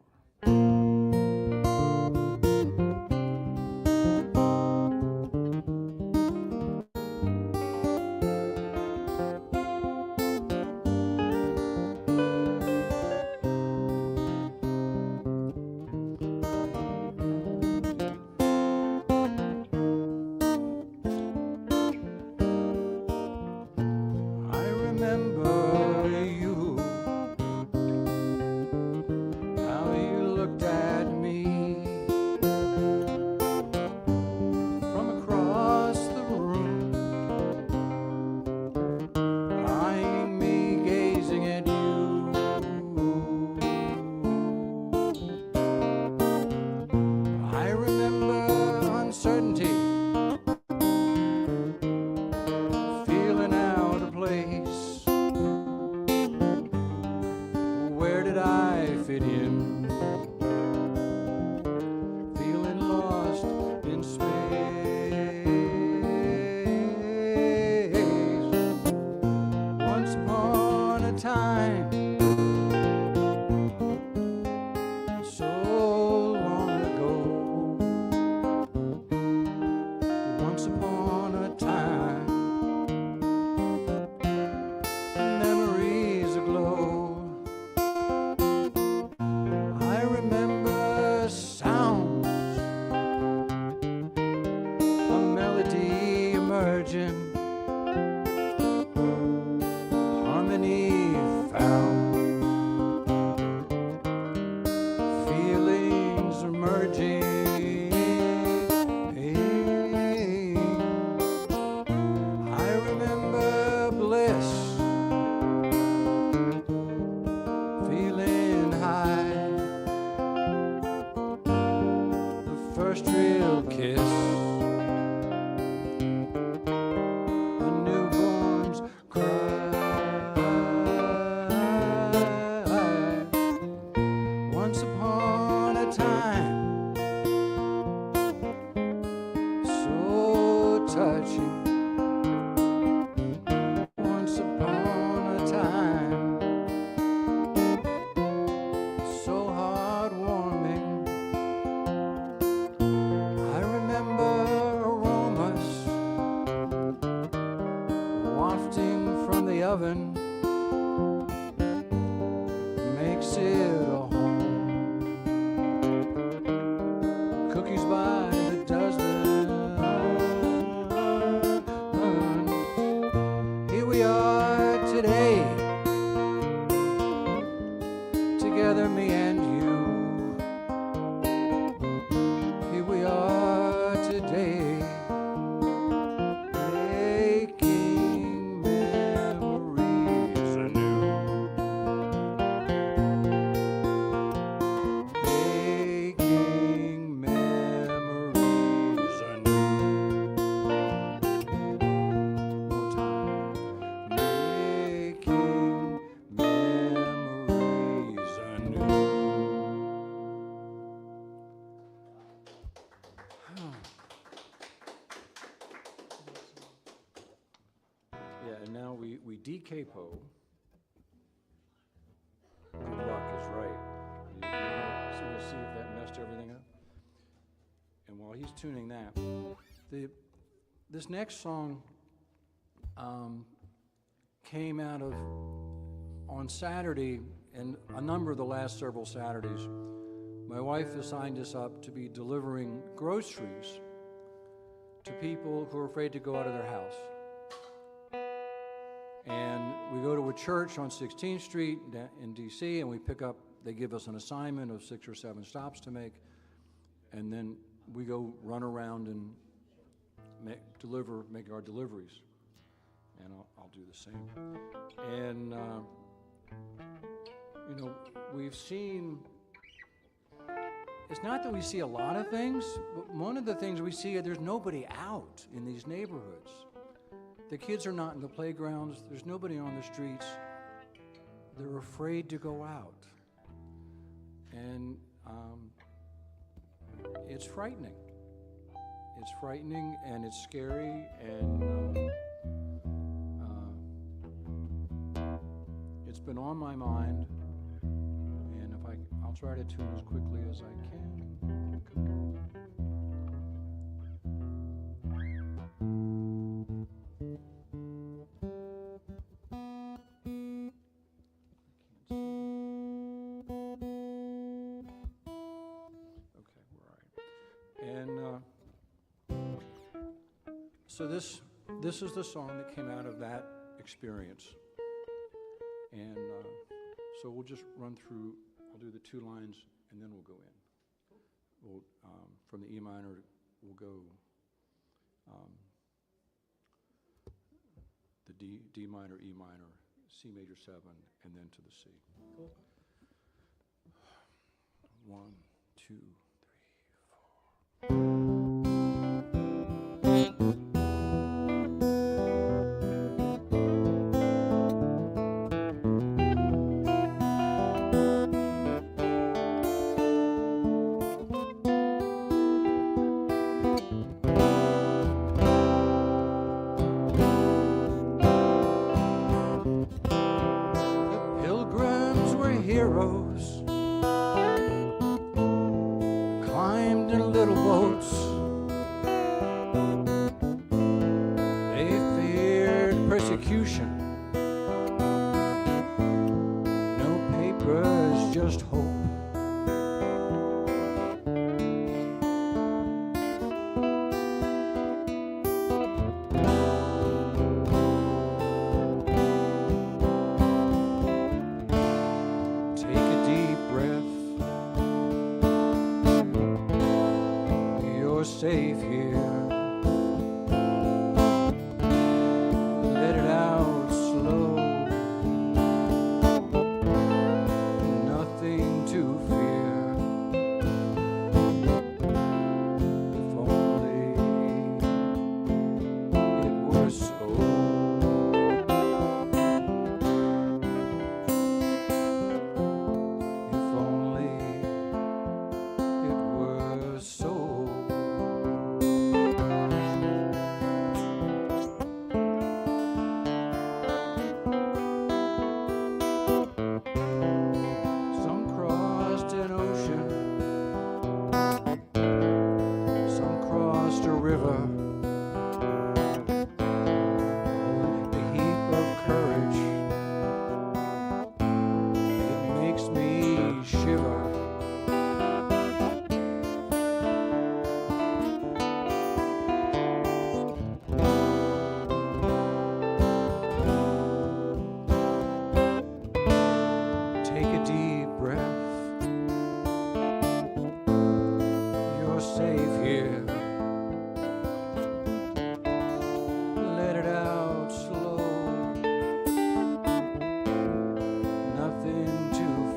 Making memories. and now we decapo. Good luck is right. So we'll see if that messed everything up. And while he's tuning that, this next song came out of, on Saturday, and a number of the last several Saturdays, my wife assigned us up to be delivering groceries to people who are afraid to go out of their house. And we go to a church on 16th Street in DC, and we pick up, they give us an assignment of 6 or 7 stops to make, and then we go run around and make our deliveries. And I'll do the same. And, you know, we've seen, it's not that we see a lot of things, but one of the things we see, there's nobody out in these neighborhoods. The kids are not in the playgrounds. There's nobody on the streets. They're afraid to go out. And it's frightening. It's frightening and it's scary, and it's been on my mind. And I'll try to tune as quickly as I can. So this is the song that came out of that experience. And so we'll just run through, I'll do the 2 lines and then we'll go in. We'll, from the E minor, we'll go the D minor, E minor, C major 7, and then to the C. Cool. 1, 2, 3, 4. Safe here. Let it out slow. Nothing to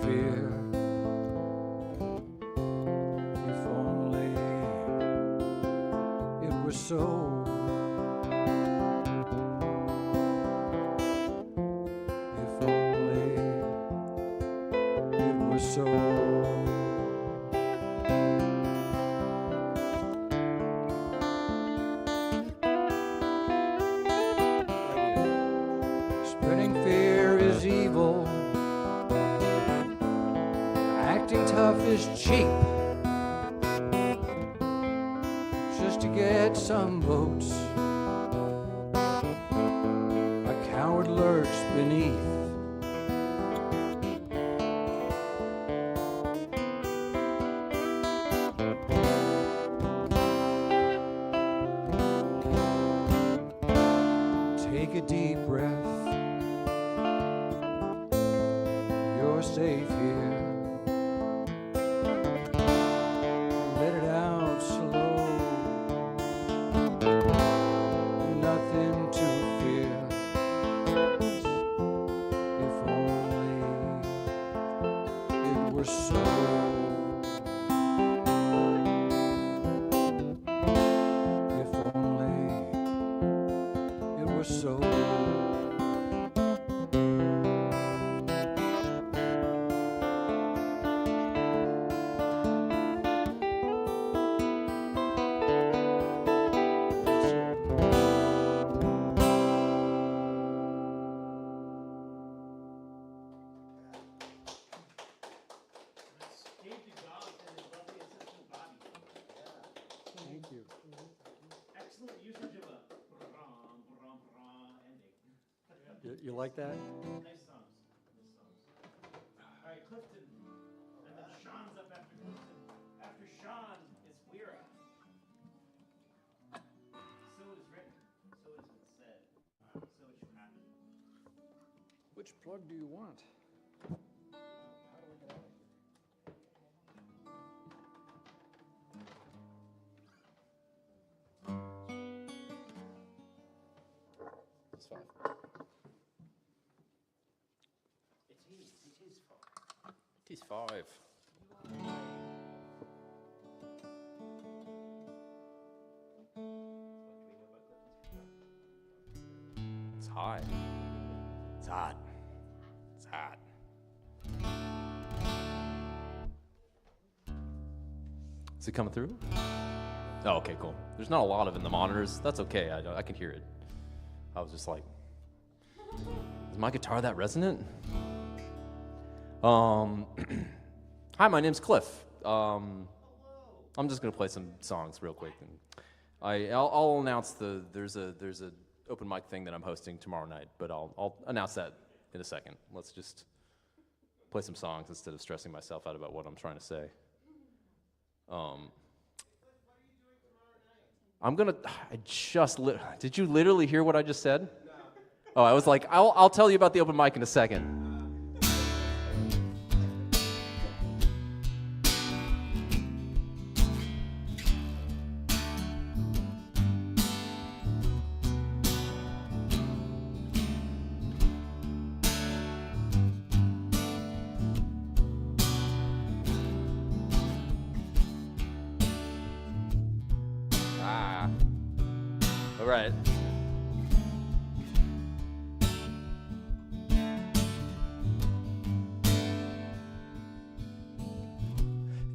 fear. If only it were so. If only it were so. is cheap. Just to get some votes. A coward lurks beneath. Take a deep breath. You're safe here. Let it out slow. Nothing to fear. If only it were so. If only it were so. Thank you. Excellent usage of a ending. You like that? Nice songs. Nice songs. All right, Clifton. And then Sean's up after Clifton. After Sean, it's Weira. So it is written. So it has been said. So it should happen. Which plug do you want? It's fine. It is fun. It is 5. It's hot. It's hot. It's hot. Is it coming through? Oh, okay, cool. There's not a lot of it in the monitors. That's okay. I can hear it. I was just like, is my guitar that resonant? Hi, my name's Cliff. I'm just gonna play some songs real quick, and I'll announce there's a open mic thing that I'm hosting tomorrow night, but I'll announce that in a second. Let's just play some songs instead of stressing myself out about what I'm trying to say. Did you literally hear what I just said? No. Oh, I was like, I'll tell you about the open mic in a second. All right.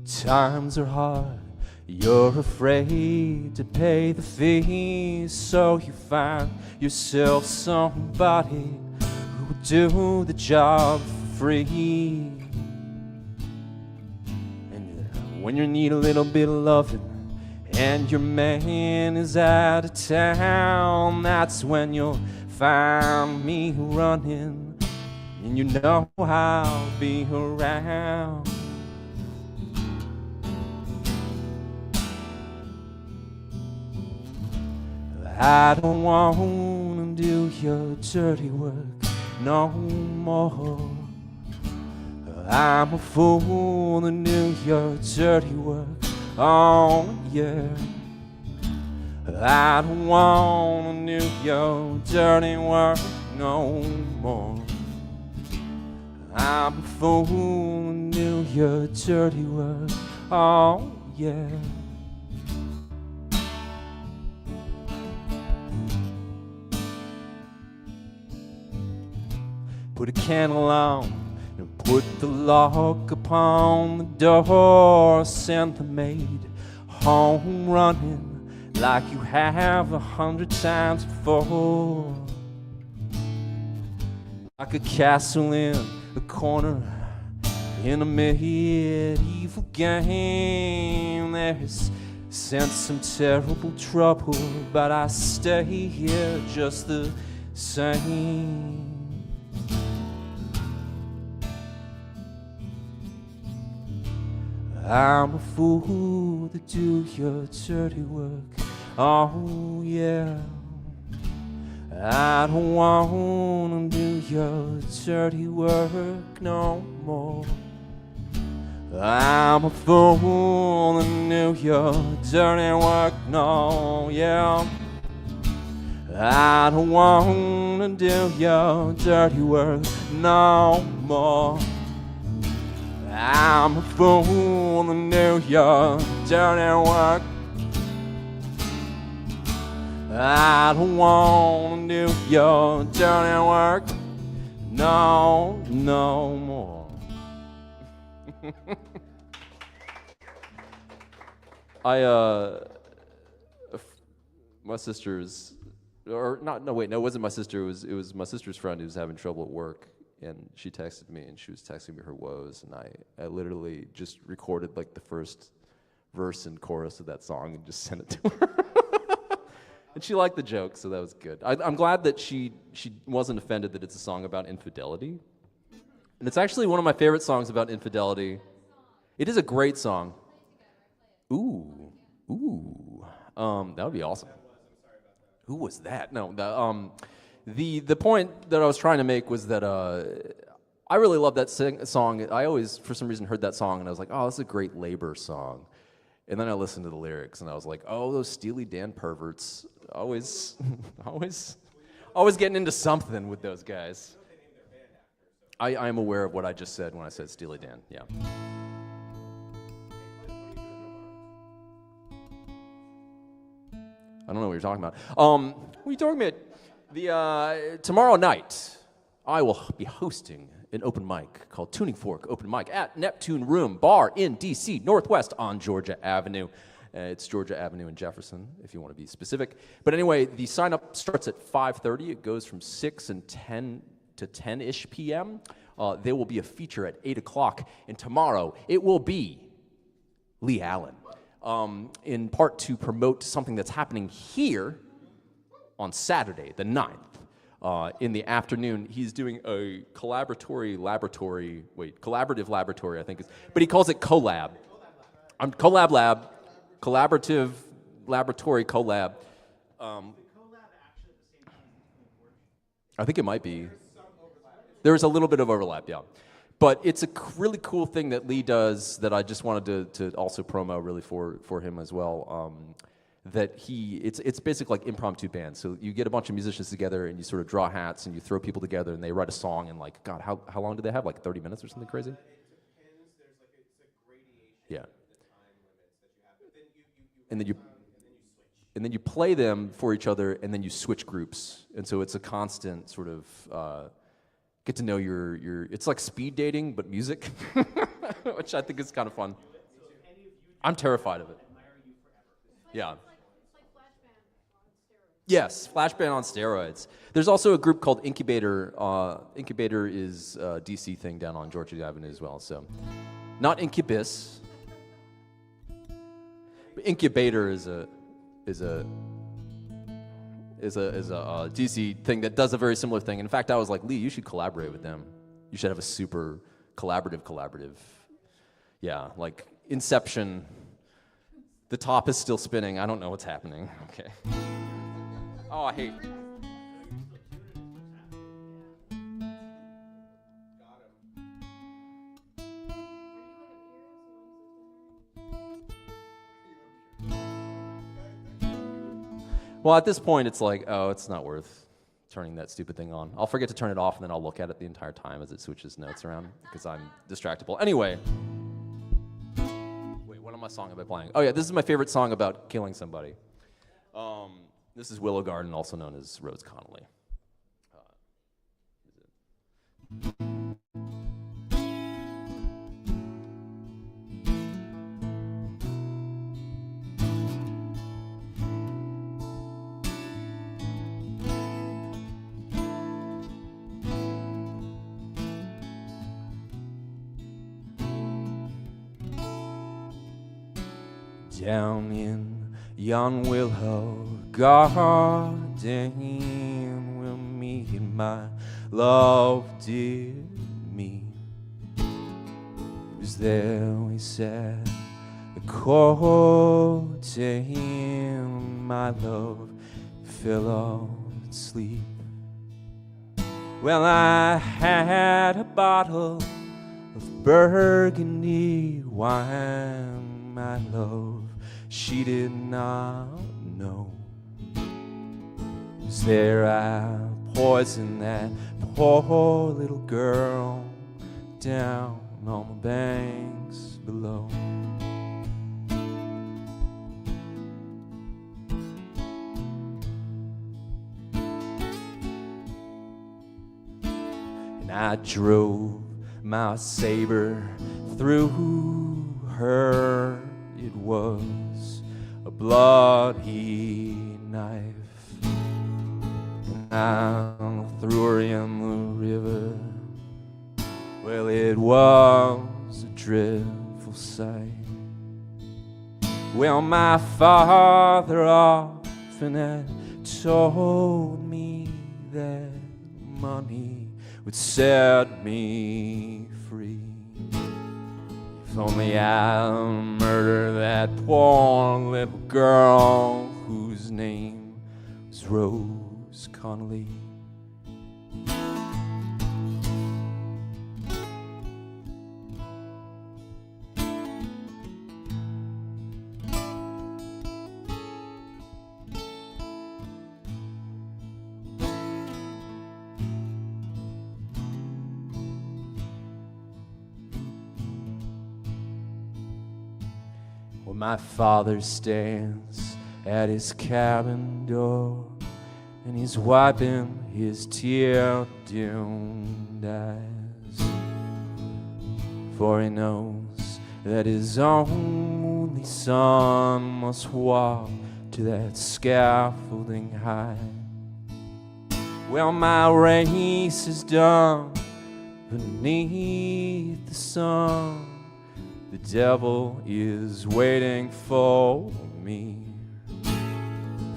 Times are hard, you're afraid to pay the fees, so you find yourself somebody who will do the job for free. And when you need a little bit of loving and your man is out of town, that's when you'll find me running, and you know I'll be around. I don't want to do your dirty work no more. I'm a fool to do your dirty work. Oh yeah, I don't want to do your dirty work no more. I'm a fool to do your dirty work. Oh yeah. Put a candle on and put the lock upon the door. Send the maid home running like you have 100 times before. Like a castle in the corner, In a medieval game, there's sense some terrible trouble, but I stay here just the same. I'm a fool to do your dirty work, oh yeah. I don't wanna do your dirty work no more. I'm a fool to do your dirty work, no, yeah. I don't wanna do your dirty work no more. I'm a fool to do your dirty work. I don't wanna do your dirty work no more. My sister's, or not, no, wait, no, it wasn't my sister, it was my sister's friend who was having trouble at work, and she texted me, and she was texting me her woes, and I literally just recorded like the first verse and chorus of that song and just sent it to her. And she liked the joke, so that was good. I'm glad that she wasn't offended that it's a song about infidelity. And it's actually one of my favorite songs about infidelity. It is a great song. Ooh. That would be awesome. Who was that? No, the point that I was trying to make was that I really love that song. I always, for some reason, heard that song, and I was like, oh, this is a great labor song. And then I listened to the lyrics, and I was like, oh, those Steely Dan perverts. Always getting into something with those guys. I am aware of what I just said when I said Steely Dan, yeah. I don't know what you're talking about. What are you talking about? Tomorrow night, I will be hosting an open mic called Tuning Fork Open Mic at Neptune Room Bar in D.C. Northwest on Georgia Avenue. It's Georgia Avenue in Jefferson, if you want to be specific. But anyway, the sign-up starts at 5:30. It goes from 6 and 10 to 10-ish p.m. There will be a feature at 8 o'clock. And tomorrow, it will be Lee Allen, in part to promote something that's happening here on Saturday, the 9th. In the afternoon, he's doing a collaborative laboratory, I think, but he calls it Collab. Collab Lab. Collaborative laboratory collab. I think it might be. There's a little bit of overlap, yeah. But it's a really cool thing that Lee does that I just wanted to also promo really for him as well. That it's basically like impromptu bands. So you get a bunch of musicians together and you sort of draw hats and you throw people together and they write a song in like, God, how long do they have? Like 30 minutes or something crazy? It depends. There's like it's a gradation. Yeah. And then you play them for each other, and then you switch groups, and so it's a constant sort of get to know your. It's like speed dating, but music, which I think is kind of fun. I'm terrified of it. Yeah. Yes, Flash Band on steroids. There's also a group called Incubator. Incubator is a DC thing down on Georgia Avenue as well. So, not Incubus. Incubator is a DC thing that does a very similar thing. In fact, I was like, Lee, you should collaborate with them. You should have a super collaborative. Yeah, like Inception. The top is still spinning. I don't know what's happening. Okay. Oh, I hate. Well, at this point, it's like, oh, it's not worth turning that stupid thing on. I'll forget to turn it off, and then I'll look at it the entire time as it switches notes around, because I'm distractible. Anyway. Wait, what am I song am I playing? Oh, yeah, this is my favorite song about killing somebody. This is Willow Garden, also known as Rose Connolly. down in yon willow garden where me and my love did meet. It was there we sat courting, my love fell off asleep. Well, I had a bottle of burgundy wine, my love, she did not know. It was there I poisoned that poor little girl down on the banks below. I drove my saber through her. It was a bloody knife. And I threw her in the river. Well, it was a dreadful sight. Well, my father often had told me that money would set me free. If only I murdered that poor little girl whose name was Rose Connolly. My father stands at his cabin door, and he's wiping his tear-dimmed eyes, for he knows that his only son must walk to that scaffolding high. Well, my race is done beneath the sun. The devil is waiting for me,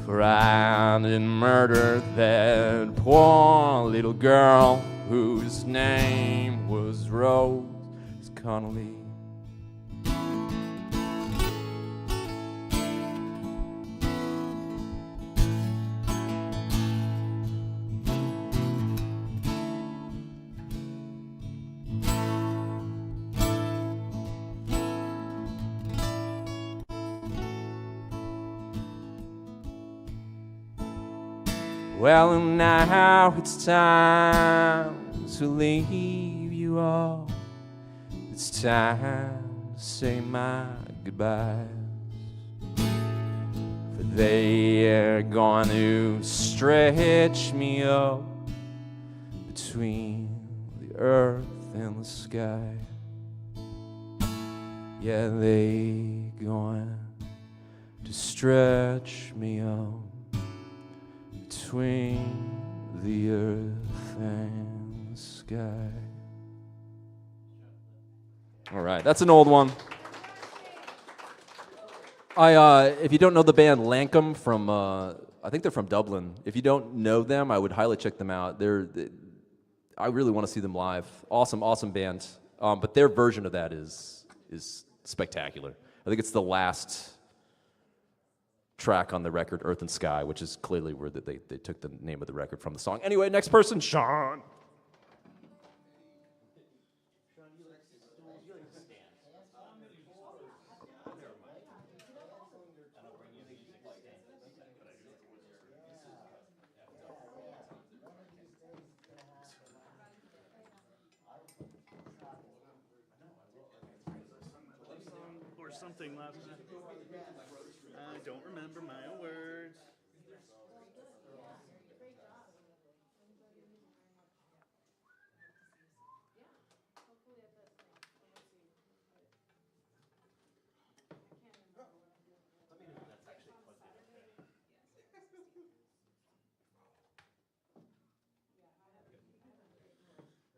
for I did murder that poor little girl whose name was Rose Connolly. Well, and now it's time to leave you all. It's time to say my goodbyes, for they are going to stretch me up between the earth and the sky. Yeah, they going to stretch me up between the earth and the sky. All right, that's an old one. If you don't know the band Lancome from, I think they're from Dublin. If you don't know them, I would highly check them out. I really want to see them live. Awesome band. But their version of that is spectacular. I think it's the last track on the record, Earth and Sky, which is clearly where they took the name of the record from the song. Anyway, next person, Sean. Or something last night. I don't remember my own words.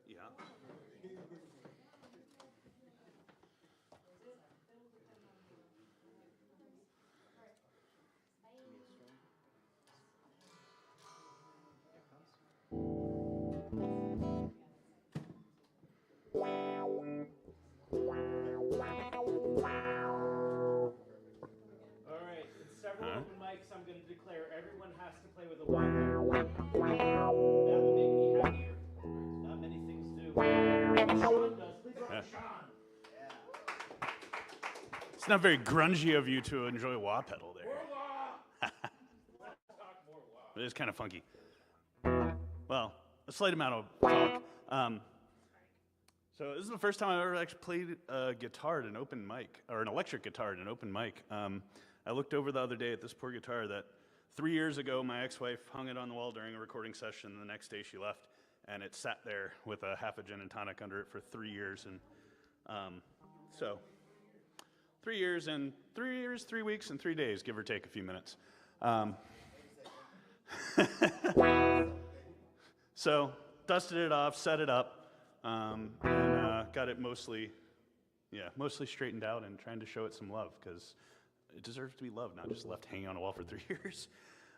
Yeah. It's not very grungy of you to enjoy wah pedal there. It is kind of funky. Well, a slight amount of talk. So this is the first time I've ever actually played a guitar at an open mic, or an electric guitar at an open mic. I looked over the other day at this poor guitar that 3 years ago my ex-wife hung it on the wall during a recording session, and the next day she left, and it sat there with a half a gin and tonic under it for 3 years. And so 3 years and 3 years, 3 weeks, and 3 days, give or take a few minutes. So dusted it off, set it up, and got it mostly straightened out and trying to show it some love because it deserves to be loved, not just left hanging on a wall for 3 years.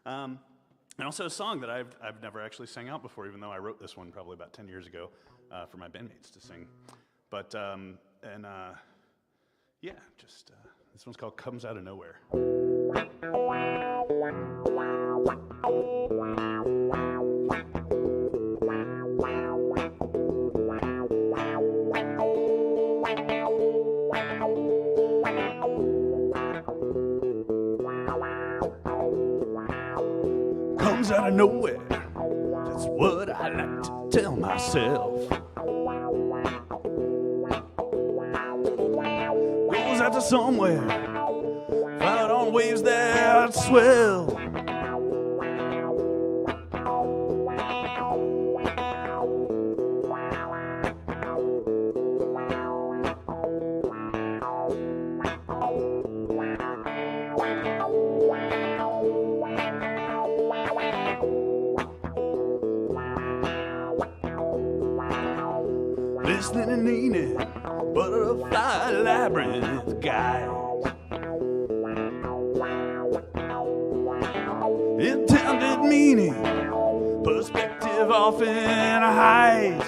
And also a song that I've never actually sang out before, even though I wrote this one probably about 10 years ago for my bandmates to sing. But this one's called "Comes Out of Nowhere." Comes out of nowhere, that's what I like to tell myself. Goes out to somewhere, out on waves that swell. Listening and leaning, butterfly labyrinth guides. Intended meaning, perspective often hides.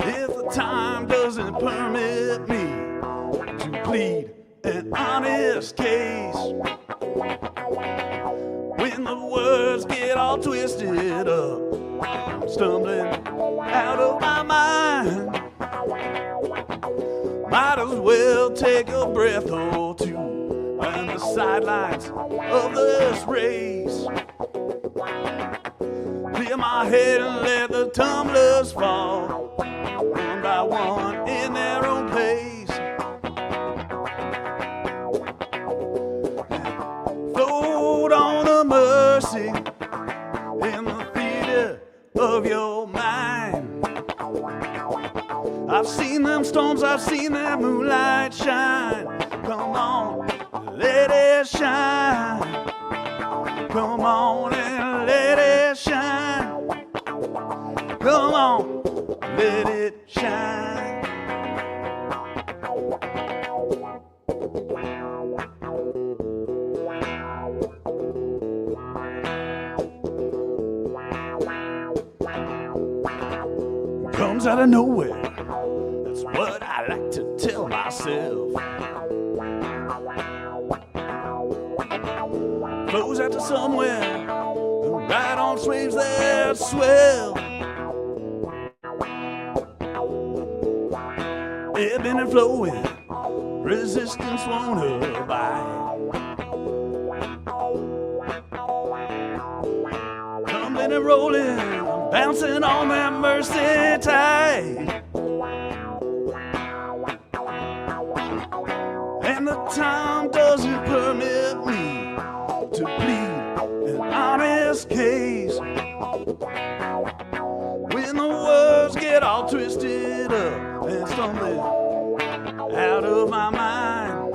If the time doesn't permit me to plead an honest case, when the words get all twisted up, I'm stumbling out of my mind. Might as well take a breath or two on the sidelines of this race. Clear my head and let the tumblers fall, one by one in their own place. Float on the mercy in the theater of your mind. I've seen them storms, I've seen that moonlight shine. Come on, let it shine. Come on and let it shine. Come on, let it shine. Comes out of nowhere, that's what I like to tell myself. Flows out to somewhere, right on waves that swell. Ebbing and flowing, resistance won't abide. Tumbling and rolling, bouncing on that mercy tide. And the time doesn't permit me to plead an honest case. When the words get all twisted up and stumbling out of my mind,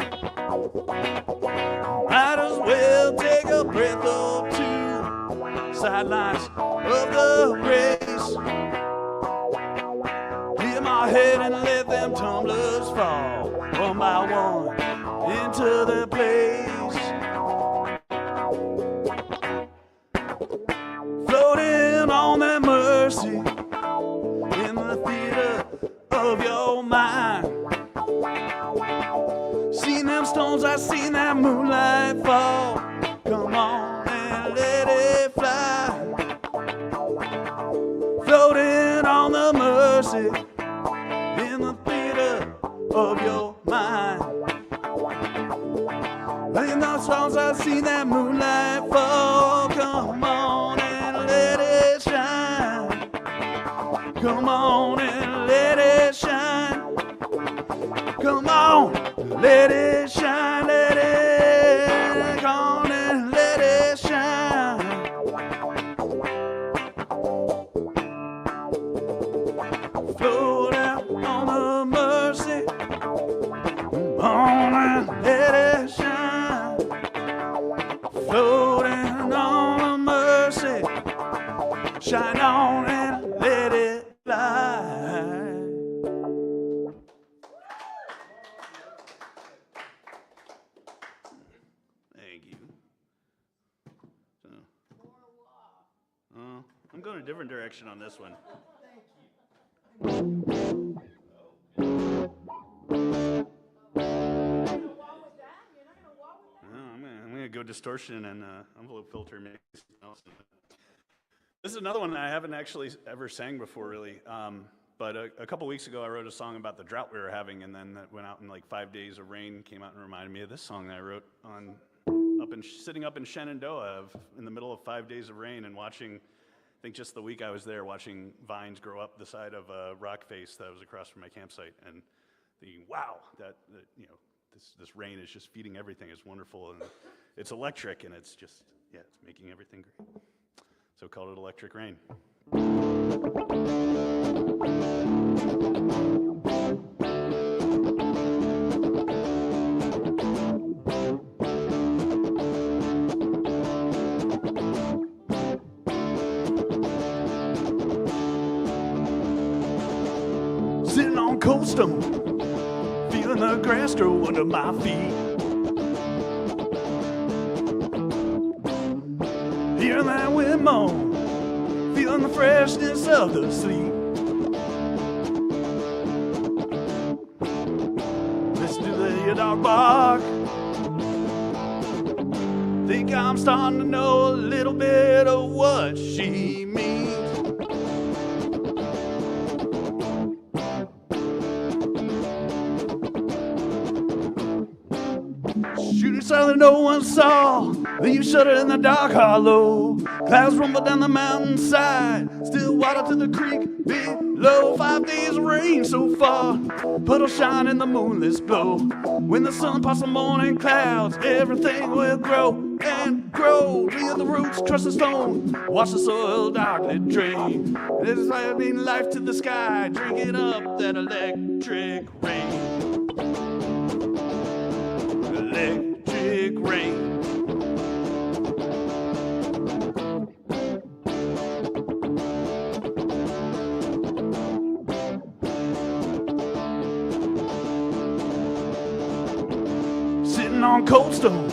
might as well take a breath or two, sidelines of the race. Clear my head and let them tumblers fall, one by one, into their place. Floating on that mercy in the theater of your mind. Seen them stones, I seen that moonlight fall. Come on and let it fly. Floating on the mercy in the theater it shine. Float out on the mercy, on and let it shine. Floating on the mercy, shine on and let it fly. Thank you. So, I'm going a different direction on this one. I'm gonna go distortion and envelope filter maybe something else. This is another one that I haven't actually ever sang before, really. But a couple weeks ago, I wrote a song about the drought we were having, and then that went out in like 5 days of rain. Came out and reminded me of this song that I wrote on sitting up in Shenandoah in the middle of 5 days of rain and watching. I think just the week I was there, watching vines grow up the side of a rock face that was across from my campsite, and thinking, wow, that this rain is just feeding everything. It's wonderful, and it's electric, and it's just, yeah, it's making everything great. So I called it Electric Rain. Sitting on Cold Stone, feeling the grass grow under my feet. Hearing that wind moan, feeling the freshness of the sleep. Listen to the dog bark. Think I'm starting to know a little bit of what she means. Shooting star that no one saw, leave shudder in the dark hollow. Clouds rumble down the mountainside, still water to the creek below. 5 days of rain so far, puddles shine in the moonless glow. When the sun pops the morning clouds, everything will grow and grow. Tree of the roots, trust the stone, watch the soil darkly drain. It's like being life to the sky, drinking up that electric rain. Electric rain. Sitting on Cold Stone,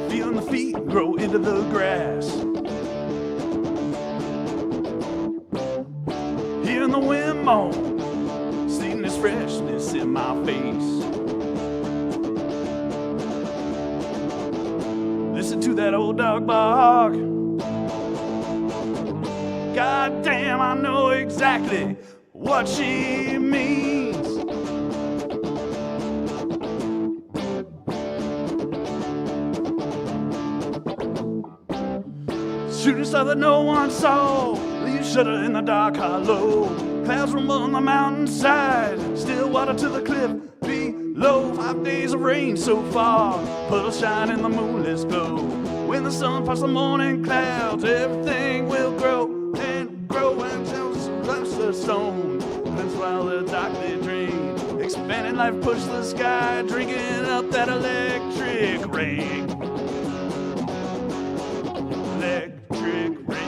feeling the feet grow into the grass. Hearing the wind moan, seeing this freshness in my face. Listen to that old dog bark. God damn, I know exactly what she means. Shooting star that no one saw, leave shudder in the dark hollow. Clouds rumble on the mountainside, still water to the cliff below. 5 days of rain so far, puddles shine in the moonless glow. When the sun pops the morning clouds, everything will grow until it's life's a stone. That's while the darkly drain, expanding life push the sky, drinking up that electric rain. Electric rain.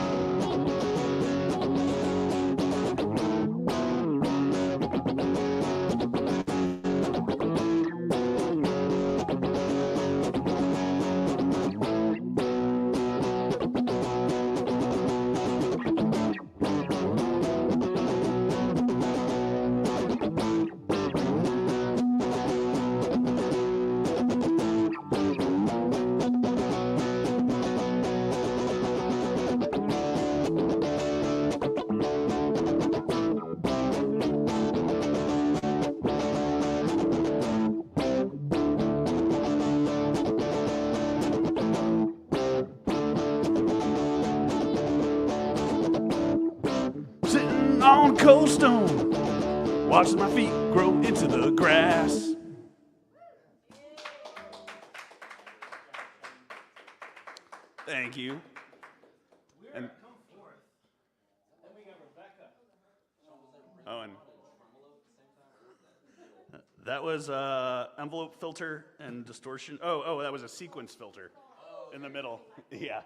On Cold Stone, watching my feet grow into the grass. Thank you. And, oh, and that was envelope filter and distortion. Oh, that was a sequence filter in the middle. Yeah.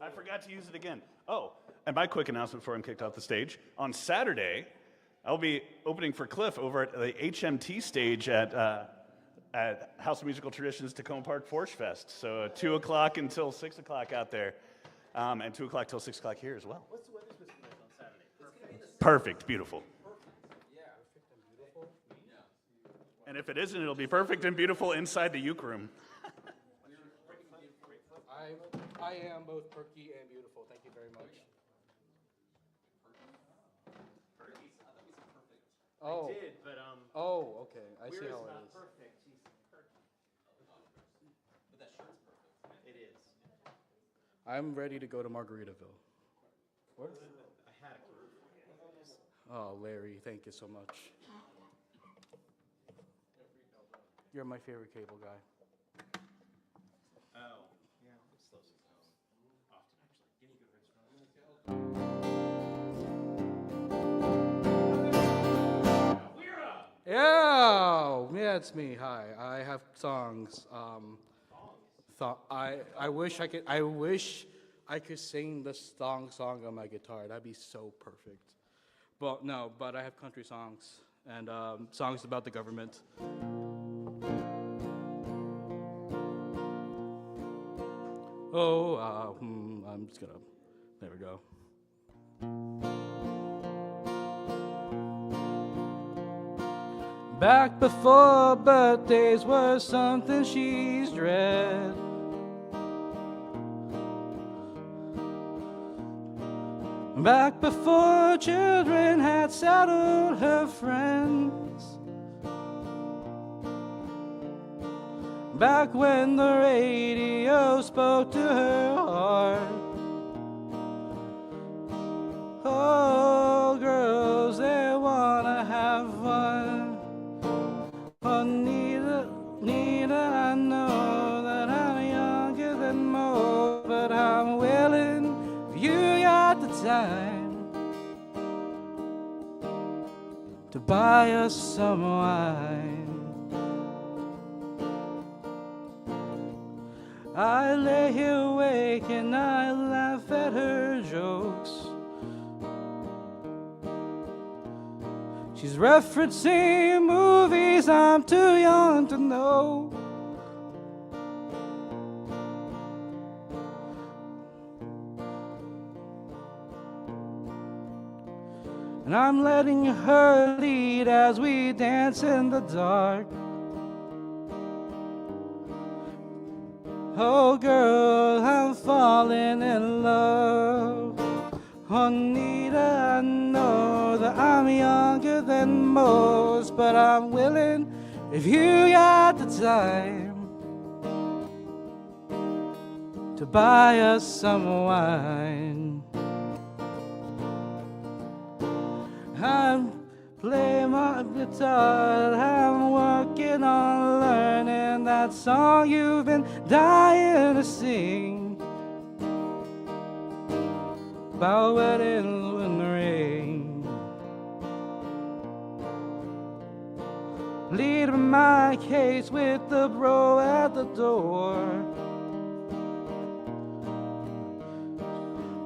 I forgot to use it again. Oh, and my quick announcement before I'm kicked off the stage. On Saturday, I'll be opening for Cliff over at the HMT stage at House of Musical Traditions Takoma Park Forge Fest. So 2 o'clock until 6 o'clock out there, and 2 o'clock till 6 o'clock here as well. What's the weather supposed to be like on Saturday? Perfect, beautiful. And if it isn't, it'll be perfect and beautiful inside the uke room. I am both perky and beautiful. Thank you very much. Oh. I did, but Oh, okay. I see how it not is. perfect. He's perky. But that shirt's perfect. It is. I'm ready to go to Margaritaville. What? I had a cable. Oh, Larry, thank you so much. You're my favorite cable guy. Oh, yeah. It slows us down. Often, actually. Give me a good Yeah, it's me. Hi. I have songs. I wish I could sing the song on my guitar. That'd be so perfect. But no, but I have country songs and songs about the government. Oh, I'm just gonna. There we go. Back before birthdays were something she's dread. Back before children had saddled her friends. Back when the radio spoke to her heart. Oh, girls, they wanna have fun. Anita, I know that I'm younger than most, but I'm willing if you got the time to buy us some wine. I lay here awake and I laugh at her jokes. She's referencing movies I'm too young to know. And I'm letting her lead as we dance in the dark. Oh girl, I'm falling in love. Anita, I know that I'm younger than most, but I'm willing if you got the time to buy us some wine. I'm playing my guitar, I'm working on learning that song you've been dying to sing. About weddings in the rain. Pleading my case with the bro at the door.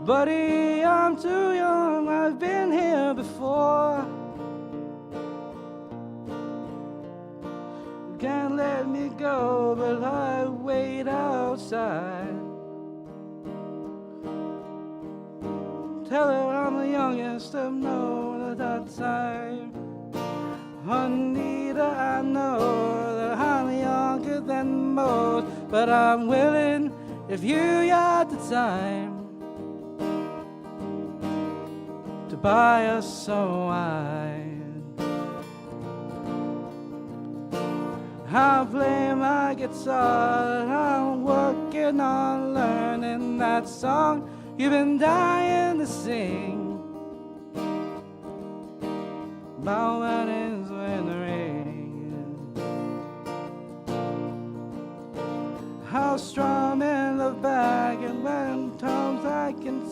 Buddy, I'm too young, I've been here before. You can't let me go, but I wait outside. Tell her I'm the youngest of known at that time. Anita, I know that I'm younger than most, but I'm willing if you got the time to buy us some wine. I'm playing my guitar and I'm working on learning that song you've been dying to sing. About weddings in the rain. How strong in the back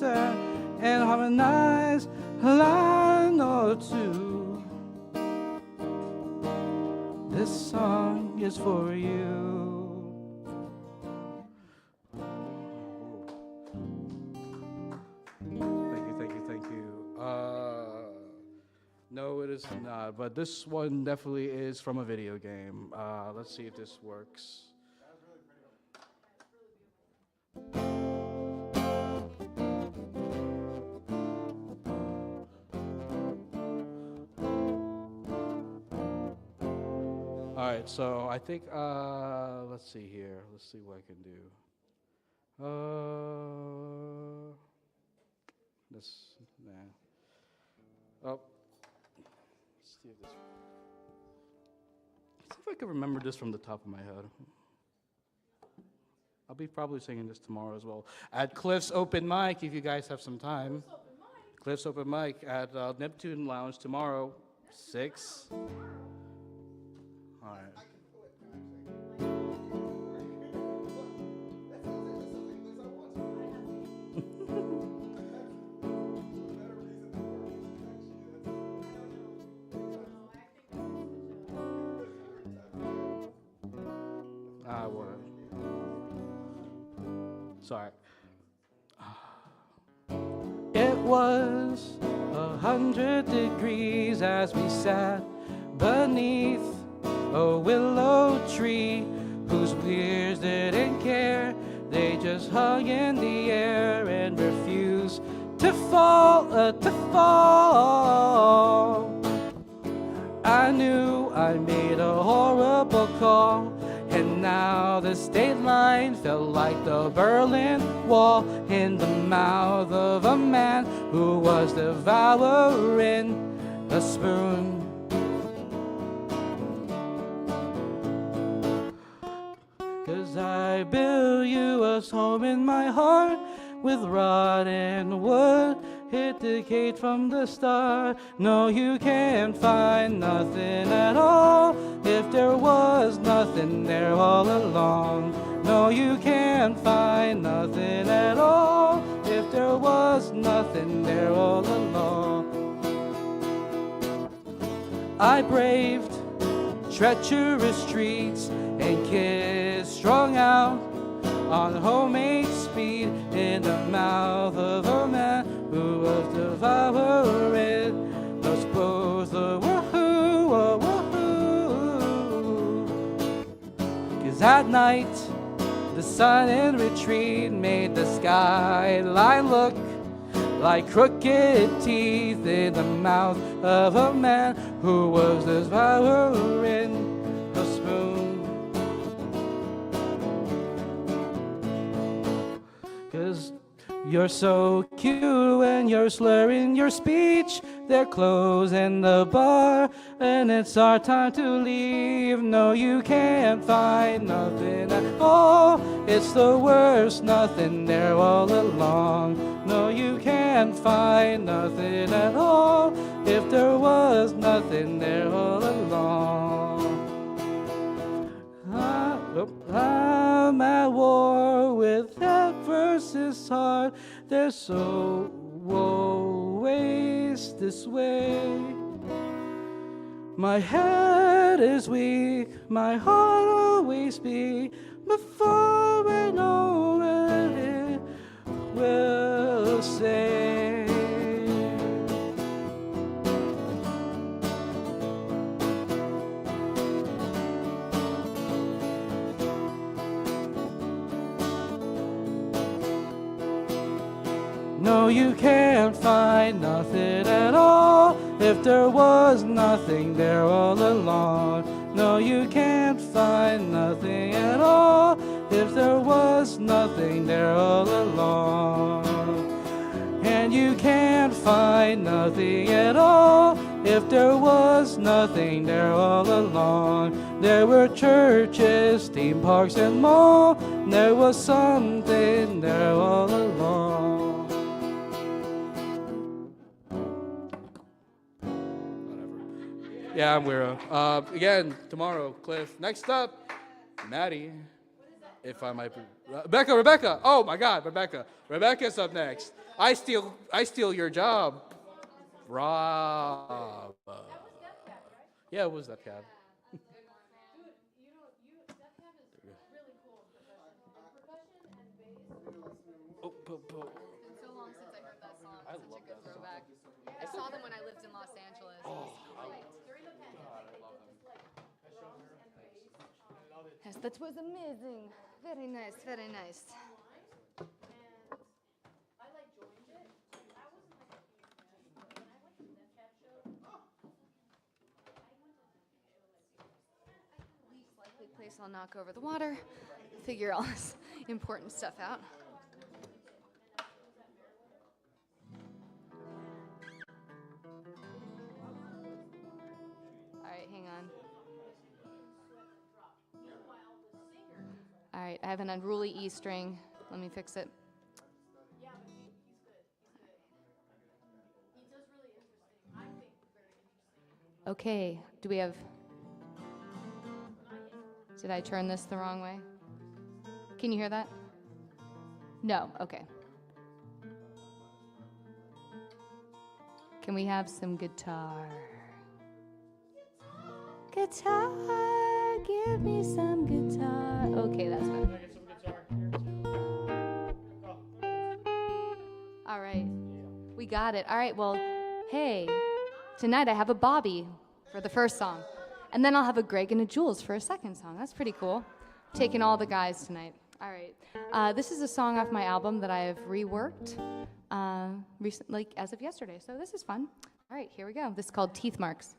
understand and harmonize a line or two. This song is for you. Thank you. No, it is not, but this one definitely is from a video game. Let's see if this works. All right, so I think, let's see here. Let's see what I can do. Oh, let's see if this. Let's see if I can remember this from the top of my head. I'll be probably singing this tomorrow as well. At Cliff's Open Mic, if you guys have some time. Cliff's Open Mic at Neptune Lounge tomorrow, 6. All right. Sorry. It was 100 degrees as we sat beneath a willow tree whose leaves didn't care. They just hung in the air and refused to fall, I knew I made a horrible call, and now the state line felt like the Berlin Wall in the mouth of a man who was devouring a spoon. 'Cause I built you a home in my heart with rotten wood. It decayed from the start. No, you can't find nothing at all if there was nothing there all along. No, you can't find nothing at all if there was nothing there all along. I braved treacherous streets and kids strung out on homemade speed in the mouth of a man who was devouring those both the woohoo, woohoo. 'Cause at night the sun in retreat made the skyline look like crooked teeth in the mouth of a man who was devouring a spoon. 'Cause you're so cute when you're slurring your speech. They're closing the bar and it's our time to leave. No, you can't find nothing at all. It's the worst, nothing there all along. No, you can't find nothing at all if there was nothing there all along. I'm at war with that versus heart. They're so always this way. My head is weak, my heart always be before I know what it will say. No, you can't find nothing at all if there was nothing there all along. No, you can't find nothing at all if there was nothing there all along. And you can't find nothing at all if there was nothing there all along. There were churches, theme parks, and more. There was something there all along. Yeah, I'm Wiro. Again, tomorrow, Cliff. Next up, Maddie. If I might be. Rebecca. Oh my God, Rebecca. Rebecca's up next. I steal your job. Rob. Yeah, it was that cab. It's been so long since I heard that song. It's such a good throwback. I saw them when I lived in Los Angeles. Yes, that was amazing. Very nice, very nice. Least likely place I'll knock over the water, figure all this important stuff out. All right, hang on. All right, I have an unruly E string. Let me fix it. Okay, do we have... Did I turn this the wrong way? Can you hear that? No, okay. Can we have some guitar? Guitar, give me some guitar. Okay, that's better. All right, we got it. All right, well, hey, tonight I have a Bobby for the first song. And then I'll have a Greg and a Jules for a second song. That's pretty cool. Taking all the guys tonight. All right. This is a song off my album that I have reworked recently, as of yesterday. So this is fun. All right, here we go. This is called Teeth Marks.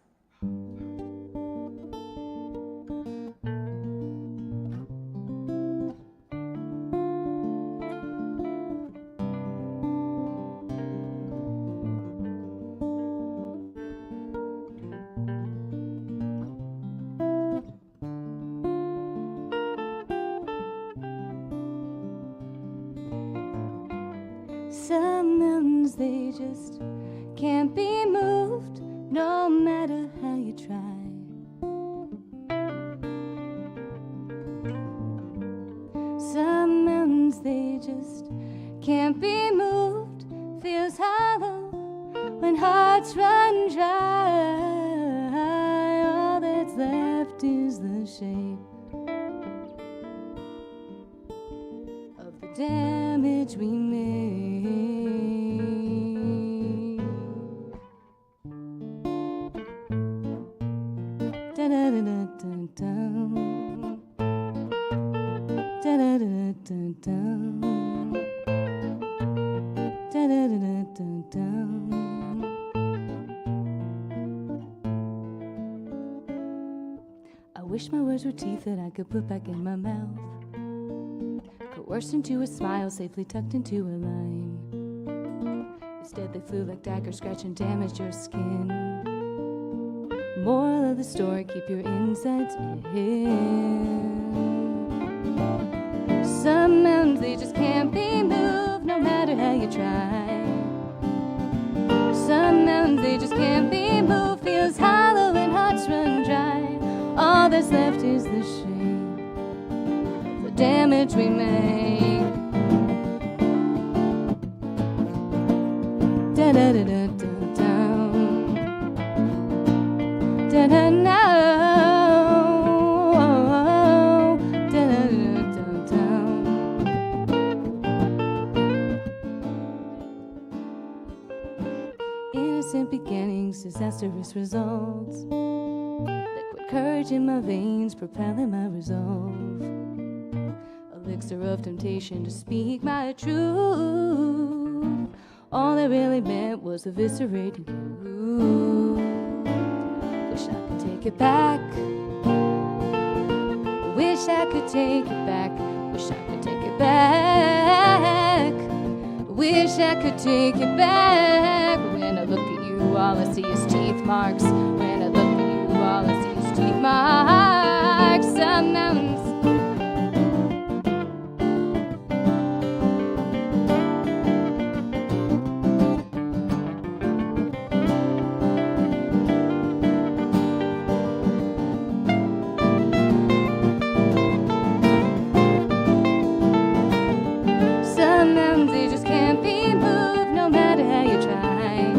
Some mountains, they just can't be moved, no matter how you try. Some mountains, they just can't be moved, feels hollow when hearts run dry. All that's left is the shape of the damage we made. Da da da da da da da da da da da da da da da. I wish my words were teeth that I could put back in my mouth, coerced into a smile, safely tucked into a line. Instead they flew like daggers, scratched and damaged your skin. Moral of the story, keep your insides in. Some mountains, they just can't be moved, no matter how you try. Some mountains, they just can't be moved, feels hollow and hearts run dry. All that's left is the shame, the damage we make. Da da da da da da da da no. Da da da da da. Innocent beginnings, disastrous results. Liquid courage in my veins, propelling my resolve. Elixir of temptation to speak my truth. All I really meant was eviscerating you. Wish I could take it back. Wish I could take it back. Wish I could take it back. Wish I could take it back. When I look at you, all I see is teeth marks. When I look at you, all I see is teeth marks. Some mountains. Some mountains, they just can't be moved no matter how you try.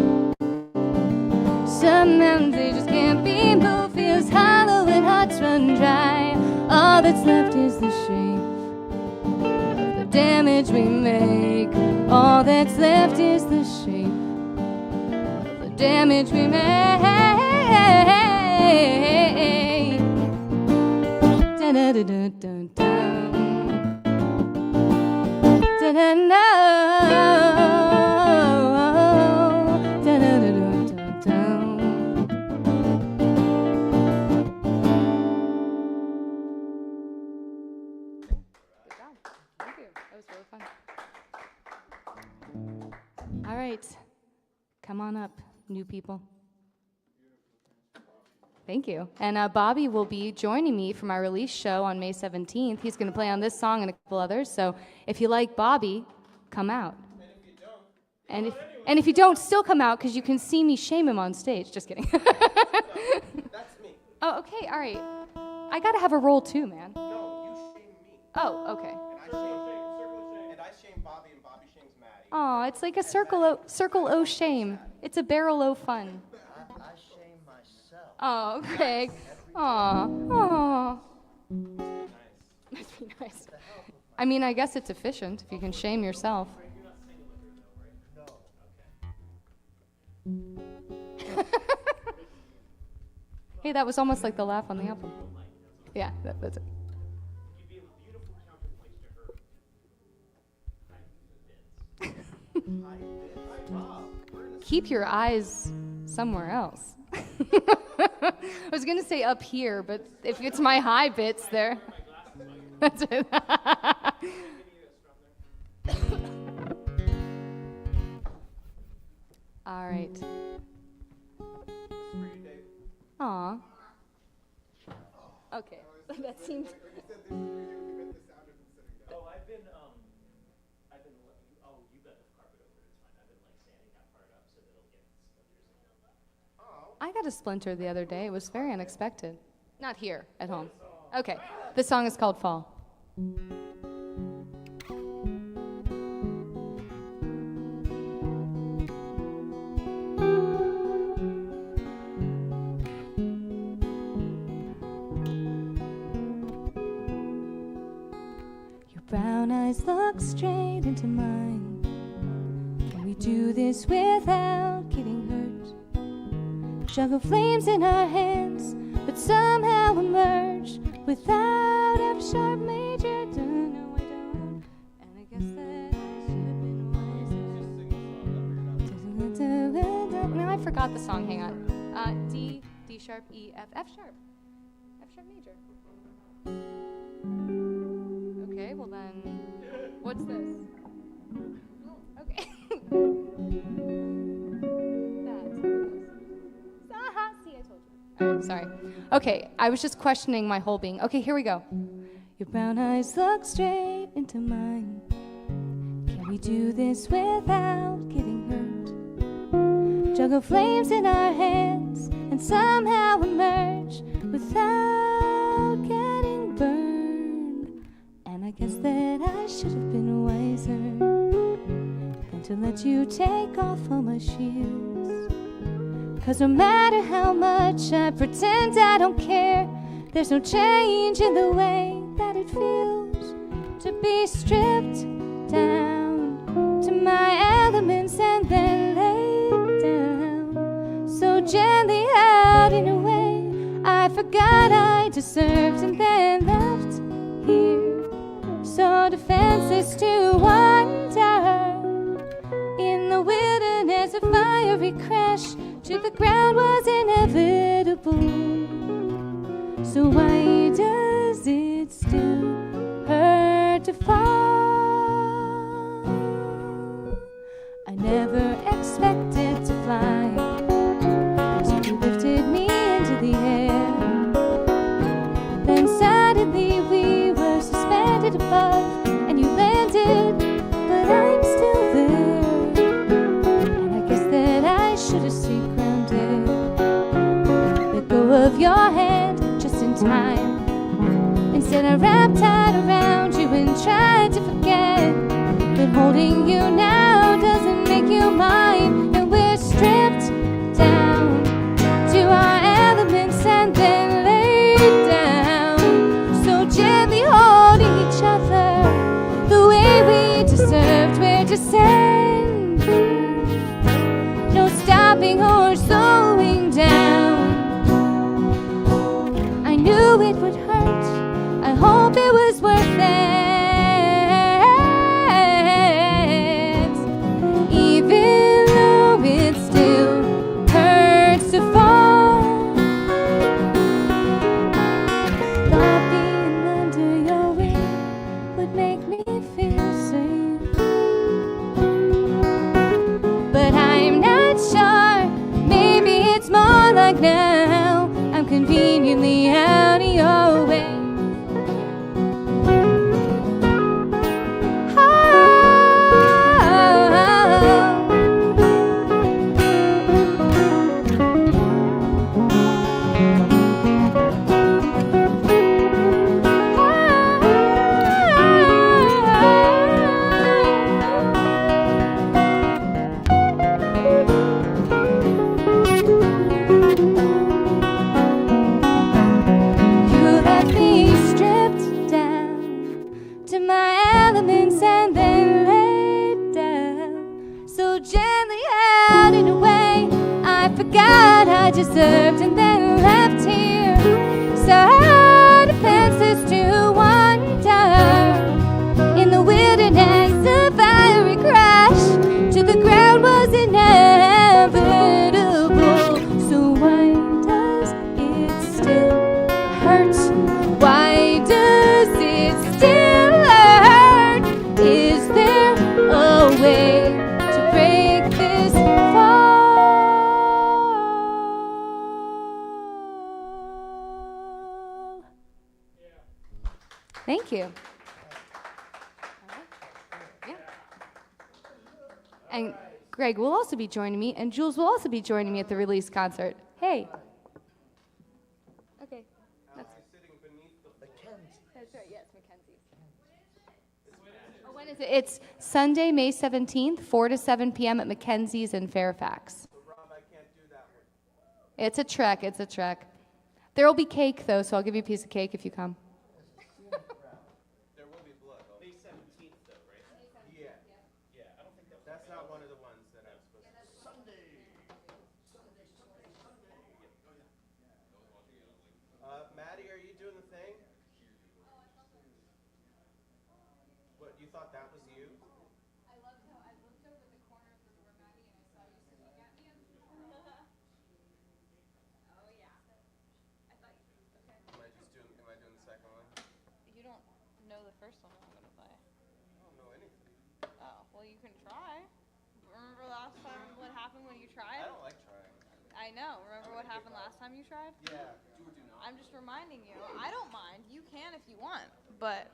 Some mountains, they just can't be moved, feels hollow and hearts run dry. All that's left is the shape of the damage we make. All that's left is the shape of the damage we make. Da-da-da-da-da-da. Da-da-da. All right, come on up, new people. Thank you. And Bobby will be joining me for my release show on May 17th. He's going to play on this song and a couple others. So if you like Bobby, come out. And if you don't, still come out because you can see me shame him on stage. Just kidding. That's me. Oh, okay, all right. I got to have a role too, man. No, you shame me. Oh, okay. And I shame Bobby, and Bobby shames Maddie. Oh, it's like a circle o shame. It's a barrel o fun. I shame myself. Oh, Greg. Aw. Must be nice. I mean, I guess it's efficient if you can shame yourself. Hey, that was almost like the laugh on the album. Yeah, that's it. Keep your eyes somewhere else. I was going to say up here, but if it's my high bits there. That's it. All right. Aw. Okay. That seemed. Oh, I've been, oh, you got the carpet over, it's fine. I've been like sanding that part up so that it'll get splinters. I got a splinter the other day. It was very unexpected. Not here, at home. Okay. The song is called Fall. Brown eyes look straight into mine. Can we do this without getting hurt? Juggle flames in our hands, but somehow emerge without F sharp major. No, I don't. And I guess that I should have been wiser. Now I forgot the song. Hang on. D sharp, E, F, F sharp major. Okay, well then, what's this? Okay. See, I told you. All right, sorry. Okay, I was just questioning my whole being. Okay, here we go. Your brown eyes look straight into mine. Can we do this without getting hurt? Juggle flames in our hands and somehow emerge without getting burned. And I guess that I should have been wiser than to let you take off all my shoes. 'Cause no matter how much I pretend I don't care, there's no change in the way that it feels to be stripped down to my elements and then laid down so gently out in a way I forgot I deserved, and then left here so defenseless to wander in the wilderness. A fiery crash to the ground was inevitable. So why does it still hurt to fall? I never expected to fly, so you lifted me into the air. Then suddenly we were suspended above, and you landed, but I'm still there. And I guess that I should have stayed grounded, let go of your hand just in time. Instead I wrapped tight around you and tried to forget that Holding you now doesn't make you mine, and we're stripped down to our elements and then laid down, so gently holding each other the way we deserved. We're descending, no stopping or slowing down. I knew it would hurt, I hope it was worth it. Even though it still hurts to fall, thought being under your wing would make me feel safe. But I'm not sure, maybe it's more like now I'm conveniently out of your way. I deserved and then left here, so defenseless to wander in the wilderness. A fiery crash to the ground was inevitable. So why does it still hurt? Why does it still hurt? Is there a way to break this fall? Thank you. Yeah. And Greg will also be joining me, and Jules will also be joining me at the release concert. Hey. Okay. That's right, yes, Mackenzie's. Oh, when is it? It's Sunday, May 17th, 4 to 7 p.m. at Mackenzie's in Fairfax. It's a trek, it's a trek. There will be cake, though, so I'll give you a piece of cake if you come. Maddie, are you doing the thing? What, you thought that was you? I loved how I looked over the corner of the door, Maddie, and I saw you sitting at me. Oh, yeah. I thought you were okay. Am I doing the second one? You don't know the first one I'm going to play. I don't know anything. Oh, well, you can try. Remember last time what happened when you tried? I don't like trying. I know. Remember what happened last time you tried? Yeah, do or do not. I'm just reminding you. I don't mind. You can if you want, but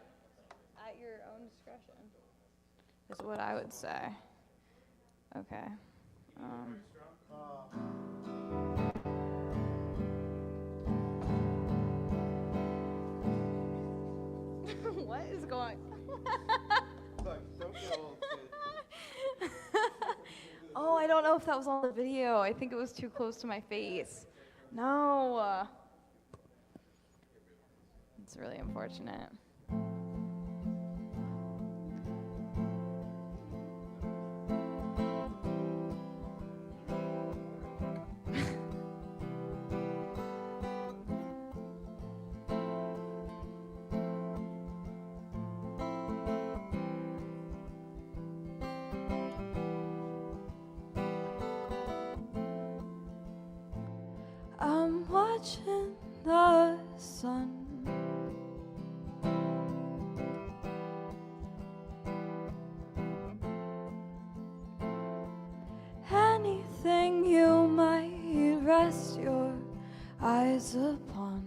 at your own discretion is what I would say. Okay. What is going? Look, don't get old, kid. Oh, I don't know if that was on the video. I think it was too close to my face. No. It's really unfortunate. I'm watching the sun anything you might rest your eyes upon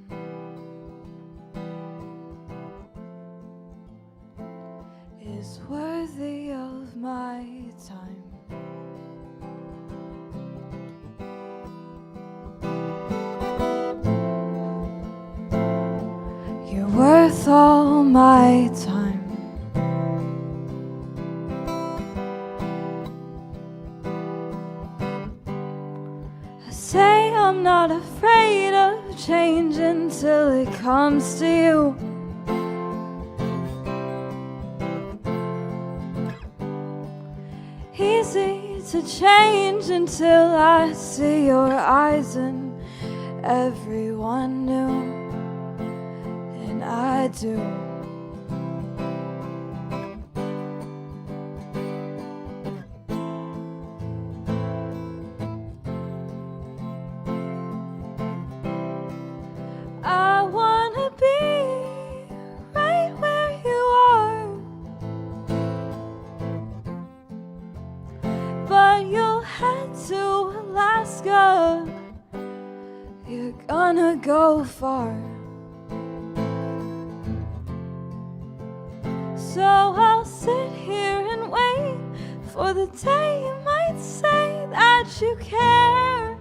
is worthy of my time. You're worth all my time. I'm not afraid of change until it comes to you. Easy to change until I see your eyes and everyone new, and I do. I wanna be right where you are, but you'll head to Alaska. You're gonna go far. So I'll sit here and wait for the day you might say that you care.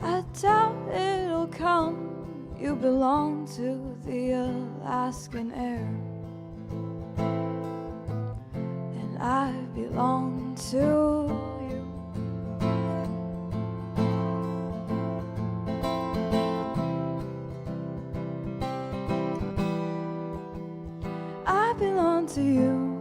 I doubt it'll come. You belong to the Alaskan air, and I belong to you. I belong to you.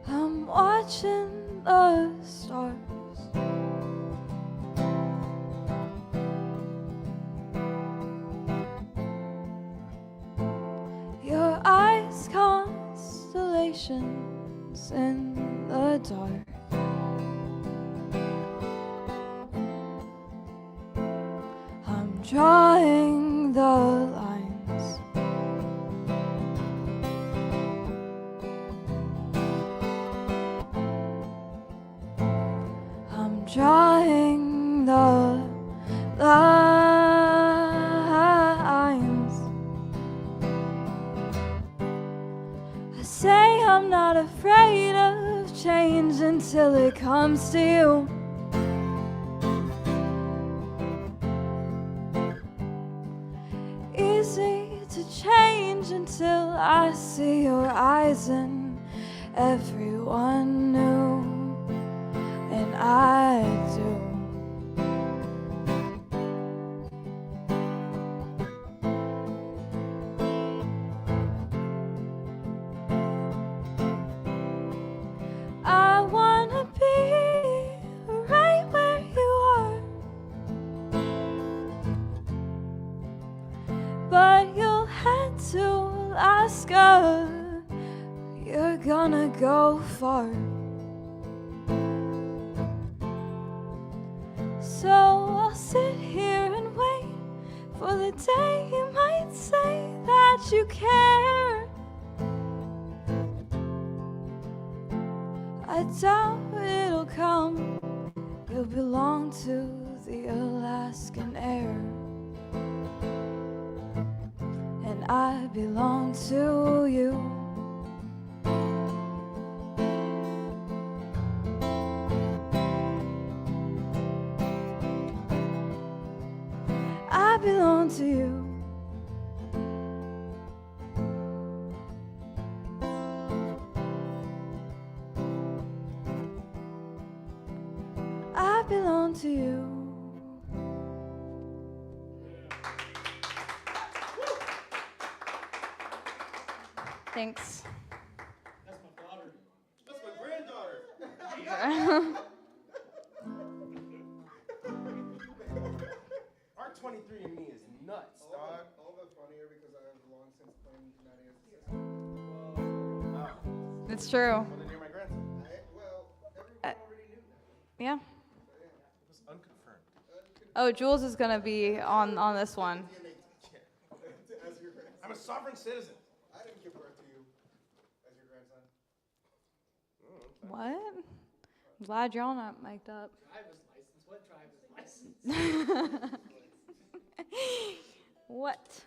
I'm watching the stars. Your eyes, constellations in the dark. I'm drawing the lines. I'm drawing the lines. I say I'm not afraid of change until it comes to you. Easy to change until I see your eyes and everyone new, and I do. I wanna be right where you are, but you'll head to Alaska. You're gonna go far. So I'll sit here and wait for the day you might say that you care. I doubt it'll come. You belong to the Alaskan air, and I belong to you. I belong to you. I belong to you. Thanks. That's my daughter. That's my granddaughter. Our 23andMe is nuts, dog. All the funnier because I have long since claimed genetic ancestry. It's true. Well, then you're my grandson. Well, everyone already knew that. Yeah. It was unconfirmed. Oh, Jules is gonna be on this one. As your grandson. I'm a sovereign citizen. I didn't give birth to you as your grandson. What? I'm glad y'all not mic'd up. Driver's license. What driver's license? What?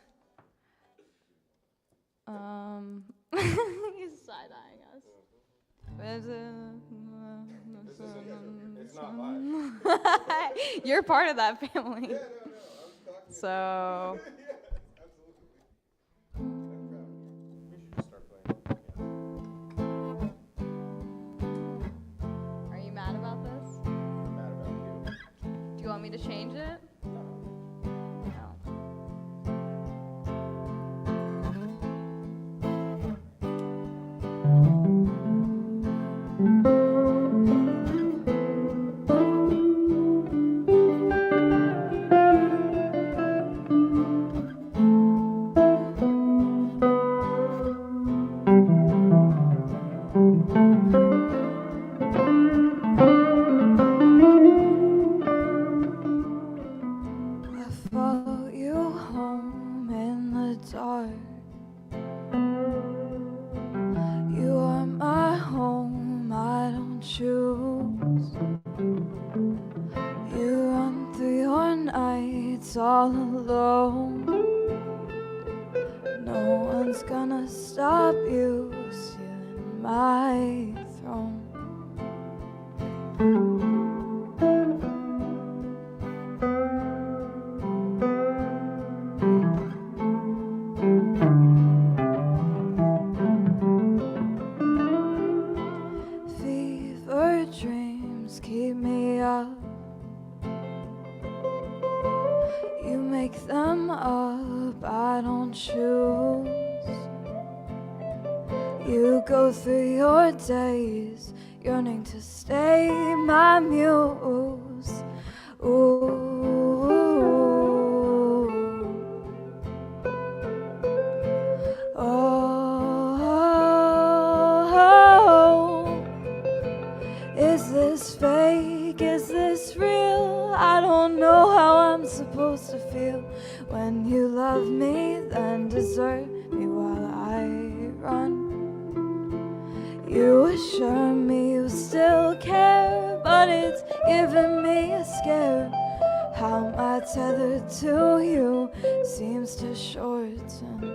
He's side-eyeing us. It's not live. You're part of that family. So. Are you mad about this? I'm mad about you. Do you want me to change it? No. I follow you home in the dark. You are my home, I don't choose. You run through your nights all alone. No one's gonna stop you stealing my throne. Fever dreams keep me up. You make them up, I don't choose. You go through your days yearning to stay my muse. Ooh. Oh, is this fake? Is this real? I don't know how I'm supposed to feel when you love me, then desert me while I run. You assure me you still care, but it's giving me a scare. How my tether to you seems to shorten.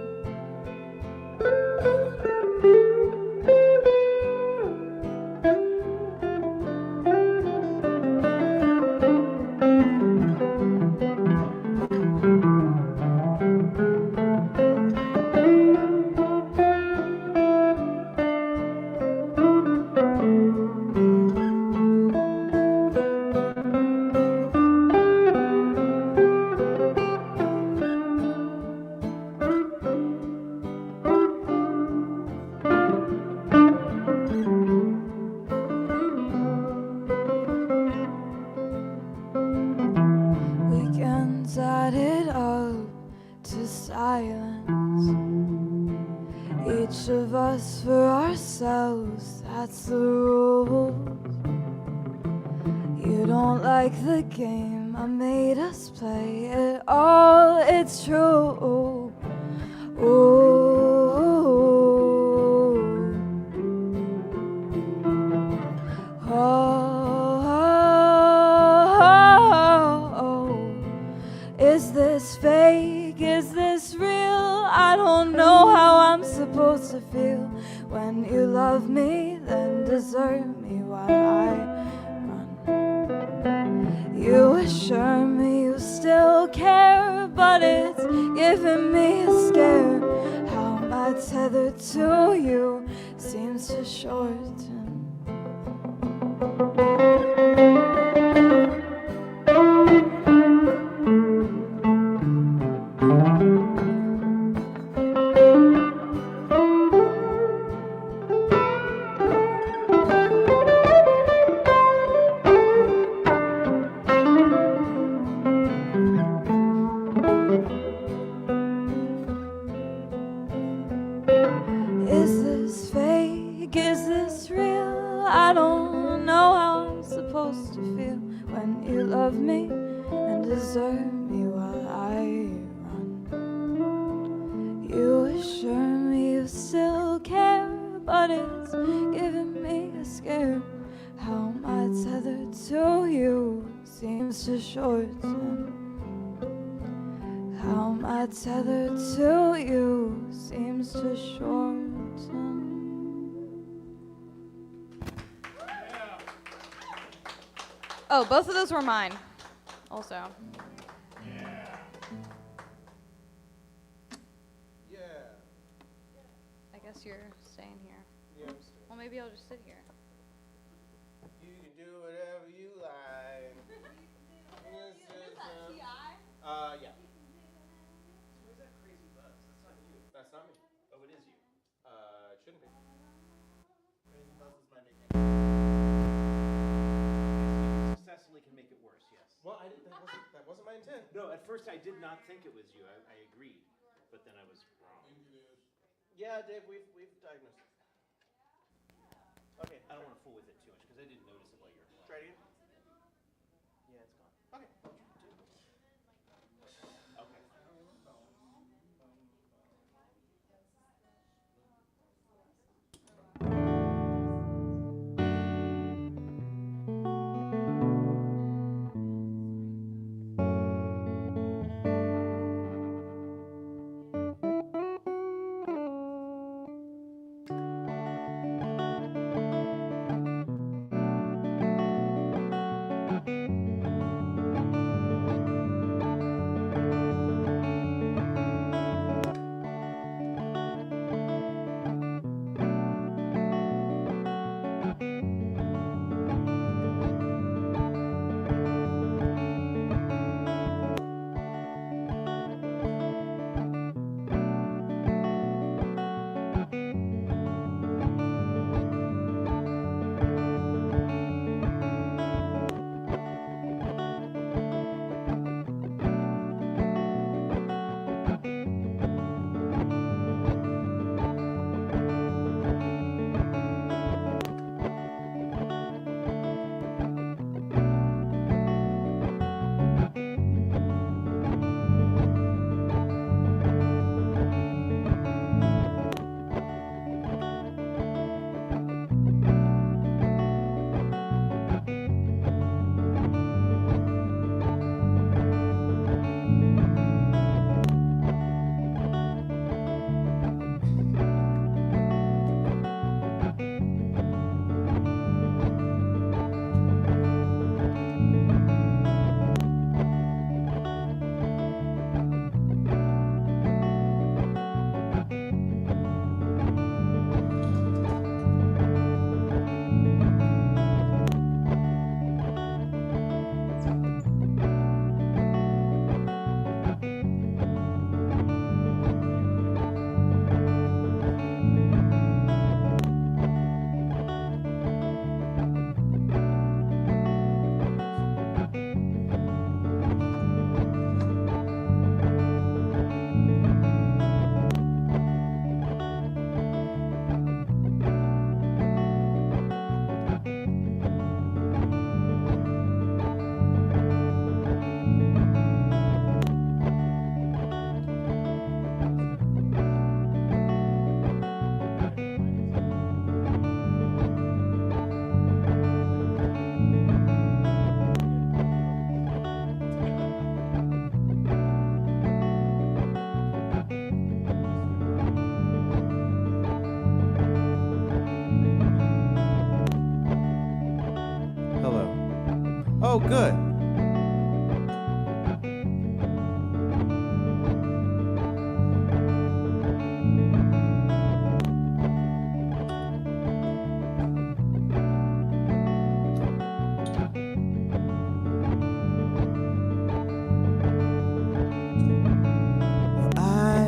Weekends added up to silence. Each of us for ourselves, that's the rules. You don't like the game I made us play at all, it's true. Is this fake? Is this real? I don't know how I'm supposed to feel when you love me, then desert me while I run. You assure me you still care, but it's giving me a scare. How my tether to you seems to shorten. Is this fake? Is this real? I don't know how I'm supposed to feel when you love me and desert me while I run. You assure me you still care, but it's giving me a scare. How my tether to you seems to shorten. How my tether to you seems to shorten. Oh, both of those were mine. Also. I guess you're staying here. Yeah, Well, maybe I'll just sit here. you can do whatever you like. Yeah. Where's that crazy buzz? That's not you. That's not me. Oh, it is you. It shouldn't be. Crazy buzz is my nickname. Successfully can make it worse, yes. Well, that wasn't my intent. No, at first I did not think it was you. I agreed, but then I was wrong. Yeah, Dave, we've diagnosed it. Okay, I don't want to fool with it too much because I didn't notice it while you were playing. Try it again. Yeah, it's gone. Okay. Okay. Oh, good. I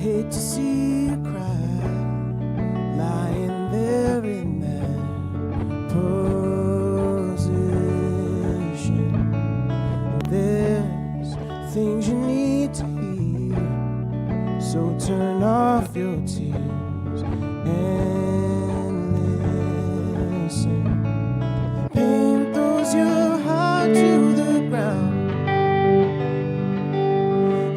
hate to see you cry, lying there in that position. There's things you need to hear, so turn off your tears and listen. Pain throws your heart to the ground.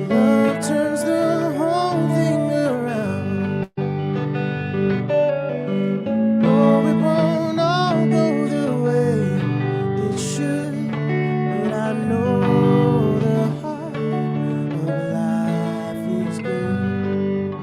Love turns the whole thing around. Oh, it won't all go the way it should, but I know the heart of life is good.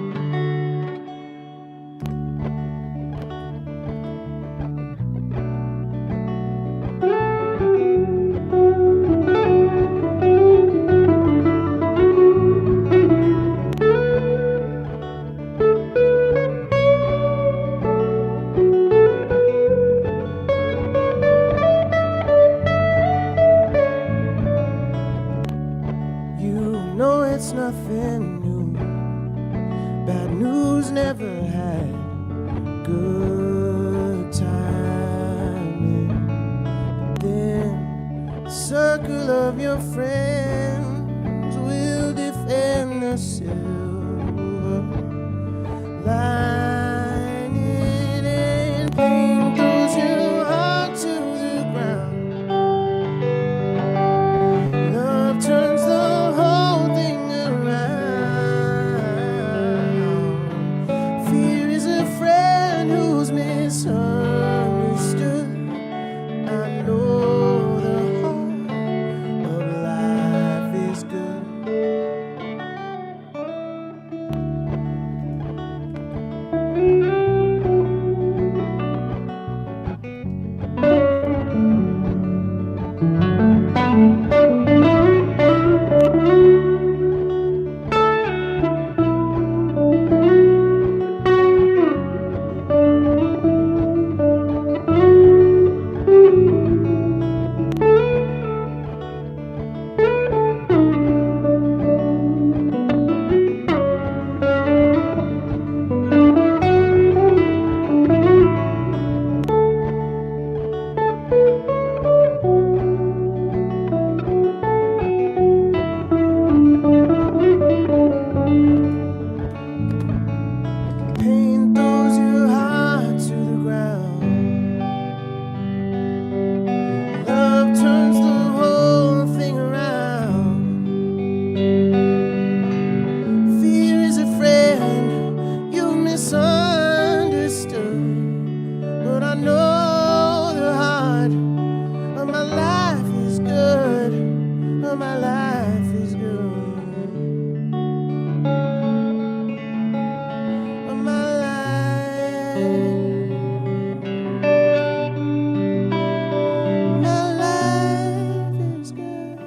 circle of your friends will defend the silver lining and paint those who are to the ground. Love turns the whole thing around. Fear is a friend who's misunderstood. I know the heart of life is good. Paint those who hide to the ground. Love turns the whole thing around. Fear is a friend you misunderstood. But I know the heart of my life is good. Of my life is good. Of my life. My life is good.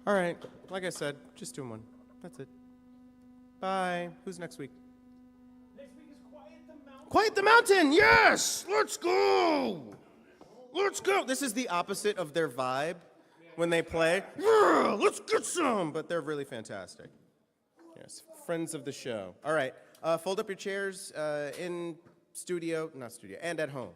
All right, like I said, just doing one. That's it. Bye. Who's next week? Next week is Quiet the Mountain. Quiet the Mountain, yes! Let's go! Let's go! This is the opposite of their vibe when they play. Yeah, let's get some! But they're really fantastic. Yes, friends of the show. All right, fold up your chairs in studio, not studio, and at home.